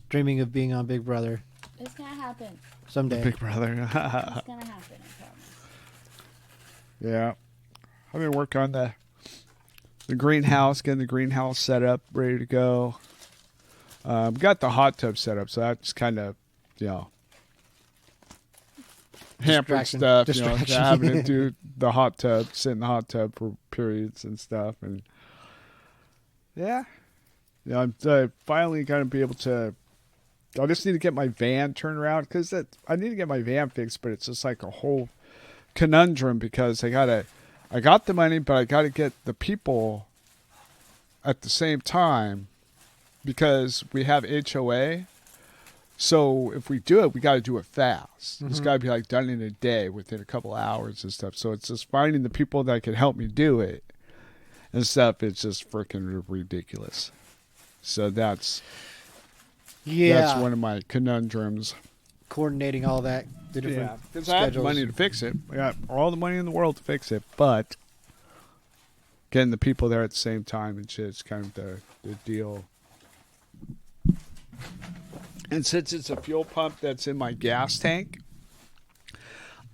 Speaker 2: dreaming of being on Big Brother
Speaker 3: It's gonna happen.
Speaker 2: someday.
Speaker 1: Big Brother.
Speaker 3: It's gonna happen. I promise.
Speaker 1: Yeah, I've been working on the greenhouse, getting the greenhouse set up, ready to go. Got the hot tub set up, so that's kind of, hampered
Speaker 2: Distraction.
Speaker 1: stuff.
Speaker 2: Distraction.
Speaker 1: Having to do the hot tub, sit in the hot tub for periods and stuff, and I'm finally going to be able to. I just need to get my van turned around because I need to get my van fixed, but it's just like a whole conundrum because I got the money, but I got to get the people at the same time because we have HOA. So if we do it, we got to do it fast. It's got to be like done in a day, within a couple hours and stuff. So it's just finding the people that can help me do it and stuff. It's just freaking ridiculous. So that's one of my conundrums.
Speaker 2: Coordinating all that, the different
Speaker 1: because I have the
Speaker 2: schedules.
Speaker 1: money to fix it. I got all the money in the world to fix it, but getting the people there at the same time and shit is kind of the deal. And since it's a fuel pump that's in my gas tank,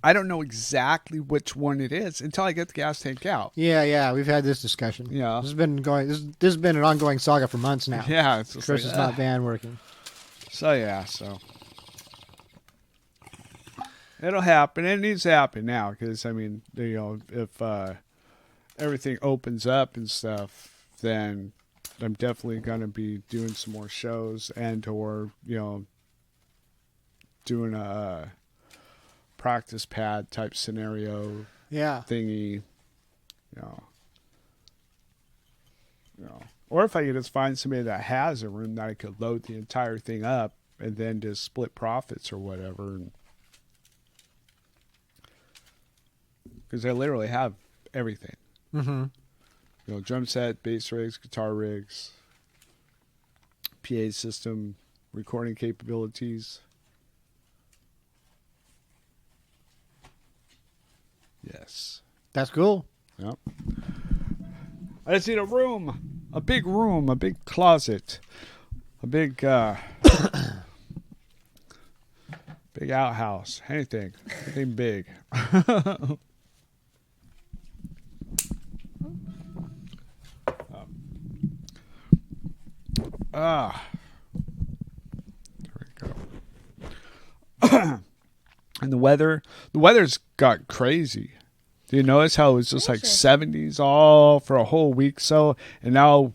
Speaker 1: I don't know exactly which one it is until I get the gas tank out.
Speaker 2: Yeah, we've had this discussion.
Speaker 1: Yeah.
Speaker 2: This has been going. This has been an ongoing saga for months now.
Speaker 1: Yeah, it's just
Speaker 2: Chris
Speaker 1: like,
Speaker 2: is not van working.
Speaker 1: So it'll happen. It needs to happen now because if everything opens up and stuff, then I'm definitely gonna be doing some more shows or doing a practice pad type scenario
Speaker 2: Yeah.
Speaker 1: thingy, or if I could just find somebody that has a room that I could load the entire thing up and then just split profits or whatever. Because I literally have everything.
Speaker 2: Mm-hmm.
Speaker 1: Drum set, bass rigs, guitar rigs, PA system, recording capabilities. Yes.
Speaker 2: That's cool.
Speaker 1: Yep. I just need a room, a big closet, a big big outhouse, anything big. There we go. And the weather's got crazy. Do you notice how it was just like 70s all for a whole week? And now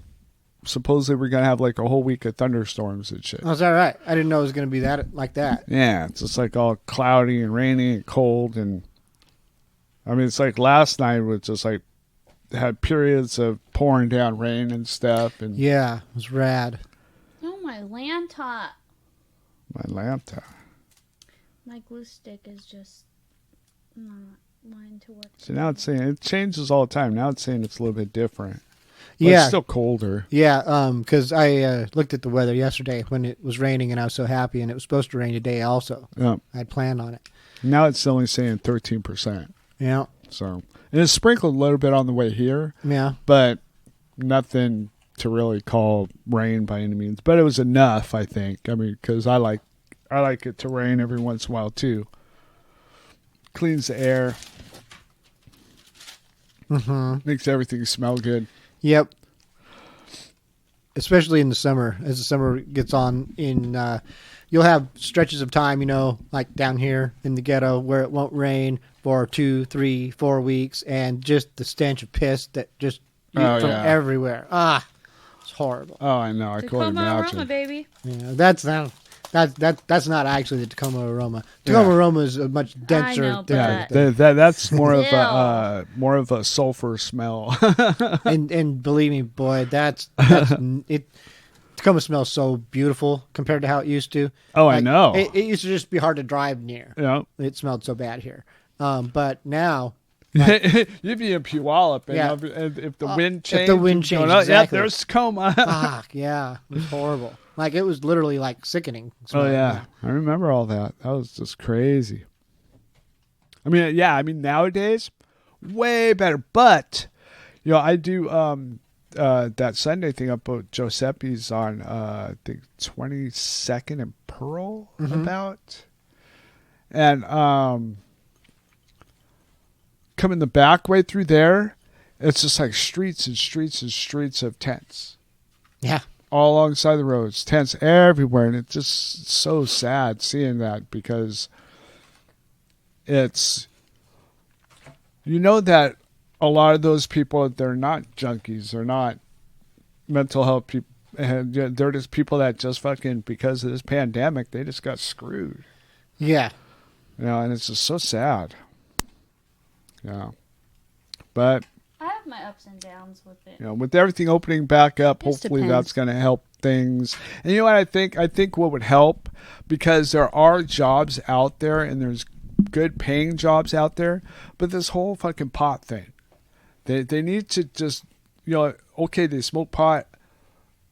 Speaker 1: supposedly we're going to have like a whole week of thunderstorms and shit.
Speaker 2: Oh, is that right? I didn't know it was going to be that like that.
Speaker 1: Yeah, it's just like all cloudy and rainy and cold. And I mean, it's like last night was just like had periods of pouring down rain and stuff. And
Speaker 2: Yeah, it was rad.
Speaker 3: Oh, my lanta.
Speaker 1: my laptop.
Speaker 3: My glue stick is just not lined to work.
Speaker 1: So now it's saying it changes all the time. Now it's saying it's a little bit different. But
Speaker 2: Yeah.
Speaker 1: it's still colder.
Speaker 2: Yeah, because I looked at the weather yesterday when it was raining, and I was so happy, and it was supposed to rain today also.
Speaker 1: Yeah.
Speaker 2: I had planned on it.
Speaker 1: Now it's only saying 13%.
Speaker 2: Yeah,
Speaker 1: So, and it's sprinkled a little bit on the way here,
Speaker 2: yeah.
Speaker 1: but nothing to really call rain by any means. But it was enough, I think. I mean, because I like it to rain every once in a while too. Cleans the air,
Speaker 2: Mm-hmm.
Speaker 1: makes everything smell good.
Speaker 2: Yep. especially in the summer. As the summer gets on, you'll have stretches of time, like down here in the ghetto, where it won't rain for 2, 3, 4 weeks, and just the stench of piss that just from everywhere. It's horrible.
Speaker 1: Oh, I know. I couldn't
Speaker 3: Tacoma
Speaker 1: imagine.
Speaker 3: aroma, baby.
Speaker 2: Yeah, that's not actually the Tacoma aroma. Tacoma aroma is a much denser.
Speaker 3: I know, but-
Speaker 1: That's more of
Speaker 3: Ew.
Speaker 1: a sulfur smell.
Speaker 2: and believe me, boy, that's it. Tacoma smells so beautiful compared to how it used to.
Speaker 1: Oh, I know.
Speaker 2: It used to just be hard to drive near.
Speaker 1: Yeah.
Speaker 2: It smelled so bad here. But now,
Speaker 1: You'd be in Puyallup, and
Speaker 2: Yeah.
Speaker 1: if the wind changed,
Speaker 2: if the wind
Speaker 1: you'd be going,
Speaker 2: changed,
Speaker 1: "Oh,
Speaker 2: exactly.
Speaker 1: yeah, there's Tacoma.
Speaker 2: fuck, yeah, it was horrible. Like, it was literally like sickening.
Speaker 1: Oh
Speaker 2: smelling.
Speaker 1: yeah, I remember all that. That was just crazy. I mean, nowadays, way better. But I do that Sunday thing up at Giuseppe's on the 22nd and Pearl about, and coming the back way through there, it's just like streets and streets and streets of tents.
Speaker 2: Yeah.
Speaker 1: All alongside the roads, tents everywhere, and it's just so sad seeing that, because it's, that a lot of those people, they're not junkies, they're not mental health people, and they're just people that just fucking, because of this pandemic, they just got screwed.
Speaker 2: Yeah.
Speaker 1: And it's just so sad. Yeah. But
Speaker 3: I have my ups and downs with it.
Speaker 1: with everything opening back up,
Speaker 3: Just
Speaker 1: hopefully
Speaker 3: depends.
Speaker 1: that's going to help things. And you know what I think? I think what would help, because there are jobs out there and there's good paying jobs out there, but this whole fucking pot thing, they need to just, okay, they smoked pot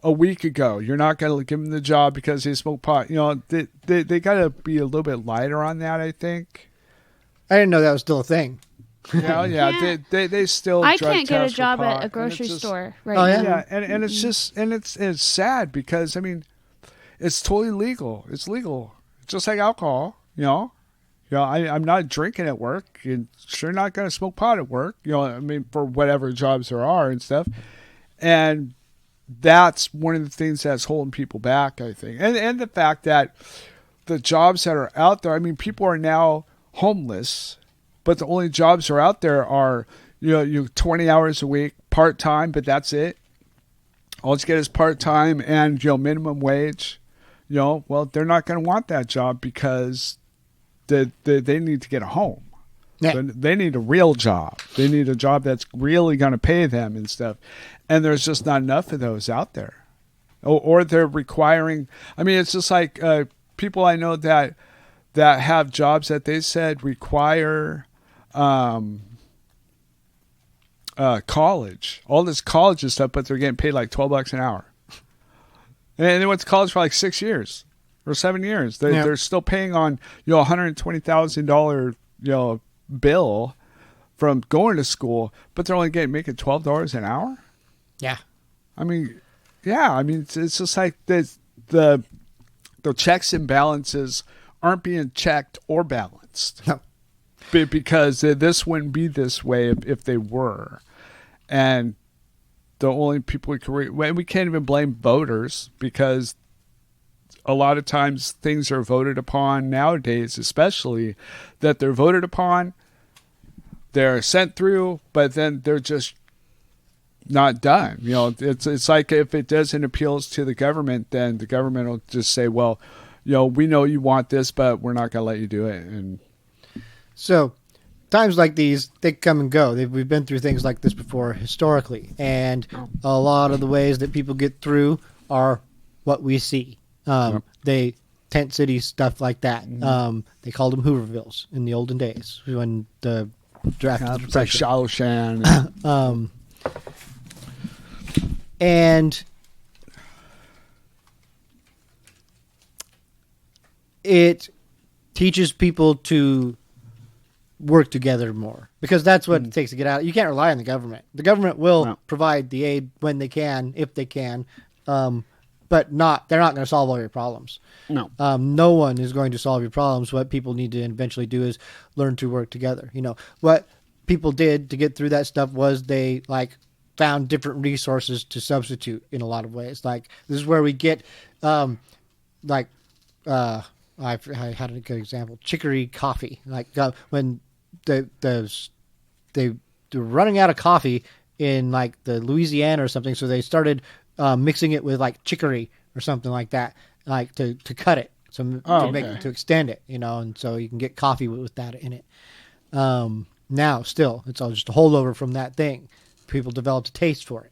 Speaker 1: a week ago. You're not going to give them the job because they smoked pot. They got to be a little bit lighter on that, I think.
Speaker 2: I didn't know that was still a thing.
Speaker 1: Yeah. They still.
Speaker 3: I
Speaker 1: drug
Speaker 3: can't get a
Speaker 1: test for
Speaker 3: job
Speaker 1: pot,
Speaker 3: at a
Speaker 1: and
Speaker 3: grocery
Speaker 1: it's just-
Speaker 3: store right
Speaker 2: Oh, yeah?
Speaker 3: now.
Speaker 1: Yeah, and it's just, and it's sad, because it's totally legal. It's legal, just like alcohol. I'm not drinking at work, and sure not going to smoke pot at work. For whatever jobs there are and stuff, and that's one of the things that's holding people back, I think, and the fact that the jobs that are out there. People are now homeless, but the only jobs that are out there are, 20 hours a week, part-time, but that's it. All you get is part-time and, minimum wage. Well, they're not going to want that job, because they need to get a home.
Speaker 2: Yeah.
Speaker 1: They need a real job. They need a job that's really going to pay them and stuff. And there's just not enough of those out there. Or they're requiring, it's just like people I know that have jobs that they said require college, all this college and stuff, but they're getting paid like $12 an hour. And they went to college for like 6 years or 7 years. They're still paying on $120,000 bill from going to school, but they're only making $12 an hour.
Speaker 2: Yeah.
Speaker 1: It's just like the checks and balances aren't being checked or balanced.
Speaker 2: No.
Speaker 1: Because this wouldn't be this way if they were. And the only people we can't even blame voters, because a lot of times things are voted upon nowadays, especially that they're voted upon, they're sent through, but then they're just not done. It's like if it doesn't appeal to the government, then the government will just say, well, we know you want this, but we're not going to let you do it. And
Speaker 2: So, times like these, they come and go. We've been through things like this before historically, and a lot of the ways that people get through are what we see. They tent city stuff like that. They called them Hoovervilles in the olden days when the draft was
Speaker 1: it's like
Speaker 2: depression.
Speaker 1: Shawshan.
Speaker 2: And it teaches people to work together more, because that's what it takes to get out. You can't rely on the government. The government will provide the aid when they can, if they can, but they're not going to solve all your problems.
Speaker 1: No.
Speaker 2: No one is going to solve your problems. What people need to eventually do is learn to work together. What people did to get through that stuff was they found different resources to substitute in a lot of ways. Like this is where we get, I had a good example, chicory coffee. Like when they're running out of coffee in like the Louisiana or something, so they started mixing it with like chicory or something like that, like to cut it, to extend it, and so you can get coffee with that in it. Now, still, it's all just a holdover from that thing. People developed a taste for it.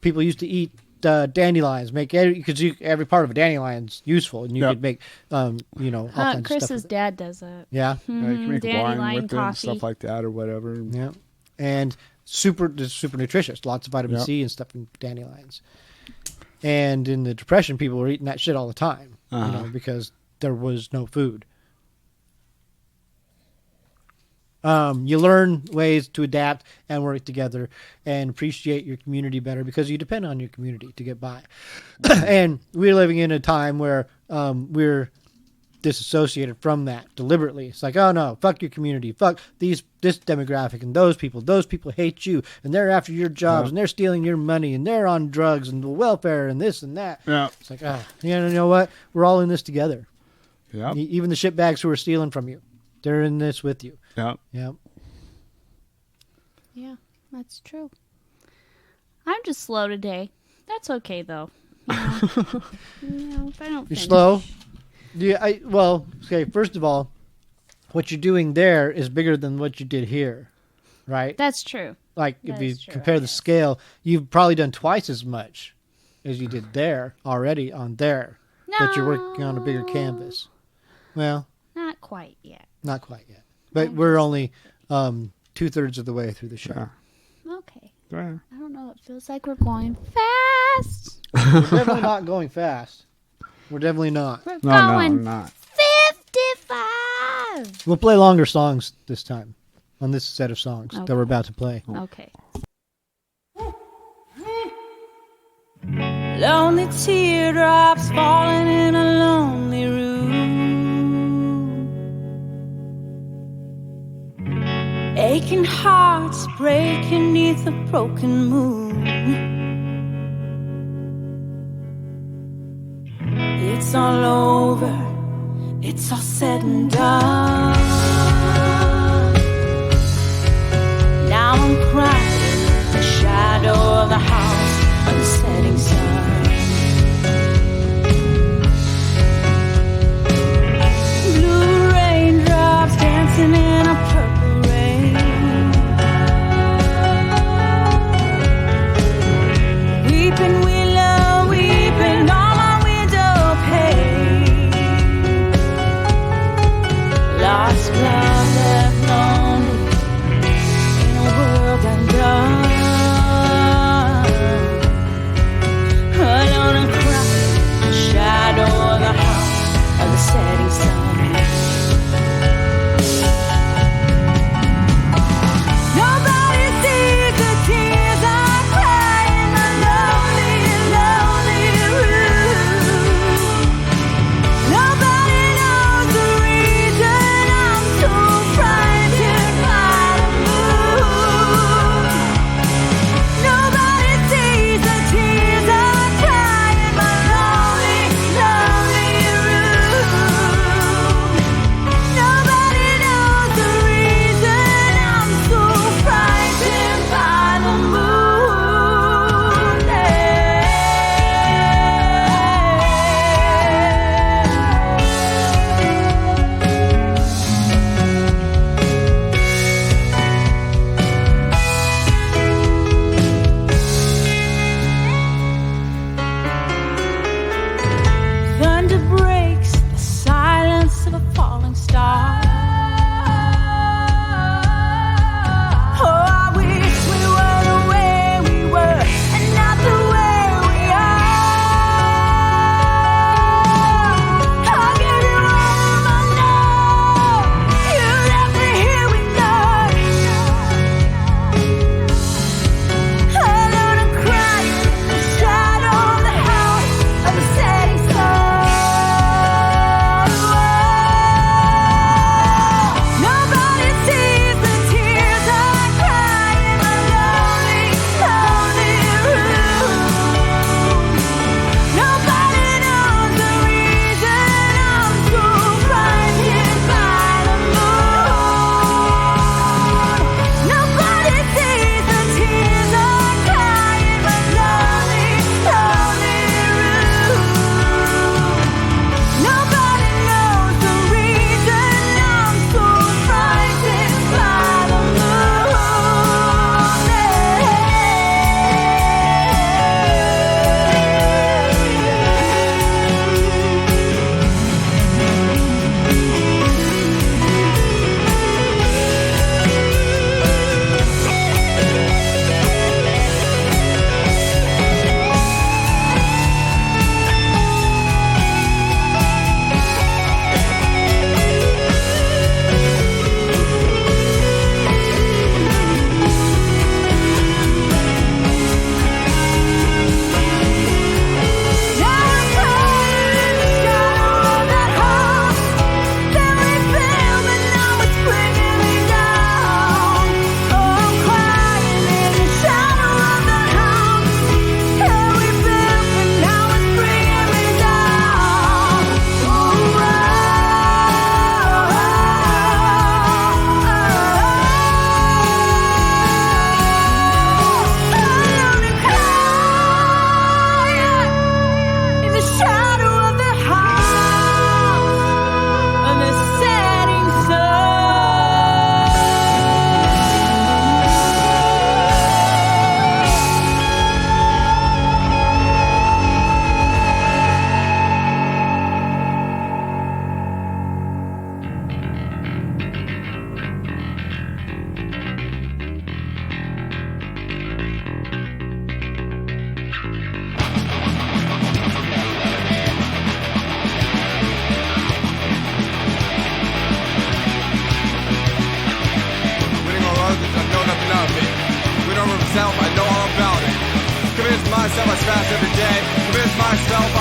Speaker 2: People used to eat dandelions, because every part of a dandelion's useful, and you could make, all kinds of
Speaker 3: Chris's
Speaker 2: stuff.
Speaker 3: dad does it.
Speaker 2: Yeah,
Speaker 1: You can make wine
Speaker 3: Dandelion
Speaker 1: with it and
Speaker 3: coffee.
Speaker 1: stuff like that or whatever.
Speaker 2: yeah, and super nutritious. Lots of vitamin C and stuff in dandelions. And in the Depression, people were eating that shit all the time, because there was no food. You learn ways to adapt and work together and appreciate your community better because you depend on your community to get by. And we're living in a time where we're disassociated from that deliberately. It's like, oh no, fuck your community, fuck this demographic and those people hate you and they're after your jobs and they're stealing your money and they're on drugs and the welfare and this and that.
Speaker 1: Yeah.
Speaker 2: It's like, you know what? We're all in this together.
Speaker 1: Yeah.
Speaker 2: Even the shitbags who are stealing from you, they're in this with you.
Speaker 1: Yeah.
Speaker 2: Yep.
Speaker 3: Yeah, that's true. I'm just slow today. That's okay though. If I don't
Speaker 2: You're
Speaker 3: finish.
Speaker 2: slow. Yeah. Okay. First of all, what you're doing there is bigger than what you did here, right?
Speaker 3: That's true.
Speaker 2: Like
Speaker 3: That
Speaker 2: if you
Speaker 3: is true,
Speaker 2: compare
Speaker 3: I
Speaker 2: the
Speaker 3: guess.
Speaker 2: scale, you've probably done twice as much as you did there already on there, but you're working on a bigger canvas. Well,
Speaker 3: Not quite yet.
Speaker 2: not quite yet, but we're only 2/3 of the way through the show.
Speaker 3: Okay.
Speaker 1: Yeah.
Speaker 3: I don't know. It feels like we're going fast.
Speaker 2: We're definitely not going fast. We're definitely not.
Speaker 3: We're
Speaker 1: No,
Speaker 3: going
Speaker 1: I'm not.
Speaker 3: 55.
Speaker 2: We'll play longer songs this time on this set of songs that we're about to play.
Speaker 3: Okay.
Speaker 7: Lonely teardrops falling in a lonely room. Aching hearts breaking neath a broken moon. It's all over, it's all said and done. Now I'm crying in the shadow of the house of the setting sun. Blue raindrops dancing in a purple rain. Weeping willow, weeping on my window pane. Lost love left lonely in a world undone.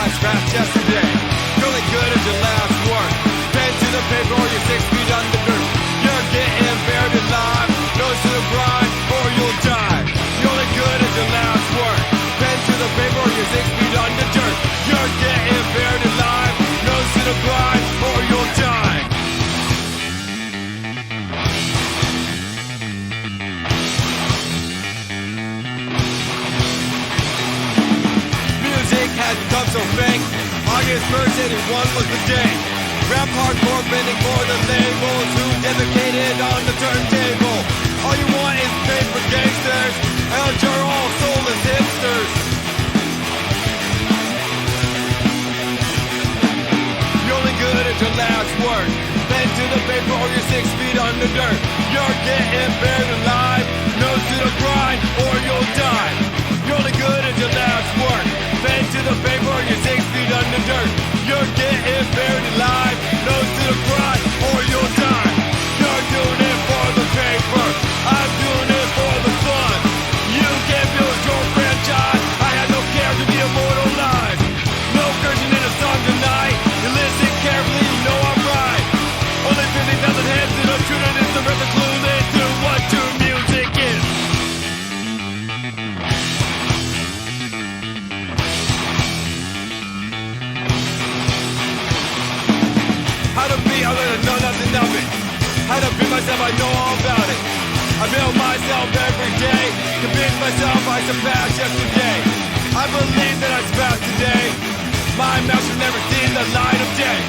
Speaker 9: I scratched yesterday. Feeling good as your last work. Pen to the paper or you're 6 feet under dirt. You're getting buried alive. Nose to the grind or you'll die. Feeling good as your last work. Pen to the paper or you're 6 feet under dirt. You're getting buried alive. Nose to the grind or you'll die. Music has become so fake. August 1st, 81 was the day. Rap hardcore bending for the labels who dedicated on the turntable. All you want is pay for gangsters, and you're all soulless hipsters. You're only good at your last word. Pen to the paper or you're 6 feet under dirt. You're getting buried alive, nose to the grind or you'll die. You're only good at your last word. Pen to the paper or you're 6 feet under dirt. You're getting buried alive, nose to the grind or you'll die. You're doing it for the paper, I'm doing it for the fun. You can build your franchise, I had no care to be immortalized. No cursing in a song tonight, you listen carefully, you know I'm right. Only 50,000 heads in a tune and it's the rest of clueless to what true music is. How to be, I learned to know nothing of it. How to be myself, I know all about it. I build myself every day, convince myself I surpass yesterday. I believe that I surpass today. My mouth should never see the light of day.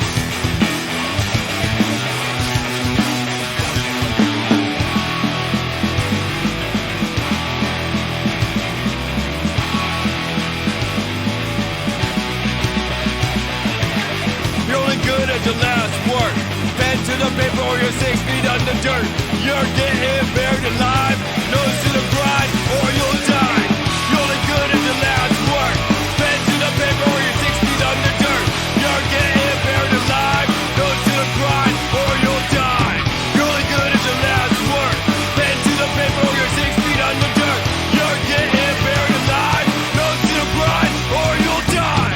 Speaker 9: You're only good at your last work. Pen to the paper or you're 6 feet under dirt. You're getting buried alive, nose to the grind or you'll die. You're only good at your last work. Pen to the paper or you're 6 feet under dirt. You're getting buried alive, nose to the grind or you'll die. You're only good at your last work. Pen to the paper or you're 6 feet under dirt. You're getting buried alive, nose to the grind or you'll die.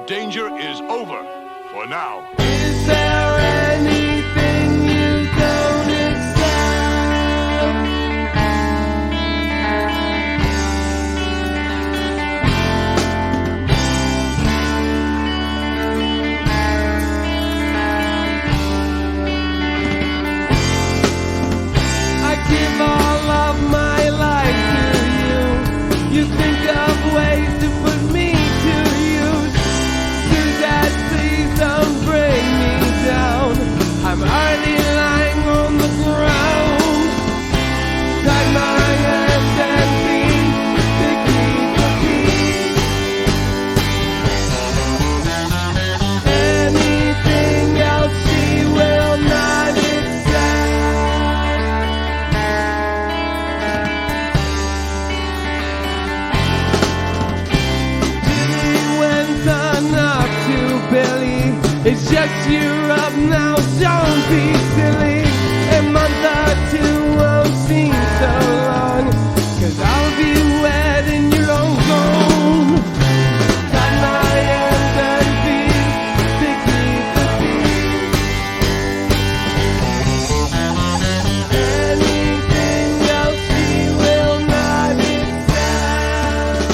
Speaker 10: danger is over for now.
Speaker 6: Is there anything you don't us you're up now, don't be silly. A month or two won't seem so long, 'cause I'll be wet and you're all gone. Got my hands and feet to keep the peace. Anything else she will not accept.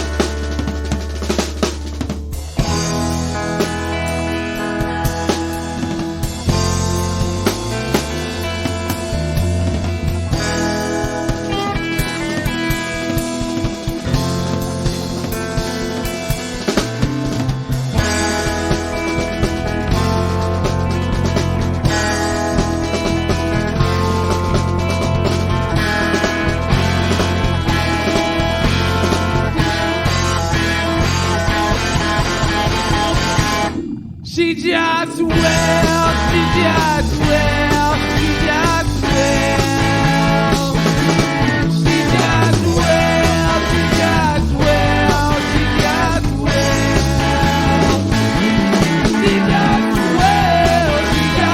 Speaker 6: She just will, she just will, she just will. She just will, she just will, she just will. She just will, she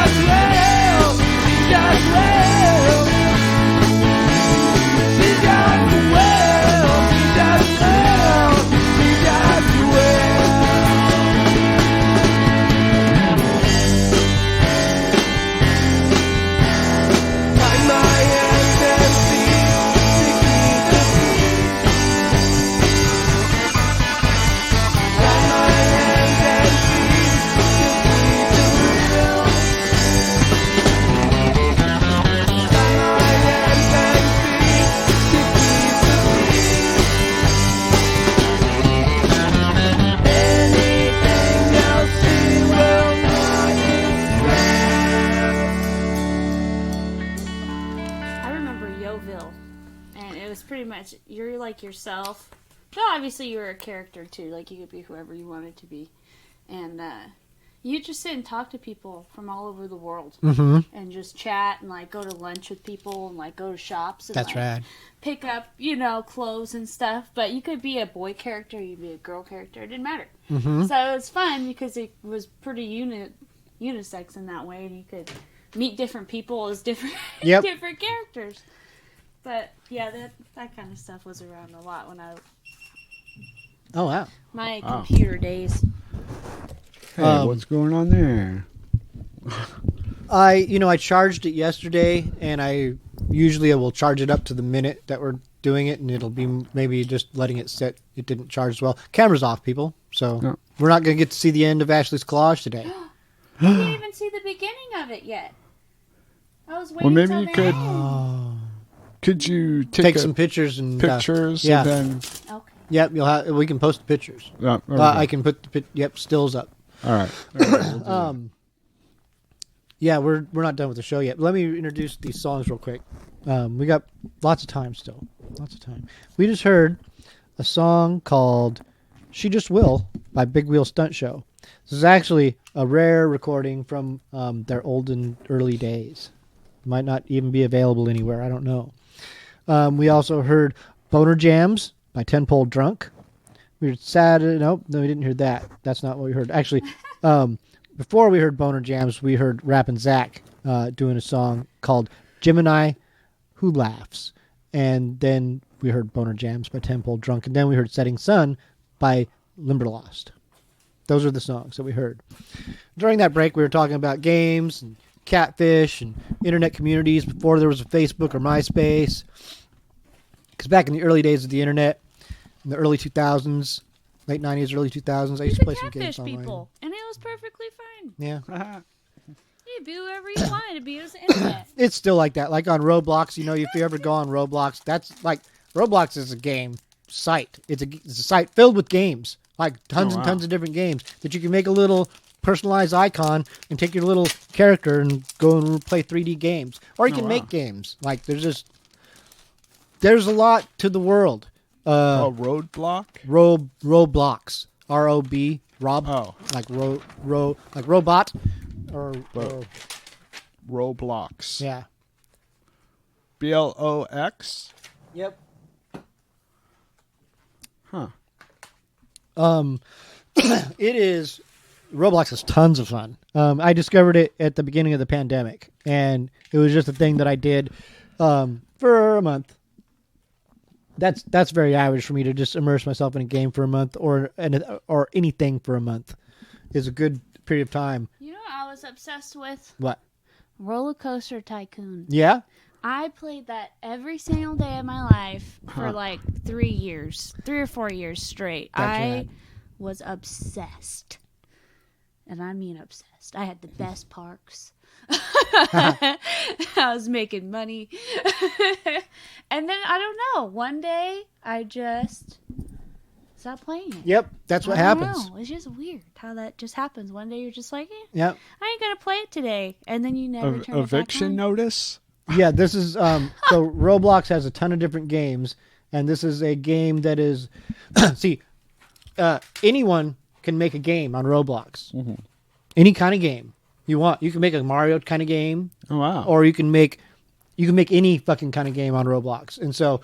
Speaker 6: just will, she just will. She just will, she just will, she just will. Tie my hands and feet to keep the peace. Tie my hands and feet to keep the will. Tie my hands and feet to keep the peace. Anything else she will not accept.
Speaker 3: I remember Yeovil, and it was pretty much you're like yourself. But obviously you were a character too, like you could be whoever you wanted to be, and you just sit and talk to people from all over the world, and just chat and like go to lunch with people and like go to shops and
Speaker 2: That's
Speaker 3: like,
Speaker 2: rad.
Speaker 3: pick up clothes and stuff. But you could be a boy character, you could be a girl character. It didn't matter. So it was fun because it was pretty unisex in that way, and you could meet different people as different
Speaker 2: Yep.
Speaker 3: different characters. But yeah, that kind of stuff was around a lot when
Speaker 2: Oh wow.
Speaker 3: my computer days.
Speaker 1: Hey, what's going on there?
Speaker 2: I charged it yesterday, and I will charge it up to the minute that we're doing it, and it'll be maybe just letting it sit. It didn't charge as well. Camera's off, people. So
Speaker 1: No.
Speaker 2: we're not going to get to see the end of Ashlee's collage today.
Speaker 3: I didn't even see the beginning of it yet. I was waiting.
Speaker 1: Well, maybe
Speaker 3: till
Speaker 1: you
Speaker 3: the
Speaker 1: could.
Speaker 3: end.
Speaker 1: Could you
Speaker 2: Take some pictures and
Speaker 1: pictures?
Speaker 2: yeah.
Speaker 1: And then,
Speaker 3: Okay.
Speaker 2: Yep, we can post the pictures.
Speaker 1: okay.
Speaker 2: I can put the stills up.
Speaker 1: All right. We'll do that.
Speaker 2: Yeah, we're not done with the show yet. Let me introduce these songs real quick. We got lots of time still. Lots of time. We just heard a song called She Just Will by Big Wheel Stunt Show. This is actually a rare recording from their olden early days. Might not even be available anywhere. I don't know. We also heard Boner Jams by 10 Pole Drunk. We heard no, we didn't hear that. That's not what we heard. Actually, before we heard Boner Jams, we heard Rappin' Zach doing a song called Gemini Who Laughs. And then we heard Boner Jams by 10 Pole Drunk. And then we heard Setting Sun by Limberlost. Those are the songs that we heard. During that break, we were talking about games and catfish and internet communities before there was a Facebook or MySpace. Because back in the early days of the internet, in the early 2000s, late 90s, early 2000s, I used to play some games online.
Speaker 3: People, and it was perfectly fine.
Speaker 2: Yeah.
Speaker 3: You be whoever you wanted to be. It was the internet.
Speaker 2: It's still like that. Like on Roblox, if you ever go on Roblox, that's like, Roblox is a game site. It's a site filled with games. Like tons and tons of different games that you can make a little personalized icon and take your little character and go and play 3D games. Or you can make games. Like there's a lot to the world.
Speaker 1: Roadblock?
Speaker 2: Roblox. R-O-B. Rob.
Speaker 1: Oh.
Speaker 2: Like like robot. Or
Speaker 1: Roblox.
Speaker 2: yeah.
Speaker 1: BLOX?
Speaker 2: Yep.
Speaker 1: Huh.
Speaker 2: It is Roblox is tons of fun. I discovered it at the beginning of the pandemic, and it was just a thing that I did for a month. That's very average for me to just immerse myself in a game for a month or anything for a month is a good period of time.
Speaker 3: You know what I was obsessed with?
Speaker 2: What?
Speaker 3: Roller Coaster Tycoon.
Speaker 2: Yeah?
Speaker 3: I played that every single day of my life for like 3 or 4 years straight. I was obsessed. And I mean obsessed. I had the best parks. I was making money. And then, I don't know, one day I just stopped playing it.
Speaker 2: Yep, that's what happens.
Speaker 3: Know. It's just weird how that just happens. One day you're just like,
Speaker 2: Yep.
Speaker 3: I ain't going to play it today. And then you never turn it back
Speaker 1: Eviction
Speaker 3: on.
Speaker 1: notice?
Speaker 2: Yeah, this is so Roblox has a ton of different games, and this is a game that is anyone can make a game on Roblox.
Speaker 1: Mm-hmm.
Speaker 2: Any kind of game you want. You can make a Mario kind of game.
Speaker 1: Oh, wow.
Speaker 2: Or you can make any fucking kind of game on Roblox. And so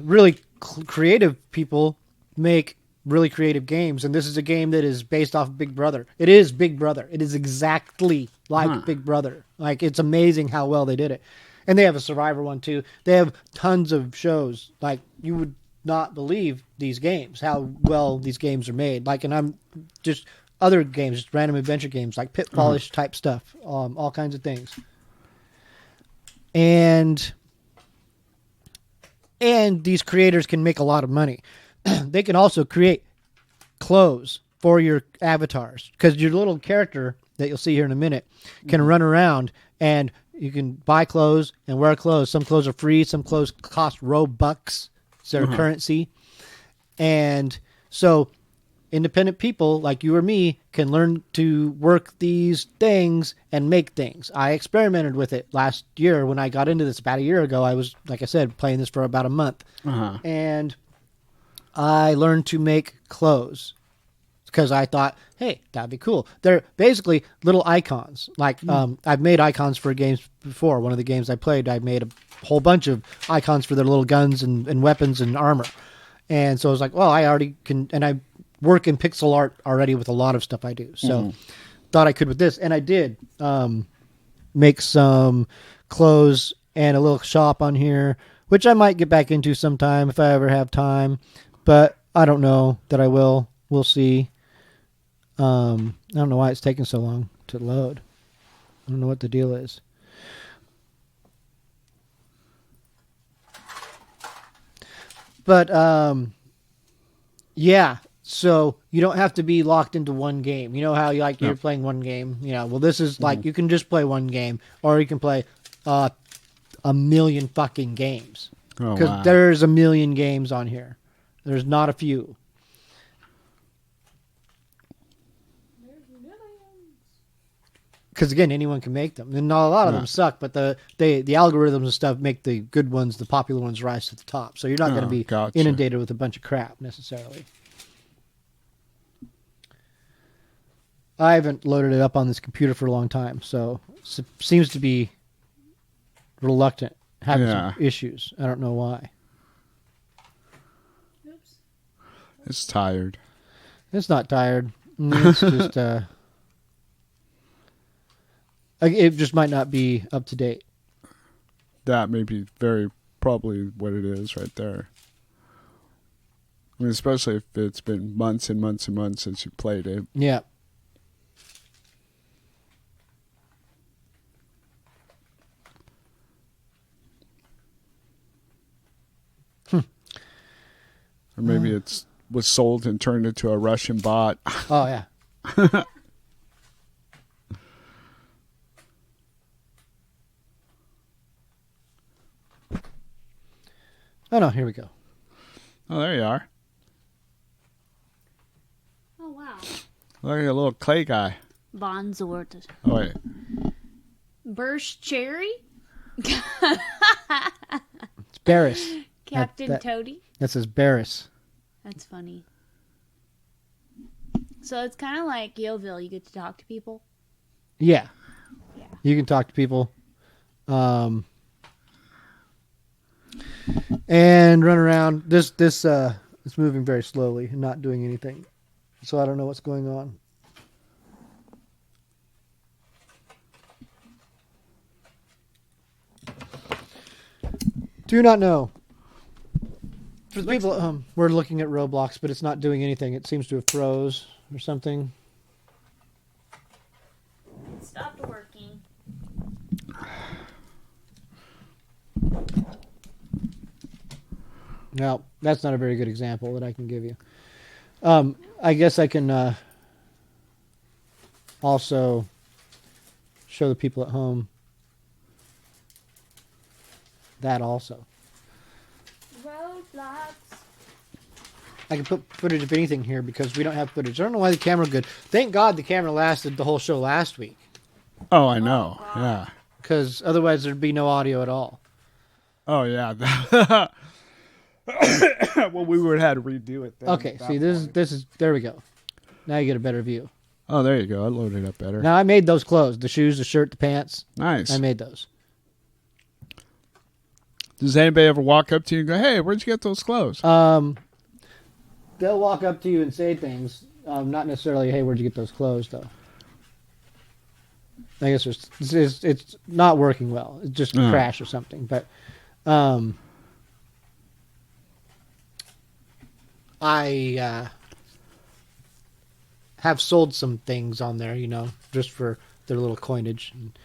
Speaker 2: really creative people make really creative games, and this is a game that is based off of Big Brother. It is Big Brother. It is exactly like Big Brother. Like, it's amazing how well they did it. And they have a Survivor one too. They have tons of shows. Like, you would not believe these games, how well these games are made. Like, and I'm just other games, just random adventure games, like Pitfallish type stuff, all kinds of things. And these creators can make a lot of money. They can also create clothes for your avatars, because your little character that you'll see here in a minute can run around and you can buy clothes and wear clothes. Some clothes are free. Some clothes cost Robux. It's their currency. And so independent people like you or me can learn to work these things and make things. I experimented with it last year when I got into this about a year ago. I was, like I said, playing this for about a month. And I learned to make clothes because I thought, hey, that'd be cool. They're basically little icons. Like, I've made icons for games before. One of the games I played, I made a whole bunch of icons for their little guns and weapons and armor. And so I was like, well, I already can, and I work in pixel art already with a lot of stuff I do. So thought I could with this. And I did make some clothes and a little shop on here, which I might get back into sometime if I ever have time. But I don't know that I will. We'll see. I don't know why it's taking so long to load. I don't know what the deal is. But, yeah. So you don't have to be locked into one game. You know how you're playing one game? Well, this is like you can just play one game, or you can play a million fucking games. Because there's a million games on here. There's not a few. Because again, anyone can make them, and not a lot of them suck. But the algorithms and stuff make the good ones, the popular ones, rise to the top. So you're not going to be inundated with a bunch of crap necessarily. I haven't loaded it up on this computer for a long time, so it seems to be reluctant, having some issues. I don't know why.
Speaker 1: It's tired.
Speaker 2: It's not tired. It's just it just might not be up to date.
Speaker 1: That may be very probably what it is right there. I mean, especially if it's been months and months and months since you played it.
Speaker 2: Yeah.
Speaker 1: Or maybe it's was sold and turned into a Russian bot.
Speaker 2: Oh, yeah. Oh, no, here we go.
Speaker 1: Oh, there you are.
Speaker 3: Oh, wow.
Speaker 1: Look at a little clay guy.
Speaker 3: Bonzort.
Speaker 1: Oh, wait.
Speaker 3: Burst Cherry?
Speaker 2: It's Barris.
Speaker 3: Captain Toady?
Speaker 2: That says Barris.
Speaker 3: That's funny. So it's kind of like Yeovil. You get to talk to people?
Speaker 2: Yeah.
Speaker 3: Yeah.
Speaker 2: You can talk to people. And run around. This is moving very slowly and not doing anything. So I don't know what's going on. Do not know. For the people, we're looking at Roblox, but it's not doing anything. It seems to have froze or something.
Speaker 3: It stopped working.
Speaker 2: No, that's not a very good example that I can give you. I guess I can also show the people at home that also.
Speaker 3: Roblox.
Speaker 2: I can put footage of anything here because we don't have footage. I don't know why the camera good. Thank God the camera lasted the whole show last week.
Speaker 1: Oh, I know. Yeah.
Speaker 2: Because otherwise there'd be no audio at all.
Speaker 1: Oh, yeah. Well, we would have had to redo it then.
Speaker 2: Okay, see, this is there we go. Now you get a better view.
Speaker 1: Oh, there you go. I loaded up better.
Speaker 2: Now I made those clothes, the shoes, the shirt, the pants.
Speaker 1: Nice.
Speaker 2: I made those.
Speaker 1: Does anybody ever walk up to you and go, "Hey, where'd you get those clothes?"
Speaker 2: They'll walk up to you and say things. Not necessarily, "Hey, where'd you get those clothes?" Though. I guess it's not working well. It just crashed or something. But I have sold some things on there, just for their little coinage. And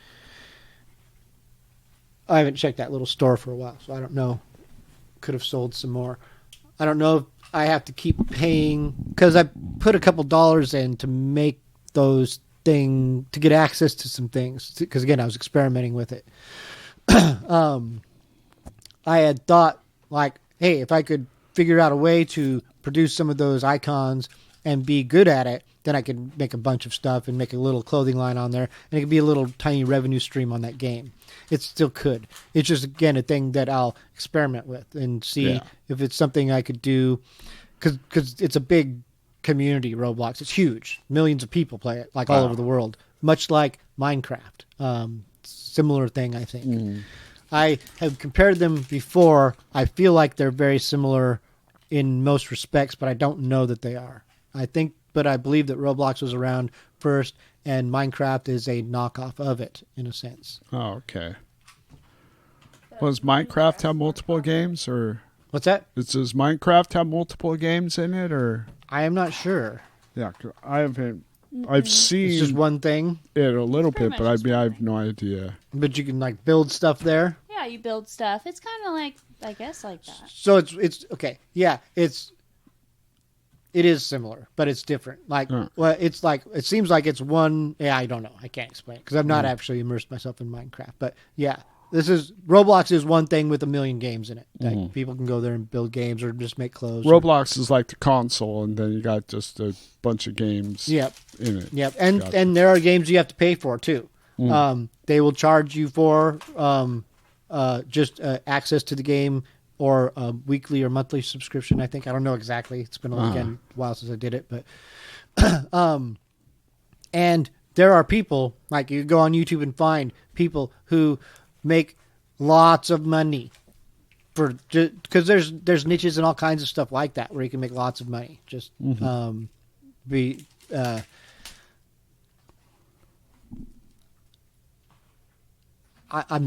Speaker 2: I haven't checked that little store for a while, so I don't know. Could have sold some more. I don't know if I have to keep paying, because I put a couple dollars in to make those things, to get access to some things, because again, I was experimenting with it. I had thought, like, hey, if I could figure out a way to produce some of those icons and be good at it, then I could make a bunch of stuff and make a little clothing line on there, and it could be a little tiny revenue stream on that game. It still could. It's just, again, a thing that I'll experiment with and see if it's something I could do, because it's a big community, Roblox. It's huge. Millions of people play it, like all over the world, much like Minecraft. Similar thing, I think. I have compared them before. I feel like they're very similar in most respects, but I don't know that they are. But I believe that Roblox was around first, and Minecraft is a knockoff of it, in a sense.
Speaker 1: Oh, okay. Well, does Minecraft have multiple games, or
Speaker 2: what's that?
Speaker 1: Does Minecraft have multiple games in it, or?
Speaker 2: I am not sure.
Speaker 1: Yeah, I haven't. I've seen
Speaker 2: it's just one thing.
Speaker 1: It a little bit, but I have no idea.
Speaker 2: But you can like build stuff there.
Speaker 3: Yeah, you build stuff. It's kind of like, I guess, like that.
Speaker 2: So it's okay. Yeah, it is similar, but it's different. Like, well, it's like, it seems like it's one. Yeah, I don't know. I can't explain it because I've not actually immersed myself in Minecraft. But yeah, Roblox is one thing with a million games in it. Like, people can go there and build games or just make clothes.
Speaker 1: Roblox is like the console, and then you got just a bunch of games.
Speaker 2: In it. Yep, and there are games you have to pay for too. They will charge you for just access to the game, or a weekly or monthly subscription, I think. I don't know exactly. It's been a while since I did it. But and there are people, like, you go on YouTube and find people who make lots of money because there's niches and all kinds of stuff like that where you can make lots of money. Just I'm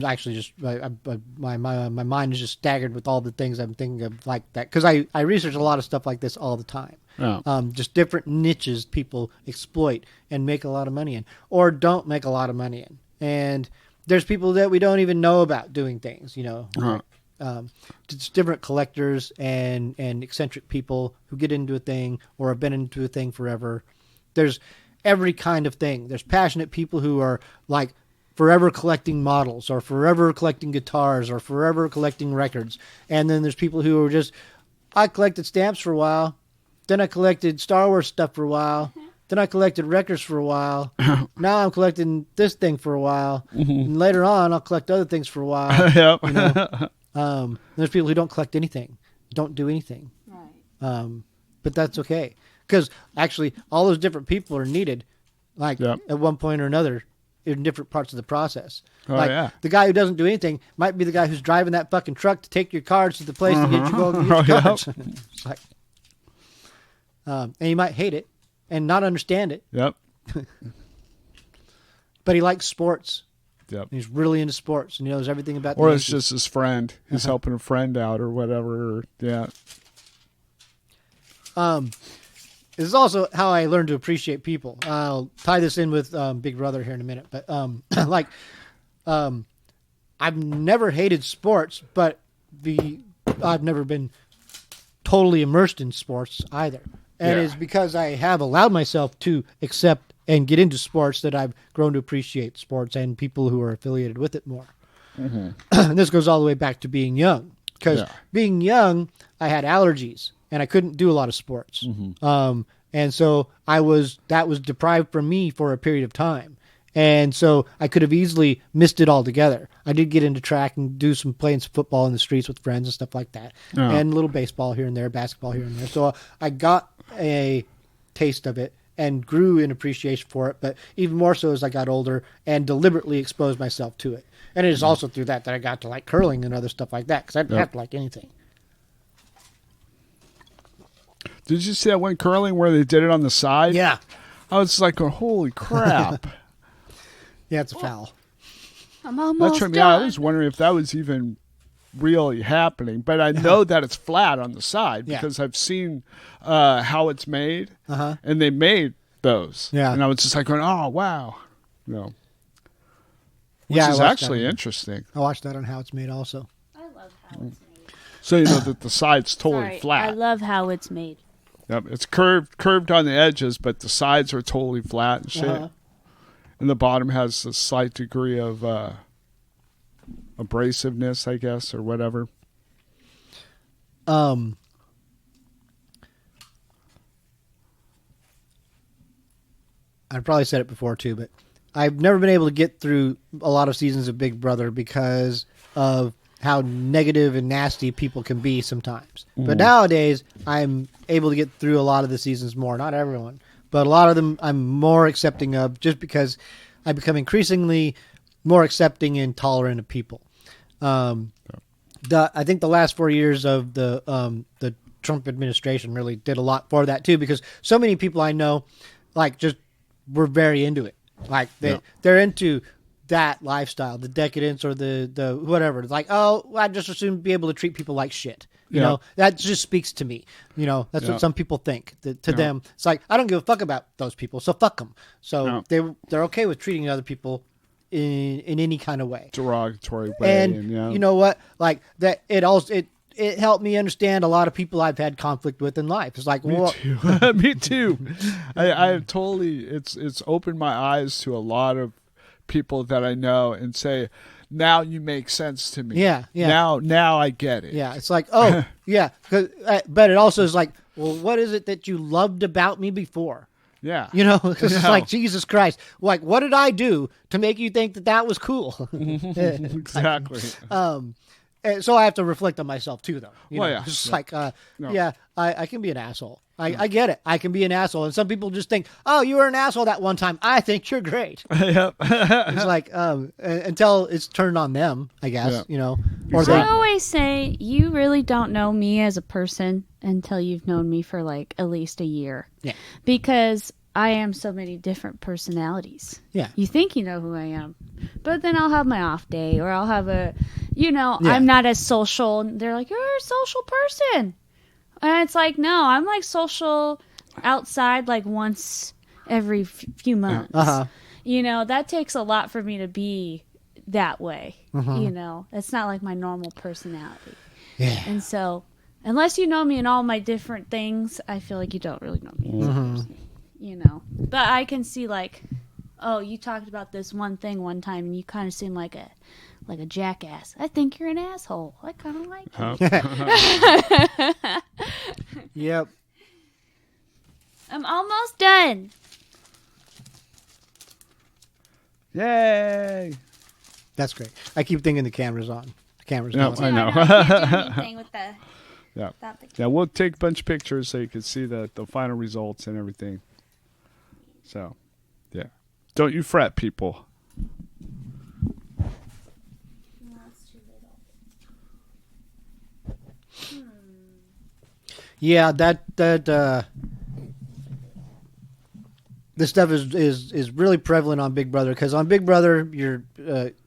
Speaker 2: actually just my mind is just staggered with all the things I'm thinking of like that, because I research a lot of stuff like this all the time. Just different niches people exploit and make a lot of money in, or don't make a lot of money in. And there's people that we don't even know about doing things, just different collectors and eccentric people who get into a thing or have been into a thing forever. There's every kind of thing. There's passionate people who are like forever collecting models, or forever collecting guitars, or forever collecting records. And then there's people who are just, I collected stamps for a while, then I collected Star Wars stuff for a while, then I collected records for a while, now I'm collecting this thing for a while, and later on I'll collect other things for a while. There's people who don't collect anything, don't do anything. Right. But that's okay, because actually all those different people are needed, like at one point or another, in different parts of the process. The guy who doesn't do anything might be the guy who's driving that fucking truck to take your cards to the place to get you go and use your cards. It's like, and he might hate it and not understand it.
Speaker 1: Yep.
Speaker 2: But he likes sports
Speaker 1: Yep.
Speaker 2: And he's really into sports and he knows everything about the
Speaker 1: Or it's
Speaker 2: Yankees.
Speaker 1: just his friend. He's helping a friend out or whatever. Or, yeah.
Speaker 2: This is also how I learned to appreciate people. I'll tie this in with Big Brother here in a minute. But I've never hated sports, but I've never been totally immersed in sports either. And it's because I have allowed myself to accept and get into sports that I've grown to appreciate sports and people who are affiliated with it more. And this goes all the way back to being young. Because being young, I had allergies and I couldn't do a lot of sports. And so that was deprived from me for a period of time. And so I could have easily missed it altogether. I did get into track and playing some football in the streets with friends and stuff like that. And a little baseball here and there, basketball here and there. So I got a taste of it and grew in appreciation for it, but even more so as I got older and deliberately exposed myself to it. And it is also through that I got to like curling and other stuff like that, because I didn't have to like anything.
Speaker 1: Did you see that one curling where they did it on the side?
Speaker 2: Yeah.
Speaker 1: I was like, holy crap.
Speaker 2: Yeah, it's a foul.
Speaker 3: I'm almost
Speaker 1: That's right.
Speaker 3: done.
Speaker 1: Yeah, I was wondering if that was even really happening, but I know that it's flat on the side because I've seen how it's made, and they made those.
Speaker 2: Yeah.
Speaker 1: And I was just like going, oh, wow. Which
Speaker 2: I
Speaker 1: is
Speaker 2: watched
Speaker 1: actually
Speaker 2: that.
Speaker 1: interesting.
Speaker 2: I watched that on How It's Made also.
Speaker 3: I love how it's made.
Speaker 1: So you know that the side's totally
Speaker 3: Sorry,
Speaker 1: flat.
Speaker 3: I love how it's made.
Speaker 1: Yep, it's curved on the edges, but the sides are totally flat and shit. And the bottom has a slight degree of abrasiveness, I guess, or whatever.
Speaker 2: I've probably said it before too, but I've never been able to get through a lot of seasons of Big Brother because of how negative and nasty people can be sometimes. But nowadays, I'm able to get through a lot of the seasons more. Not everyone, but a lot of them I'm more accepting of just because I become increasingly more accepting and tolerant of people. I think the last 4 years of the Trump administration really did a lot for that too, because so many people I know, like, just were very into it. Like they're into that lifestyle, the decadence or the whatever. It's like, oh, I just assume be able to treat people like shit. You know, that just speaks to me. You know, that's what some people think. To them, it's like, I don't give a fuck about those people, so fuck them. So they're okay with treating other people in any kind of way,
Speaker 1: derogatory way.
Speaker 2: And you know what? Like that, it helped me understand a lot of people I've had conflict with in life. It's like,
Speaker 1: me too. Me too. I have totally. It's opened my eyes to a lot of people that I know and say, now you make sense to me.
Speaker 2: Yeah.
Speaker 1: Now I get it.
Speaker 2: Yeah, it's like, oh, yeah. But it also is like, well, what is it that you loved about me before?
Speaker 1: Yeah.
Speaker 2: You know, because it's like, Jesus Christ. Like, what did I do to make you think that was cool?
Speaker 1: Exactly.
Speaker 2: And so I have to reflect on myself too, though. You know,
Speaker 1: yeah.
Speaker 2: It's like, I can be an asshole. I get it. I can be an asshole. And some people just think, oh, you were an asshole that one time. I think you're great.
Speaker 1: Yep.
Speaker 2: It's like, until it's turned on them, I guess, you know. Or
Speaker 3: I always say, you really don't know me as a person until you've known me for like at least a year.
Speaker 2: Yeah.
Speaker 3: Because I am so many different personalities.
Speaker 2: Yeah.
Speaker 3: You think you know who I am. But then I'll have my off day, or I'll have I'm not as social. And they're like, you're a social person. And it's like, no, I'm like social outside like once every few months. You know, that takes a lot for me to be that way. You know, it's not like my normal personality.
Speaker 2: Yeah.
Speaker 3: And so, unless you know me in all my different things, I feel like you don't really know me as a person. You know, but I can see like, oh, you talked about this one thing one time, and you kind of seem like a jackass. I think you're an asshole. I kind of like you.
Speaker 2: Yep.
Speaker 3: I'm almost done.
Speaker 1: Yay.
Speaker 2: That's great. I keep thinking the camera's on. The camera's
Speaker 1: Yeah,
Speaker 2: on.
Speaker 1: I know.
Speaker 3: I can't do anything with the.
Speaker 1: Yeah.
Speaker 3: That picture.
Speaker 1: Yeah, we'll take a bunch of pictures so you can see the final results and everything. So, yeah. Don't you fret, people.
Speaker 2: Yeah, this stuff is really prevalent on Big Brother, because on Big Brother,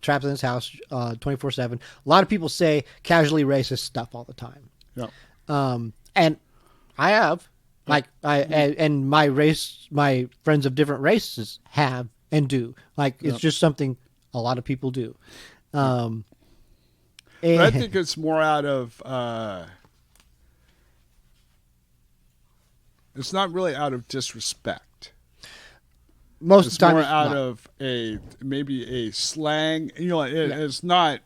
Speaker 2: trapped in this house 24/7. A lot of people say casually racist stuff all the time.
Speaker 1: Yeah.
Speaker 2: And I have, like, and my friends of different races have and do. Like, it's just something a lot of people do.
Speaker 1: But I think it's more out of, it's not really out of disrespect.
Speaker 2: Most
Speaker 1: It's
Speaker 2: of the time,
Speaker 1: more
Speaker 2: it's
Speaker 1: out
Speaker 2: not.
Speaker 1: of maybe a slang. It's not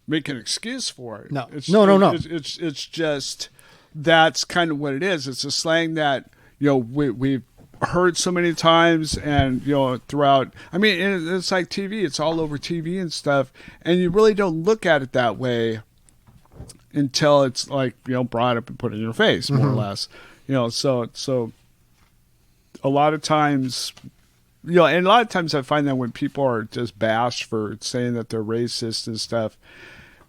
Speaker 1: make an excuse for it.
Speaker 2: No.
Speaker 1: It's,
Speaker 2: No.
Speaker 1: It's just that's kind of what it is. It's a slang that we've heard so many times, and throughout. I mean, it's like TV. It's all over TV and stuff, and you really don't look at it that way until it's like brought up and put in your face, more or less. So a lot of times, and a lot of times I find that when people are just bashed for saying that they're racist and stuff,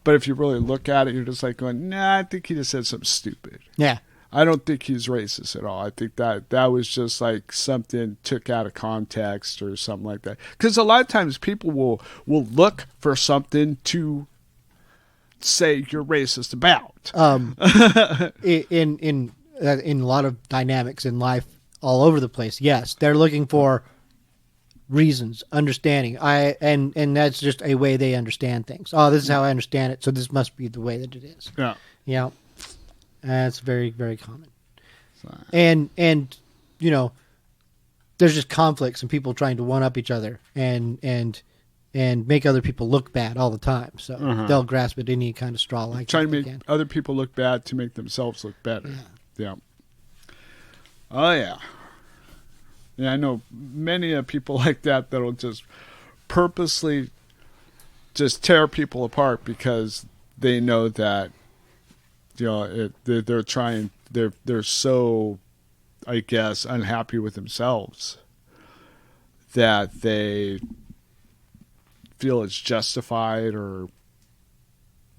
Speaker 1: but if you really look at it, you're just like going, nah, I think he just said something stupid.
Speaker 2: Yeah.
Speaker 1: I don't think he's racist at all. I think that was just like something took out of context or something like that. Because a lot of times people will look for something to say you're racist about.
Speaker 2: In a lot of dynamics in life all over the place, yes, they're looking for reasons, understanding. And that's just a way they understand things. Oh, this is how I understand it, so this must be the way that it is.
Speaker 1: Yeah.
Speaker 2: Yeah. That's very, very common. And there's just conflicts and people trying to one up each other and make other people look bad all the time. So they'll grasp at any kind of straw like
Speaker 1: Trying
Speaker 2: that
Speaker 1: to make other people look bad to make themselves look better. Yeah. Oh, yeah. Yeah, I know many people like that that'll just purposely just tear people apart because they know that they're trying. They're so, I guess, unhappy with themselves that they feel it's justified or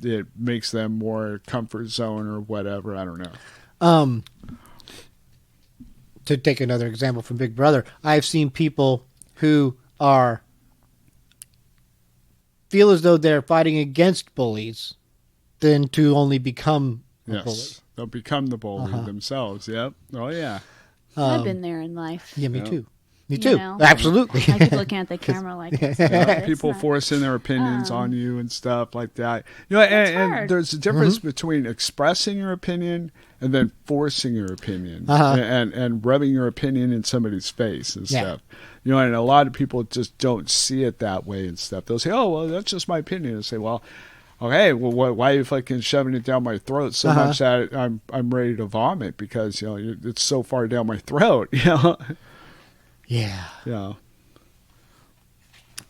Speaker 1: it makes them more comfort zone or whatever. I don't know.
Speaker 2: To take another example from Big Brother, I've seen people who feel as though they're fighting against bullies than to only become a bully.
Speaker 1: They'll become the bully themselves. Yep. Oh, yeah.
Speaker 3: I've been there in life.
Speaker 2: Yeah, me
Speaker 1: Yeah.
Speaker 2: too. Me
Speaker 3: You
Speaker 2: too.
Speaker 3: know?
Speaker 2: Absolutely.
Speaker 3: I keep looking at the camera like this.
Speaker 1: People forcing their opinions on you and stuff like that.
Speaker 3: hard.
Speaker 1: And there's a difference between expressing your opinion and then forcing your opinion and rubbing your opinion in somebody's face and stuff. And a lot of people just don't see it that way and stuff. They'll say, "Oh, well, that's just my opinion." And say, "Well, okay, well, why are you fucking shoving it down my throat so much that I'm ready to vomit because it's so far down my throat."
Speaker 2: Yeah.
Speaker 1: Yeah.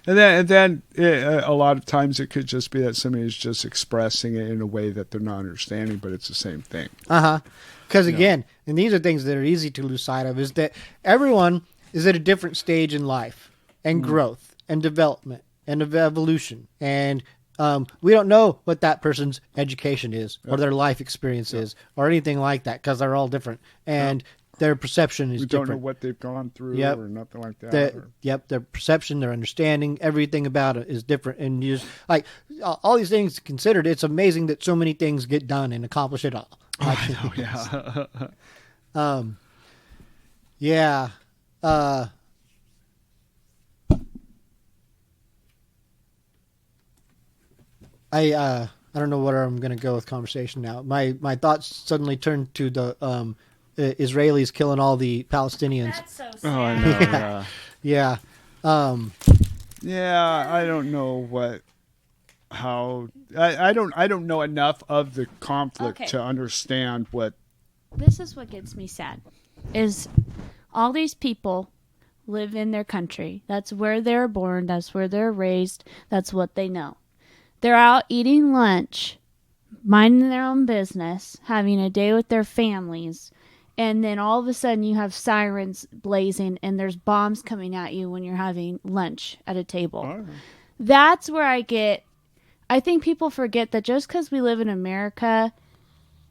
Speaker 1: And then a lot of times it could just be that somebody's just expressing it in a way that they're not understanding, but it's the same thing.
Speaker 2: Because again, and these are things that are easy to lose sight of, is that everyone is at a different stage in life and growth and development and of evolution. And we don't know what that person's education is or their life experience is or anything like that because they're all different. And their perception is different.
Speaker 1: We don't know what they've gone through or nothing like that.
Speaker 2: Their perception, their understanding, everything about it is different. And you just, like, all these things considered, it's amazing that so many things get done and accomplish it all.
Speaker 1: I know,
Speaker 2: yeah. I don't know where I'm going to go with conversation now. My thoughts suddenly turned to the Israelis killing all the Palestinians.
Speaker 3: That's so sad.
Speaker 1: Oh, I know.
Speaker 2: Yeah.
Speaker 1: Yeah, I don't know I don't know enough of the conflict to understand what.
Speaker 3: This is what gets me sad, is all these people live in their country. That's where they're born. That's where they're raised. That's what they know. They're out eating lunch, minding their own business, having a day with their families, and then all of a sudden you have sirens blazing and there's bombs coming at you when you're having lunch at a table. Oh. That's where I think people forget that just because we live in America,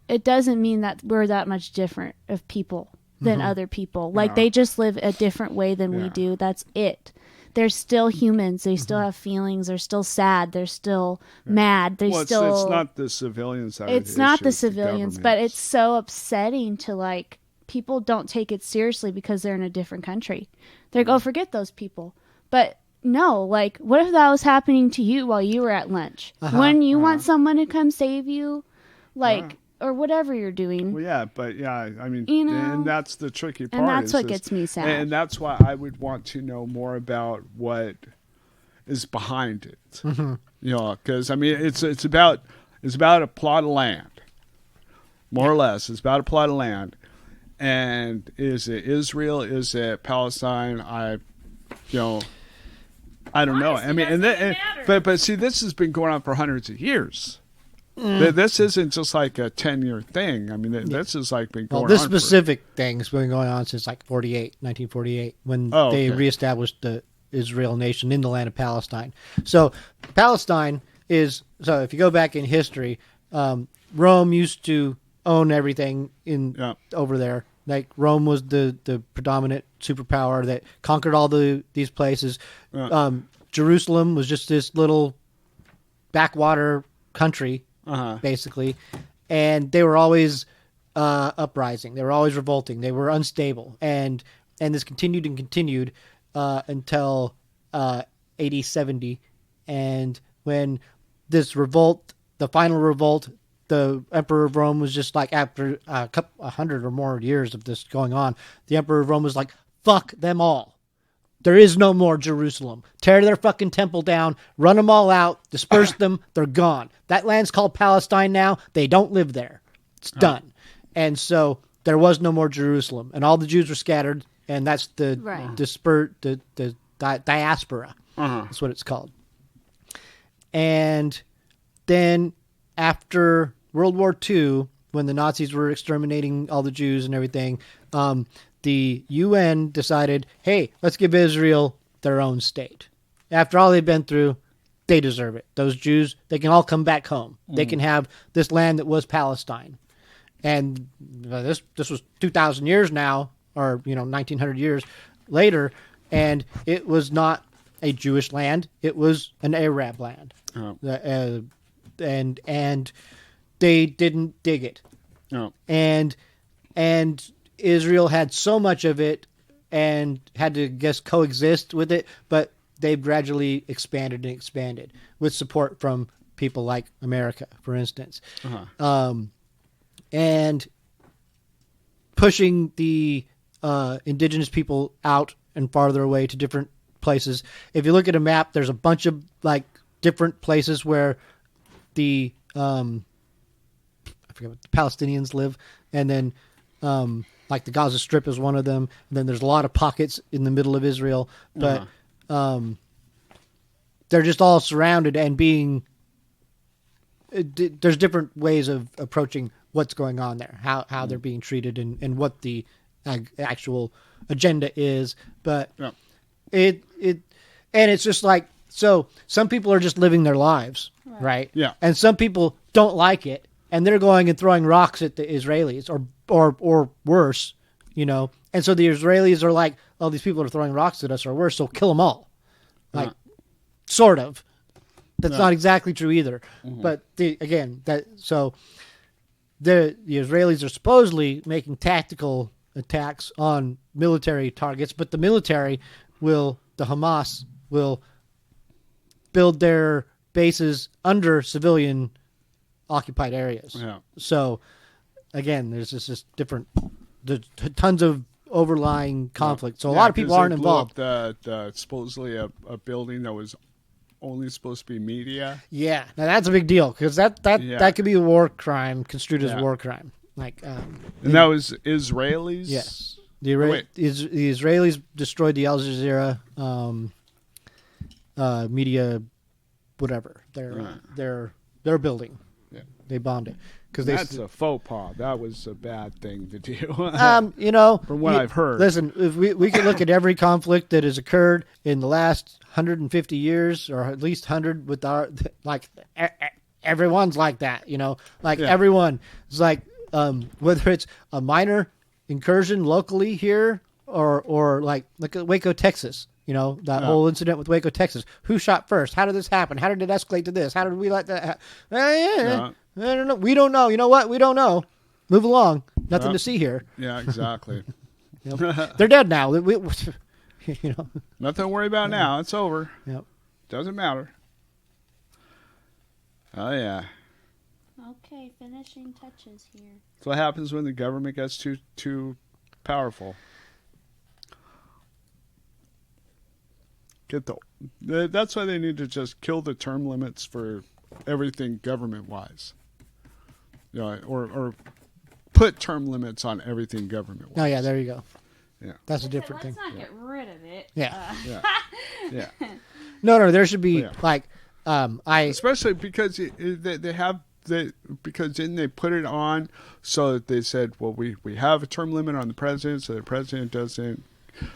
Speaker 3: it doesn't mean that we're that much different of people. than other people. Like they just live a different way than we do. That's it. They're still humans. They still have feelings. They're still sad. They're still mad. They
Speaker 1: Well,
Speaker 3: still.
Speaker 1: it's not the civilians. That are
Speaker 3: It's
Speaker 1: the
Speaker 3: not
Speaker 1: issue,
Speaker 3: the
Speaker 1: it's
Speaker 3: civilians, but
Speaker 1: government.
Speaker 3: it's so upsetting to like people don't take it seriously because they're in a different country. They're like, oh, forget those people. But no, like, what if that was happening to you while you were at lunch? When you want someone to come save you, like, or whatever you're doing.
Speaker 1: Well, yeah, but yeah, I mean,
Speaker 3: You know?
Speaker 1: and that's the tricky part.
Speaker 3: And that's
Speaker 1: is
Speaker 3: what
Speaker 1: this-
Speaker 3: gets me sad.
Speaker 1: And that's why I would want to know more about what is behind it. You know, because I mean, it's about a plot of land, more or less. It's about a plot of land, and is it Israel? Is it Palestine? I don't know. I mean, but see, this has been going on for hundreds of years. This isn't just like a 10-year thing. I mean, this is like been going
Speaker 2: Well, this
Speaker 1: on
Speaker 2: specific thing's been going on since like 1948, when
Speaker 1: Oh,
Speaker 2: they
Speaker 1: okay.
Speaker 2: reestablished the Israel nation in the land of Palestine. So Palestine is, so if you go back in history, Rome used to own everything over there. Like Rome was the predominant superpower that conquered all these places. Jerusalem was just this little backwater country, basically, and they were always uprising. They were always revolting. They were unstable, and this continued and continued until AD 70. And when this revolt, the final revolt, the Emperor of Rome was just like, after a 100 or more years of this going on, the Emperor of Rome was like, fuck them all. There is no more Jerusalem. Tear their fucking temple down, run them all out, disperse them, they're gone. That land's called Palestine now. They don't live there. It's done. And so there was no more Jerusalem, and all the Jews were scattered, and that's the diaspora. That's what it's called. And then after World War II, when the Nazis were exterminating all the Jews and everything, the UN decided, hey, let's give Israel their own state. After all they've been through, they deserve it. Those Jews, they can all come back home. They can have this land that was Palestine. And this was 2,000 years now, or 1,900 years later, and it was not a Jewish land. It was an Arab land. And they didn't dig it. And Israel had so much of it and had to, coexist with it, but they've gradually expanded and expanded with support from people like America, for instance. And pushing the indigenous people out and farther away to different places. If you look at a map, there's a bunch of like different places where the I forget what the Palestinians live, and then like the Gaza Strip is one of them. And then there's a lot of pockets in the middle of Israel, but they're just all surrounded and being. There's different ways of approaching what's going on there, how they're being treated, and what the actual agenda is. But and it's just like, so some people are just living their lives, right? Yeah. And some people don't like it, and they're going and throwing rocks at the Israelis, or worse, And so the Israelis are like, oh, these people are throwing rocks at us, or worse, so kill them all. Like, sort of. That's not exactly true either. But the Israelis are supposedly making tactical attacks on military targets, but the military the Hamas will build their bases under civilian occupied areas. So again, there's just different, there's tons of overlying conflict. So a lot of people aren't involved.
Speaker 1: Supposedly a building that was only supposed to be media.
Speaker 2: Yeah, now that's a big deal, because that could be a war crime, construed as a war crime. Like,
Speaker 1: and that was Israelis.
Speaker 2: Yes, the Israelis destroyed the Al Jazeera media, whatever their building. Yeah, they bombed it because
Speaker 1: that's a faux pas. That was a bad thing to do. From what I've heard.
Speaker 2: Listen, if we could look at every conflict that has occurred in the last 150 years, or at least 100, with our everyone's like that. Everyone is like, whether it's a minor incursion locally here, or like look at Waco, Texas. That whole incident with Waco, Texas. Who shot first? How did this happen? How did it escalate to this? How did we let that happen? I don't know. We don't know. You know what? We don't know. Move along. Nothing to see here.
Speaker 1: Yeah, exactly.
Speaker 2: They're dead now.
Speaker 1: Nothing to worry about now. It's over.
Speaker 2: Yep.
Speaker 1: Doesn't matter. Oh, yeah.
Speaker 3: Okay, finishing touches here.
Speaker 1: That's what happens when the government gets too powerful. That's why they need to just kill the term limits for everything government-wise. Or put term limits on everything government-wise.
Speaker 2: Oh, yeah, there you go.
Speaker 1: Yeah.
Speaker 2: That's a different
Speaker 3: let's
Speaker 2: thing.
Speaker 3: not get rid of it.
Speaker 2: Yeah.
Speaker 1: Yeah.
Speaker 2: No, there should be
Speaker 1: especially because they have because then they put it on so that they said, well, we have a term limit on the president so the president doesn't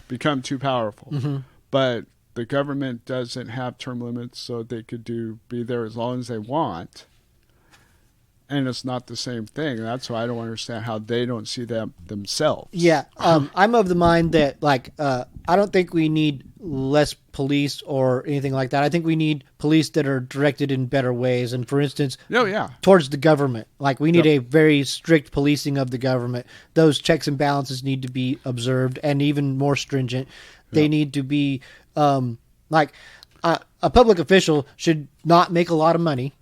Speaker 1: become too powerful.
Speaker 2: Mm-hmm.
Speaker 1: But the government doesn't have term limits, so they could be there as long as they want. And it's not the same thing. That's why I don't understand how they don't see them themselves.
Speaker 2: Yeah, I'm of the mind that I don't think we need less police or anything like that. I think we need police that are directed in better ways. And for instance, towards the government, we need a very strict policing of the government. Those checks and balances need to be observed and even more stringent. They need to be a public official should not make a lot of money.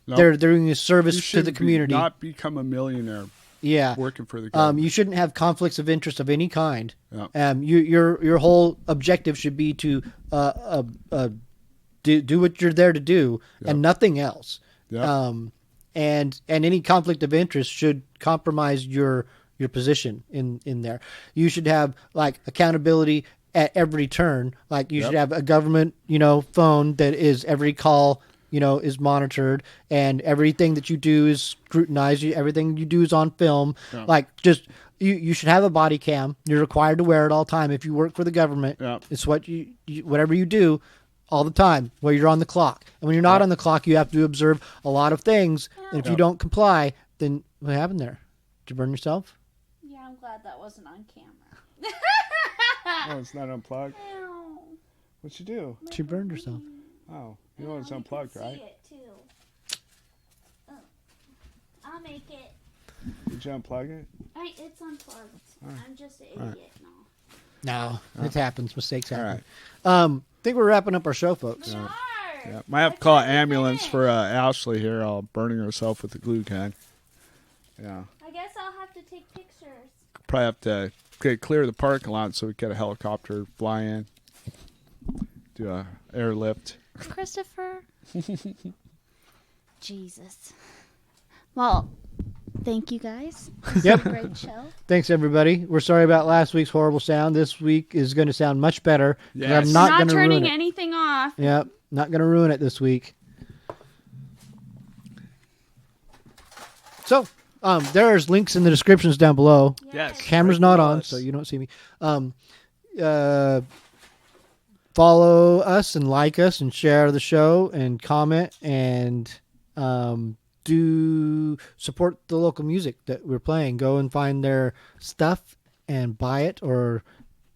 Speaker 2: Nope. They're doing a service to the community.
Speaker 1: Not become a millionaire.
Speaker 2: Yeah,
Speaker 1: working for the government.
Speaker 2: You shouldn't have conflicts of interest of any kind.
Speaker 1: Yep.
Speaker 2: Your whole objective should be to do what you're there to do and nothing else.
Speaker 1: Yep.
Speaker 2: And any conflict of interest should compromise your position in there. You should have accountability at every turn. You should have a government phone that is every call. Is monitored, and everything that you do is scrutinized. Everything you do is on film.
Speaker 1: Yeah.
Speaker 2: You should have a body cam. You're required to wear it all the time if you work for the government.
Speaker 1: Yeah.
Speaker 2: It's what whatever you do all the time where you're on the clock. And when you're not on the clock, you have to observe a lot of things. And if you don't comply, then what happened there? Did you burn yourself?
Speaker 3: Yeah, I'm glad that wasn't on camera.
Speaker 1: Oh, it's not unplugged?
Speaker 3: Ow.
Speaker 1: What'd you do?
Speaker 2: She burned herself.
Speaker 1: Oh, you know it's unplugged, right?
Speaker 3: See it too. Oh. I'll make it.
Speaker 1: Did you unplug it?
Speaker 3: It's unplugged. I'm just an idiot
Speaker 2: No, it happens. Mistakes happen.
Speaker 1: All right.
Speaker 2: I think we're wrapping up our show, folks.
Speaker 1: Yeah. Might have to call an ambulance for Ashlee here, all burning herself with the glue gun. Yeah.
Speaker 3: I guess I'll have to take pictures.
Speaker 1: Probably have to clear the parking lot so we get a helicopter fly in, do a airlift.
Speaker 3: Christopher. Jesus. Well, thank you guys.
Speaker 2: Yep.
Speaker 3: Great show.
Speaker 2: Thanks, everybody. We're sorry about last week's horrible sound. This week is going to sound much better.
Speaker 1: Yes.
Speaker 2: I'm not going to ruin
Speaker 3: turning
Speaker 2: it.
Speaker 3: anything off.
Speaker 2: Yep. Not going to ruin it this week. So, there's links in the descriptions down below.
Speaker 1: Yes.
Speaker 2: Camera's not on, so you don't see me. Follow us and like us and share the show and comment and do support the local music that we're playing. Go and find their stuff and buy it or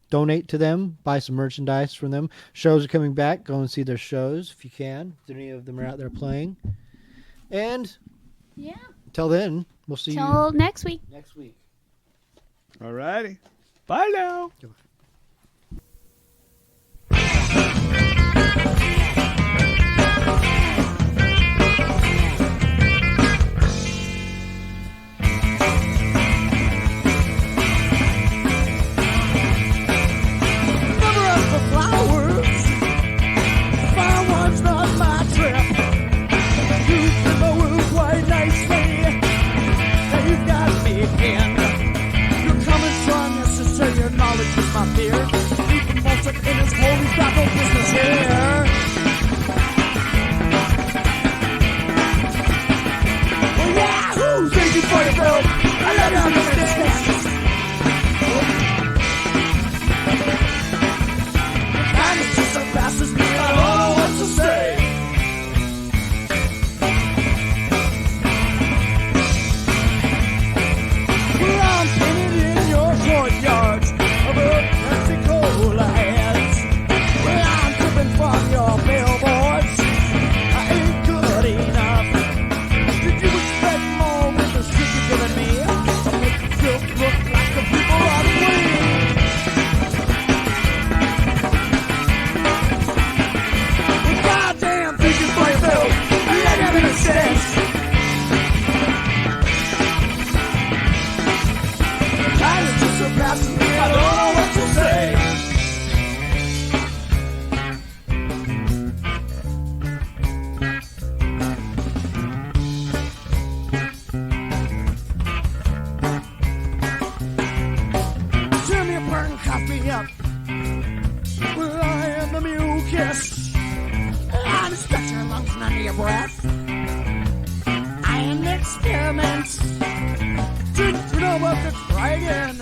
Speaker 2: donate to them. Buy some merchandise from them. Shows are coming back. Go and see their shows if you can. If any of them are out there playing. And until then, we'll see you
Speaker 3: Till next week.
Speaker 2: next week.
Speaker 1: All righty. Bye now.
Speaker 6: You're coming so unnecessary, your knowledge is my
Speaker 10: cuff me up. Well, I am the mucus. I'm stuck your lungs and under your breath. I am the experiment. Didn't you know what to try again?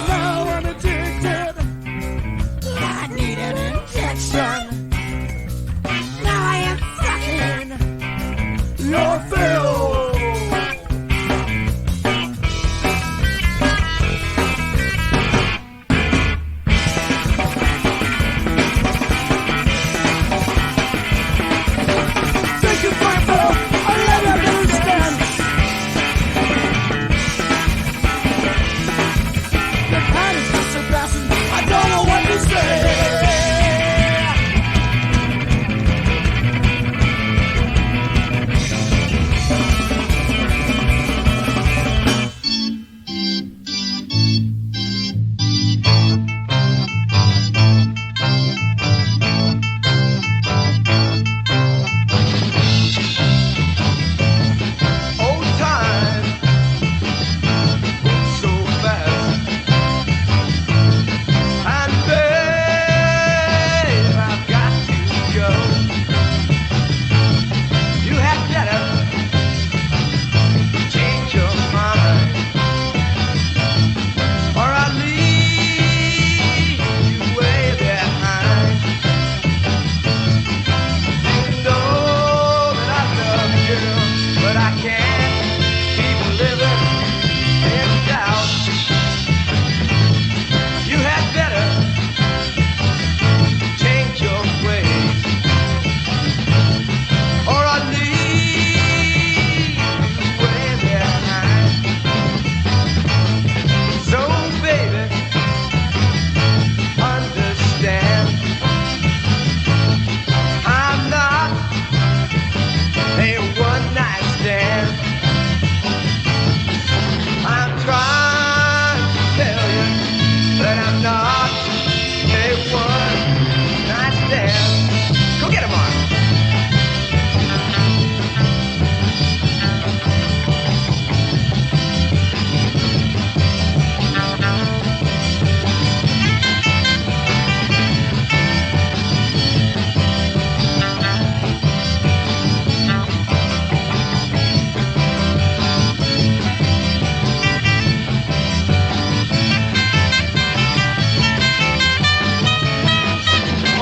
Speaker 10: Now I'm addicted. I need an injection. Now I am fucking your fill. Take your fight, bro. I love you, understand. The kind is just surpassing. I don't know what to say.
Speaker 8: Old time, so fast. And babe, I've got to go. You had better change your mind, or I'll leave you way behind. You know that I love you, but I can't keep living in doubt. You had better change your ways, or I'll leave you way behind. So baby, understand, I'm not a one-night stand. I'm trying to tell you that I'm not a one-night stand. Go get him, Mark.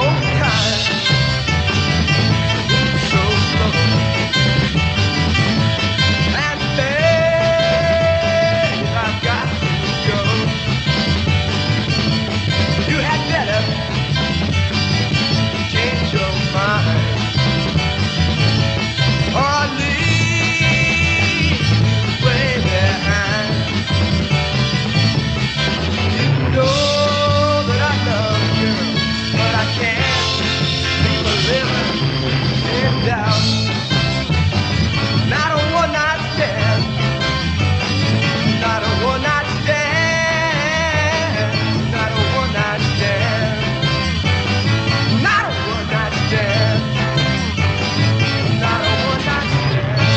Speaker 8: Old time, so slow. And babe, I've got to go. You had better change your mind, or I'll leave you way behind. You know that I love you, but I can't keep living in doubt. Not a one-night stand. Not a one-night stand. Not a one-night stand. Not a one-night stand. Not a one-night stand.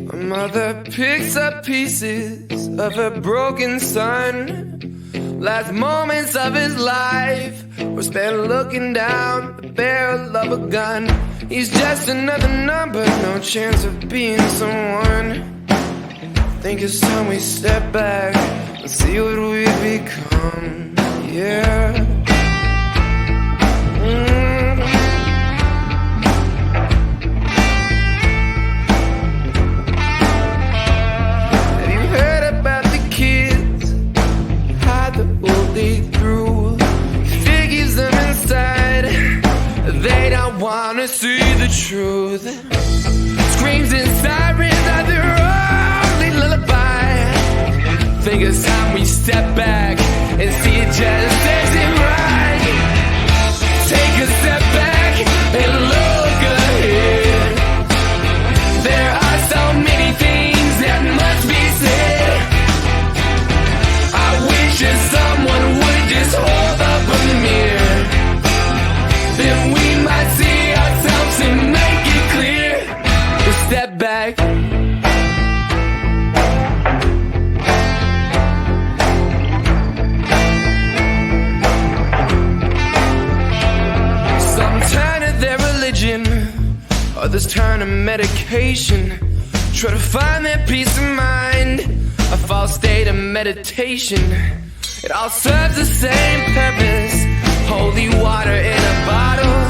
Speaker 8: My mother picks up pieces of her broken son. Last moments of his life were spent looking down the barrel of a gun. He's just another number, no chance of being someone. Think it's time we step back and see what we've become. Yeah. Have you heard about the kids? Hide the whole day through. Figures them inside. They don't wanna see the truth. Screams and sirens are their only lullaby. Think it's time we step back and see it just isn't right. Take a step back and look ahead.
Speaker 7: back. Some turn to their religion, others turn to medication. Try to find their peace of mind, a false state of meditation. It all serves the same purpose, holy water in a bottle.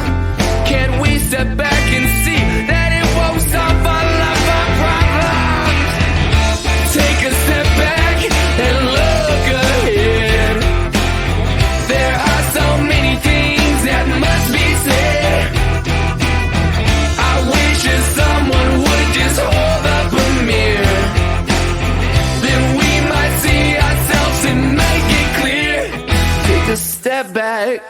Speaker 7: Can't we step back and see that it won't solve all of our problems? Take a step back and look ahead. There are so many things that must be said. I wish that someone would just hold up a mirror. Then we might see ourselves and make it clear. Take a step back.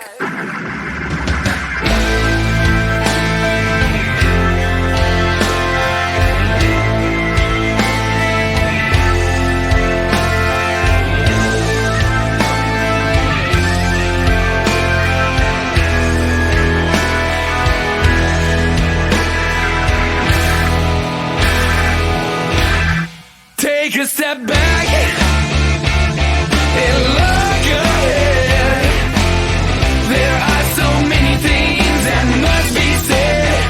Speaker 7: Take a step back and look ahead. There are so many things that must be said.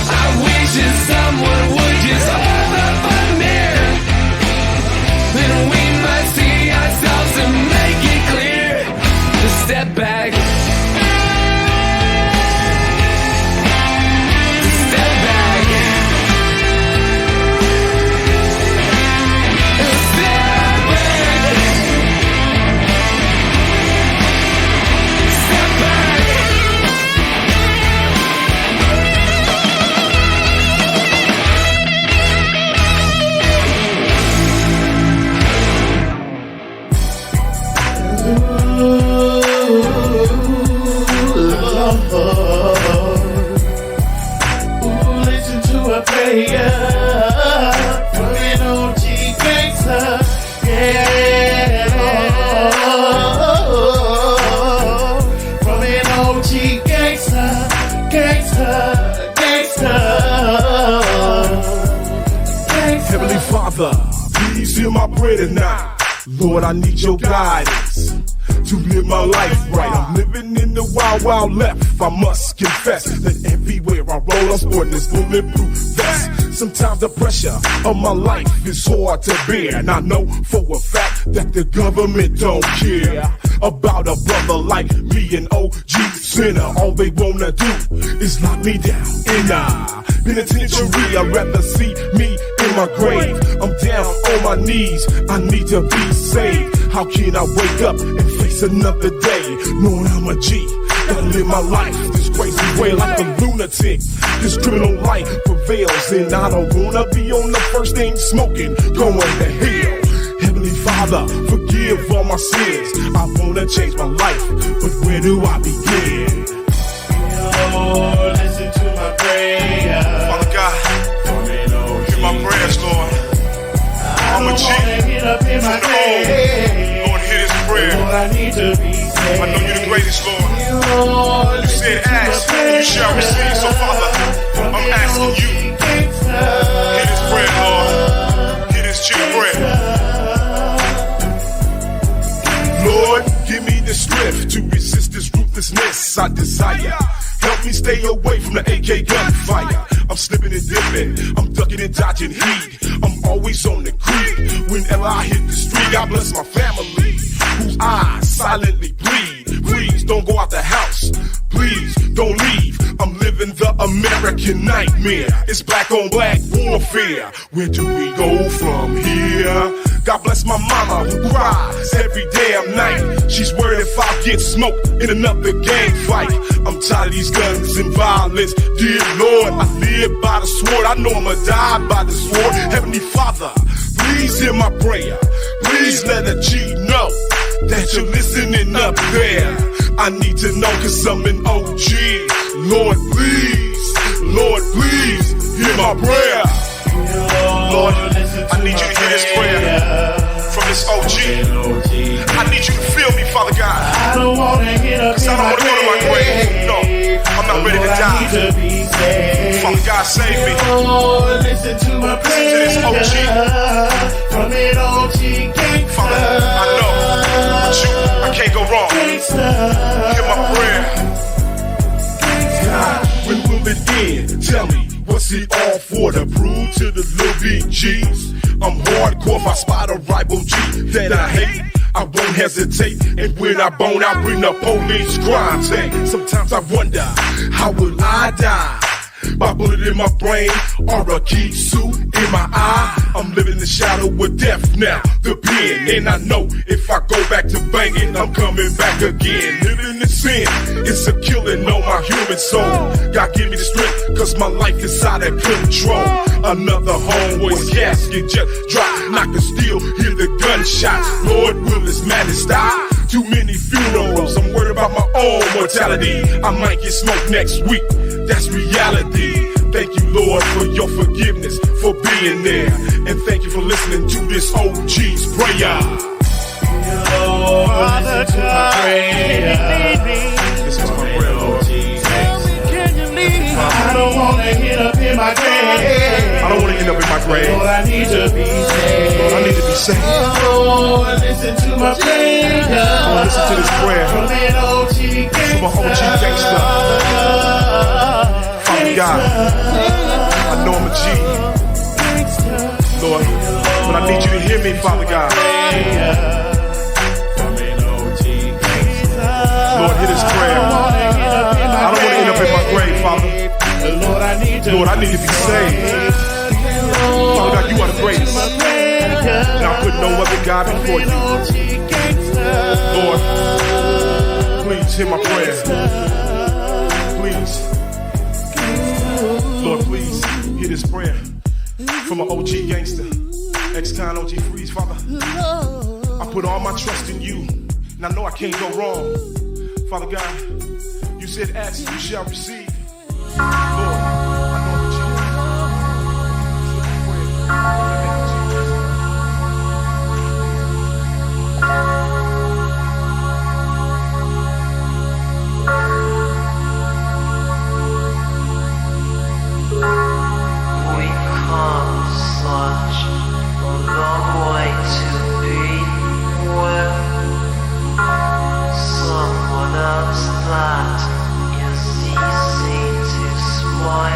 Speaker 7: I wish that someone would just hold up a mirror. Then we might see ourselves and make it clear to step back. Step back.
Speaker 6: Listen to a prayer from an OG gangster. Yeah, from an OG gangster, gangster.
Speaker 11: Heavenly Father, please hear my prayer tonight. Lord, I need your guidance to live my life right. I'm living in the wild, wild left. I must confess that everywhere I roll, I'm sporting this bulletproof vest. Sometimes the pressure of my life is hard to bear, and I know for a fact that the government don't care about a brother like me, an OG sinner. All they wanna do is lock me down in a penitentiary. I'd rather see me in my grave. I'm down on my knees, I need to be saved. How can I wake up and face another day knowing I'm a G? Gotta live my life this crazy way like a lunatic. This criminal life prevails, and I don't wanna be on the first thing smoking, going to hell. Heavenly Father, forgive all my sins. I wanna change my life, but where do I begin?
Speaker 6: Lord, listen to my prayer.
Speaker 11: Father God, hear my prayers, Lord. I'm a G.
Speaker 6: Get up in my bed.
Speaker 11: Lord, hear this prayer.
Speaker 6: Lord, I need to be saved.
Speaker 11: I know you're the greatest, Lord.
Speaker 6: Lord,
Speaker 11: You said ask, and you shall receive. So Father, I'm asking you, hear this prayer, Lord. Hear this G prayer. Lord, give me the strength to resist this ruthlessness I desire. Help me stay away from the AK gunfire. I'm slipping and dipping, I'm ducking and dodging heat. I'm always on the creek. Whenever I hit the street, I bless my family, whose eyes silently bleed. Please don't go out the house, please don't leave. I'm living the American nightmare. It's black on black warfare. Where do we go from here? God bless my mama who cries every damn night. She's worried if I get smoked in another gang fight. I'm tired of these guns and violence. Dear Lord, I live by the sword. I know I'ma die by the sword. Heavenly Father, please hear my prayer. Please let a G know that you're listening up there. I need to know cause I'm an OG. Lord, please, hear my prayer. Lord, I need you to hear this prayer from this OG. I need you to feel me, Father God.
Speaker 6: I don't wanna get up
Speaker 11: cause I don't wanna go to my grave. No, I'm not ready to die. Father God, save me.
Speaker 6: Oh, listen to my prayer.
Speaker 11: Listen to this OG.
Speaker 6: From an OG gangster.
Speaker 11: Father, I know. With you, I can't go wrong. Hear my prayer. God, when will it end? Tell me, what's it all for? To prove to the little big G's I'm hardcore. If I spot a rival G that I hate, I won't hesitate. And when I bone, I bring the police crime tape. Sometimes I wonder, how will I die? By bullet in my brain or a key suit in my eye. I'm living in the shadow with death now, the pen. And I know if I go back to banging, I'm coming back again. Living in sin, it's a killing on my human soul. God give me the strength, cause my life is out of control. Another homeboy's casket just dropped, and I can still hear the gunshots. Lord, will this madness stop? Too many funerals, I'm worried about my own mortality. I might get smoked next week, that's reality. Thank you, Lord, for your forgiveness, for being there. And thank you for listening to this OG's prayer.
Speaker 6: Father God,
Speaker 11: This is my prayer, Lord.
Speaker 6: can you leave? I don't want to get up in my grave.
Speaker 11: I don't want to end up in my grave.
Speaker 6: Lord, I need to be saved.
Speaker 11: Lord, I need to be saved.
Speaker 6: Oh, listen to my prayer.
Speaker 11: Oh, listen to this prayer.
Speaker 6: From an OG gangster.
Speaker 11: From an OG gangster. Father God, I know I'm a G, Lord, but I need you to hear me, Father God. Lord, hear this prayer. I don't want to end up in my grave, Father. Lord, I need to be saved. Father God, you are the greatest. And I put no other God before you. Lord, please hear my prayer. Please. Lord, please hear this prayer from an OG gangster, ex-con OG Freeze, Father. I put all my trust in you, and I know I can't go wrong. Father God, you said ask and you shall receive. Lord, I know I'm a G.
Speaker 12: Someone else that is easy to smile.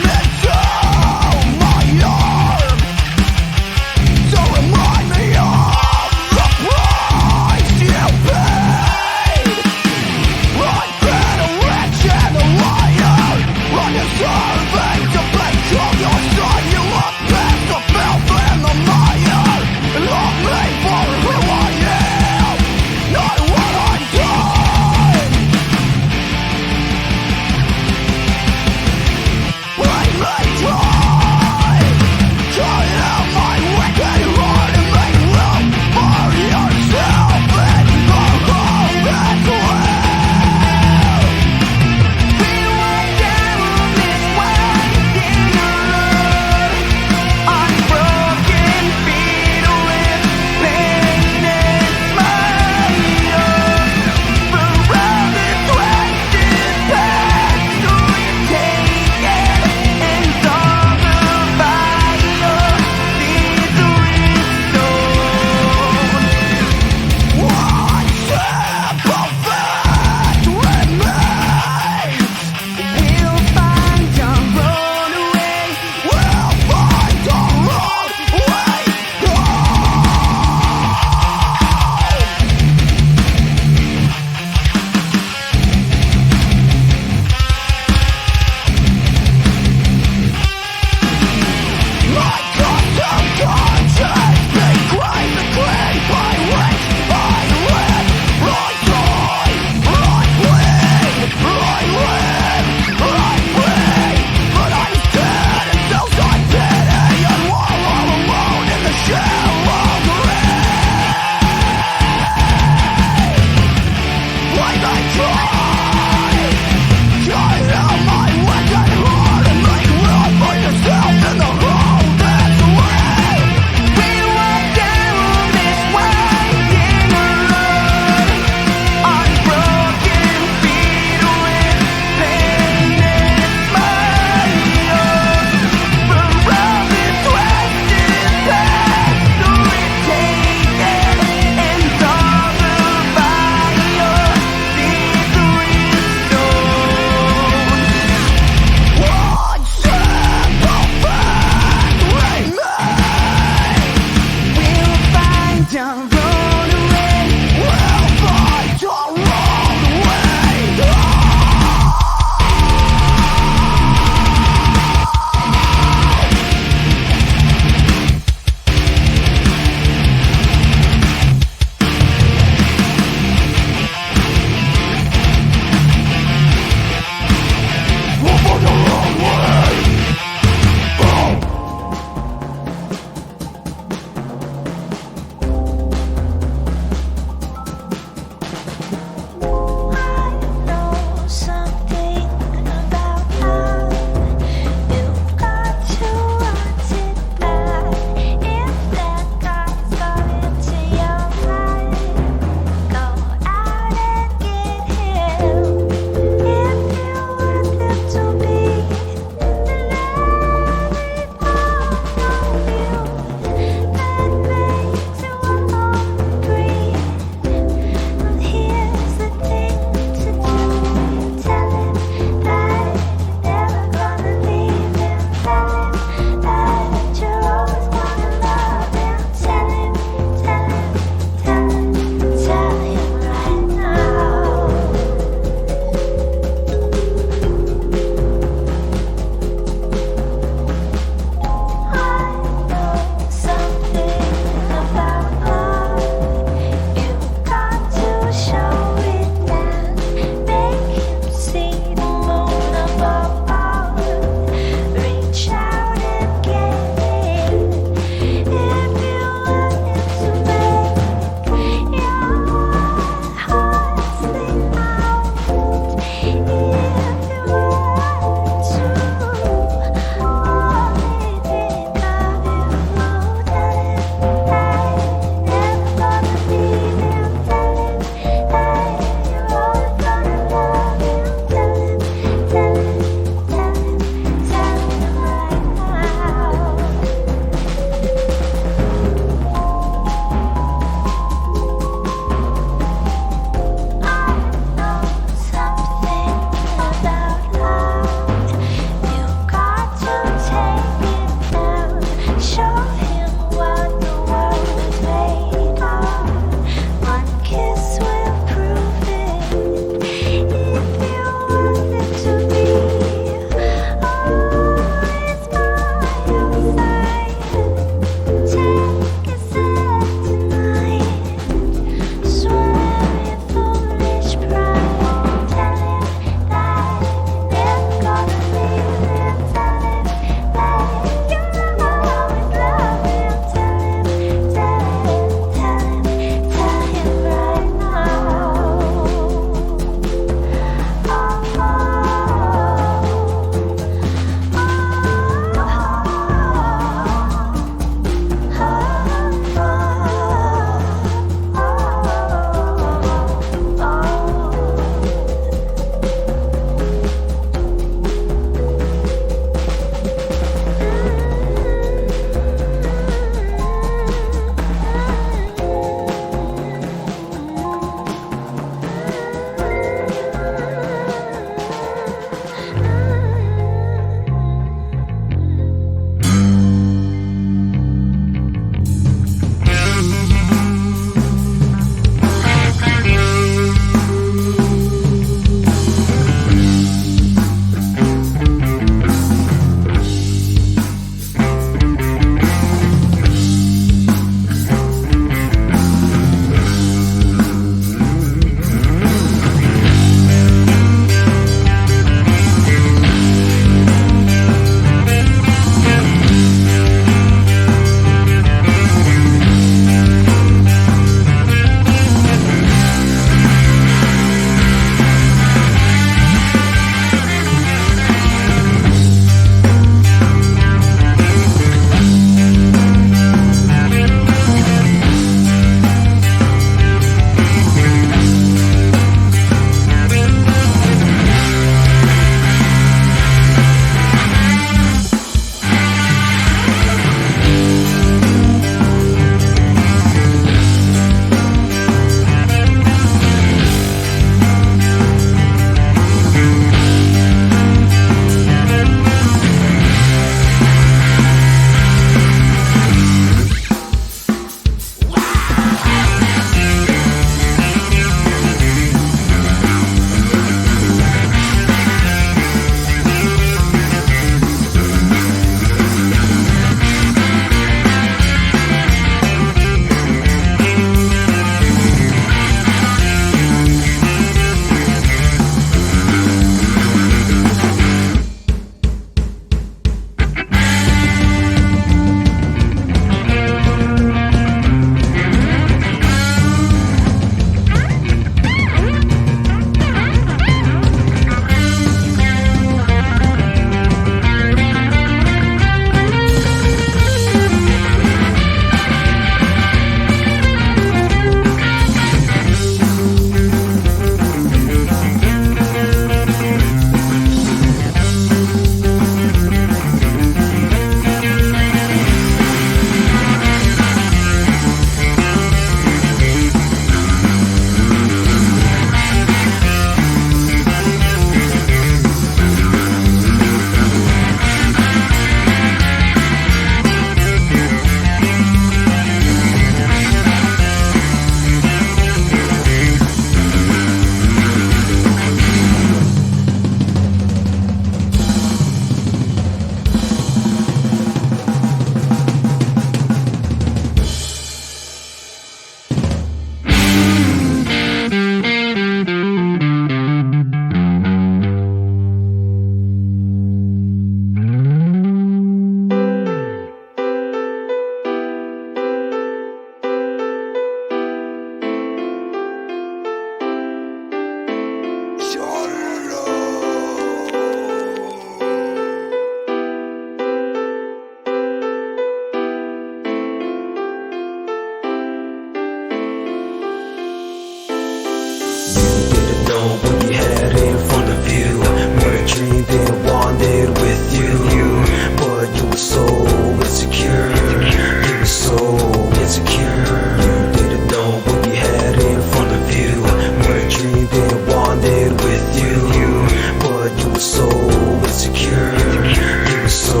Speaker 12: insecure. You were so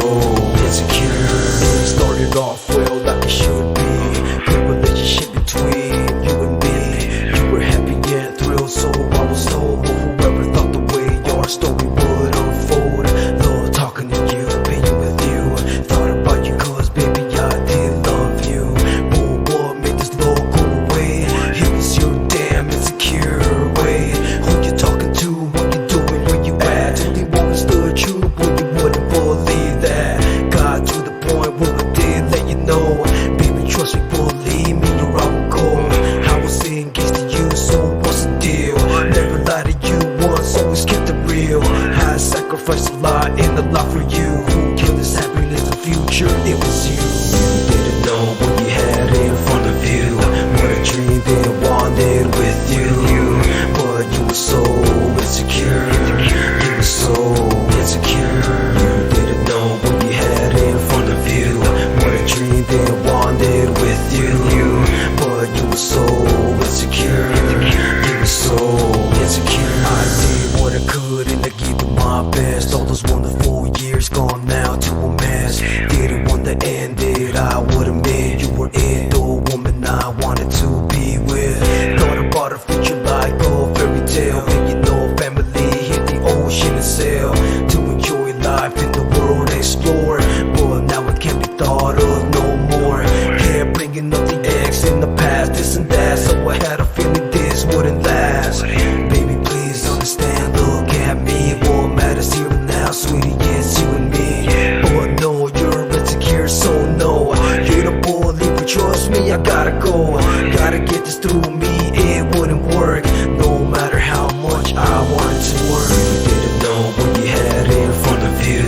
Speaker 12: insecure. It started off well like it should be. Good relationship between you and me. You were happy and thrilled, so I was told. Whoever thought the way our story would unfold. Love talking to you, being with you. Thought about you cause baby I did love you. But what made this love go away? It was your damn insecure way. Who you talking to? What you doing? Where you at? If they understood you, boy, you wouldn't believe that. Got to the point where I did let you know. Baby, trust me, believe me, or I will go. I was engaged to you, so what's the deal? Never lied to you once, always kept it real. I sacrificed a lot and a lot for you. Who killed this happiness and future? It was you. You didn't know what you had in front of you. What a dream they wanted with you. But you were so insecure. You were so insecure. You didn't know what you had in front of you. What a dream they wanted with you. But you were so insecure. You were so insecure. I did what I could and I gave it my best. All those wonderful years gone now to a mess. Didn't want to end it, I would admit. You were it, the woman I wanted to be with. Thought about a future like a fairy tale. And you know family hit the ocean and sail. To enjoy life in the world, explore. But now it can't be thought of no more. Can't bring up the ex in the past, this and that. So I had a feeling this wouldn't last. Baby, please understand, look at me. What matters here and now, sweetie, it's you and me. But no, you're insecure, so no. You don't believe, but trust me, I gotta go. Gotta get this through me, it wouldn't work. No matter how much I wanted to work. You didn't know what you had in front of you.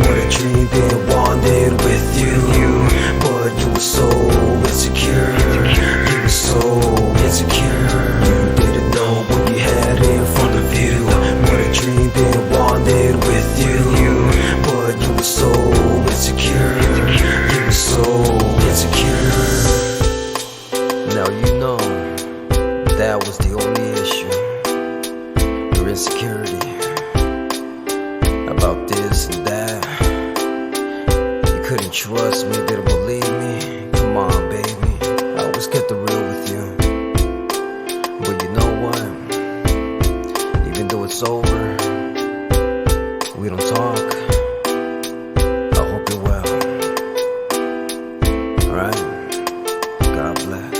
Speaker 12: What a dream they wanted with you. But you were so insecure. You were so insecure. You didn't know what you had in front of you. What a dream they wanted with you. But you were so insecure. You were so insecure. Now you know that was the only issue. Your insecurity about this and that. You couldn't trust me, didn't believe me. Come on, baby, I always kept it real with you. But you know what? Even though it's over, we don't talk. I hope you're well. Alright? God bless.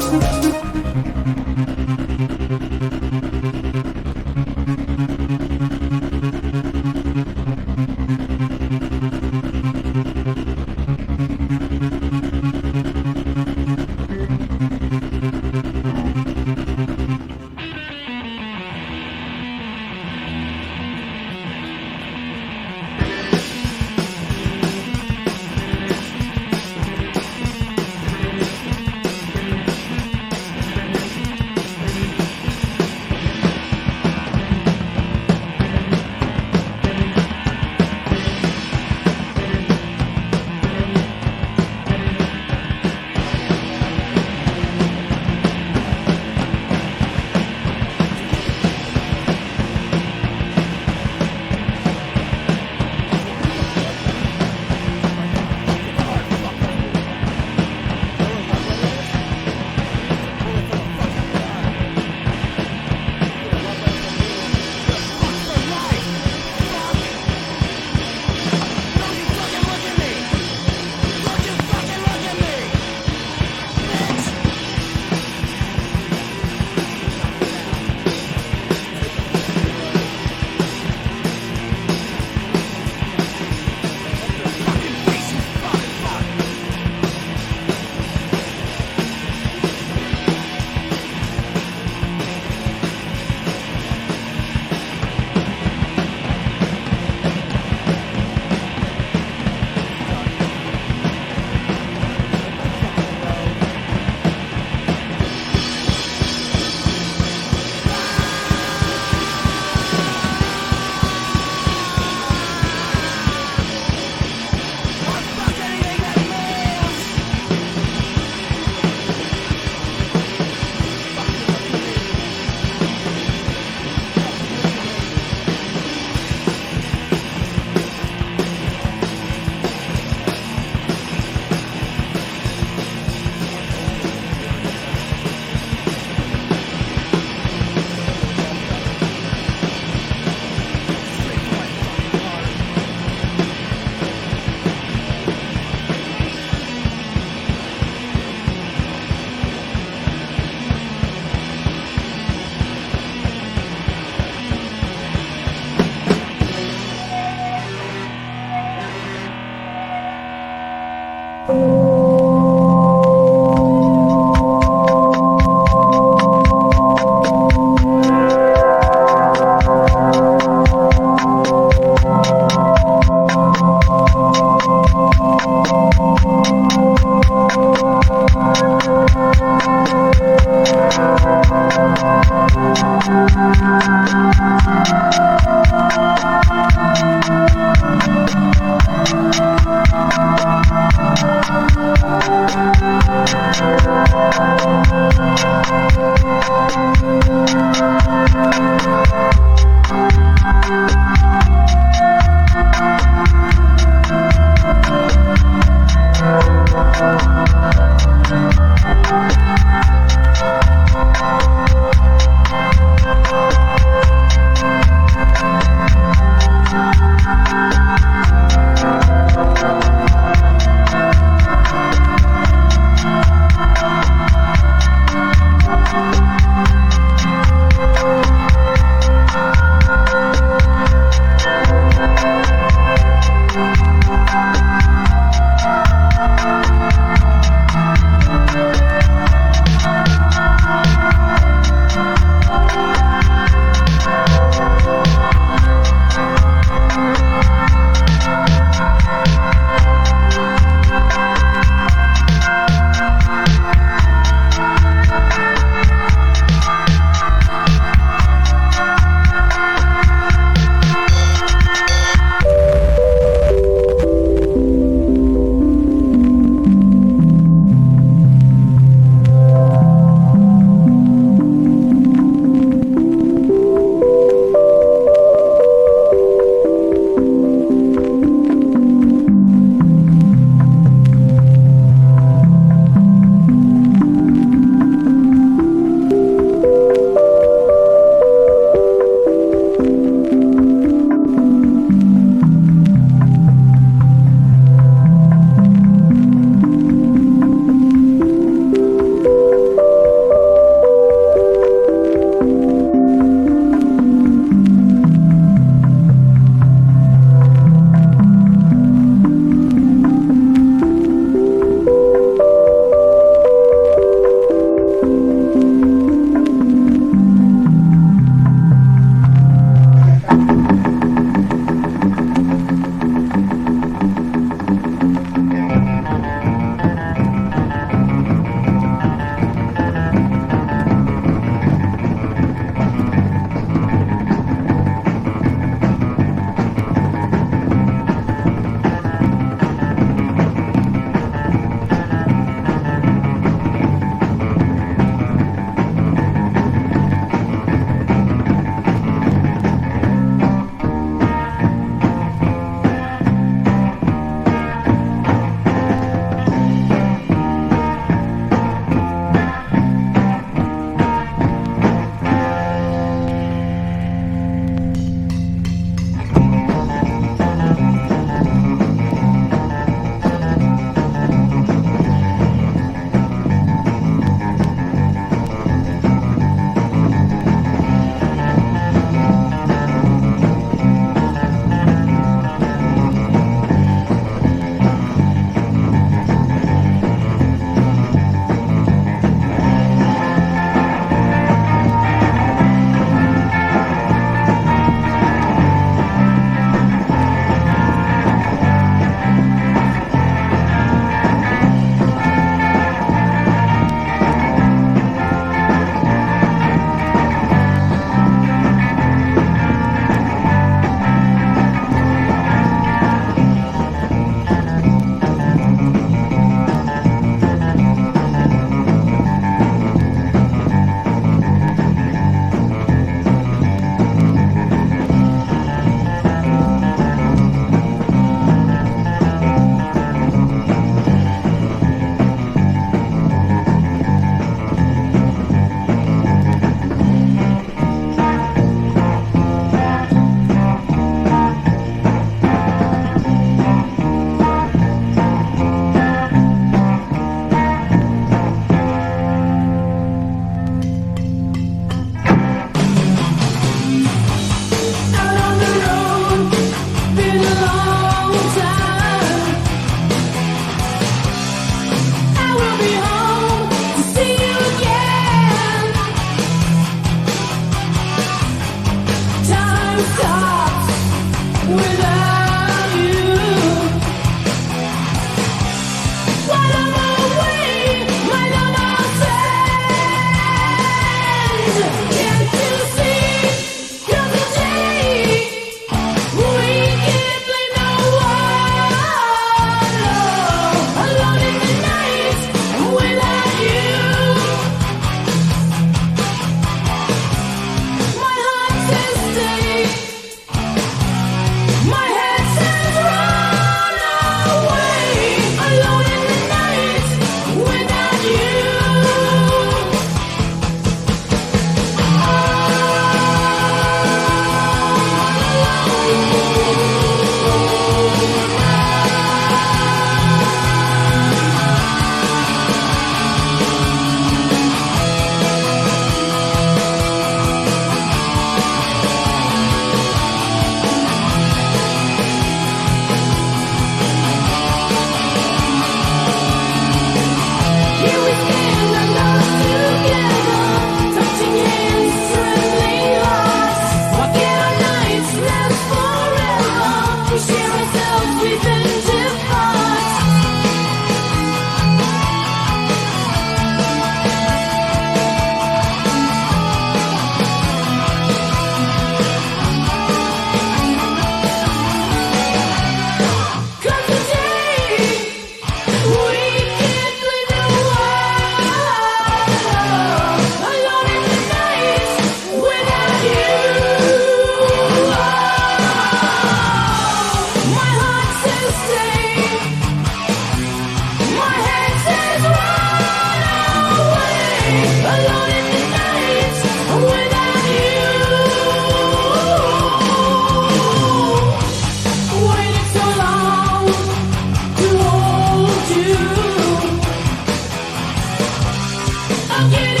Speaker 13: I'll get it.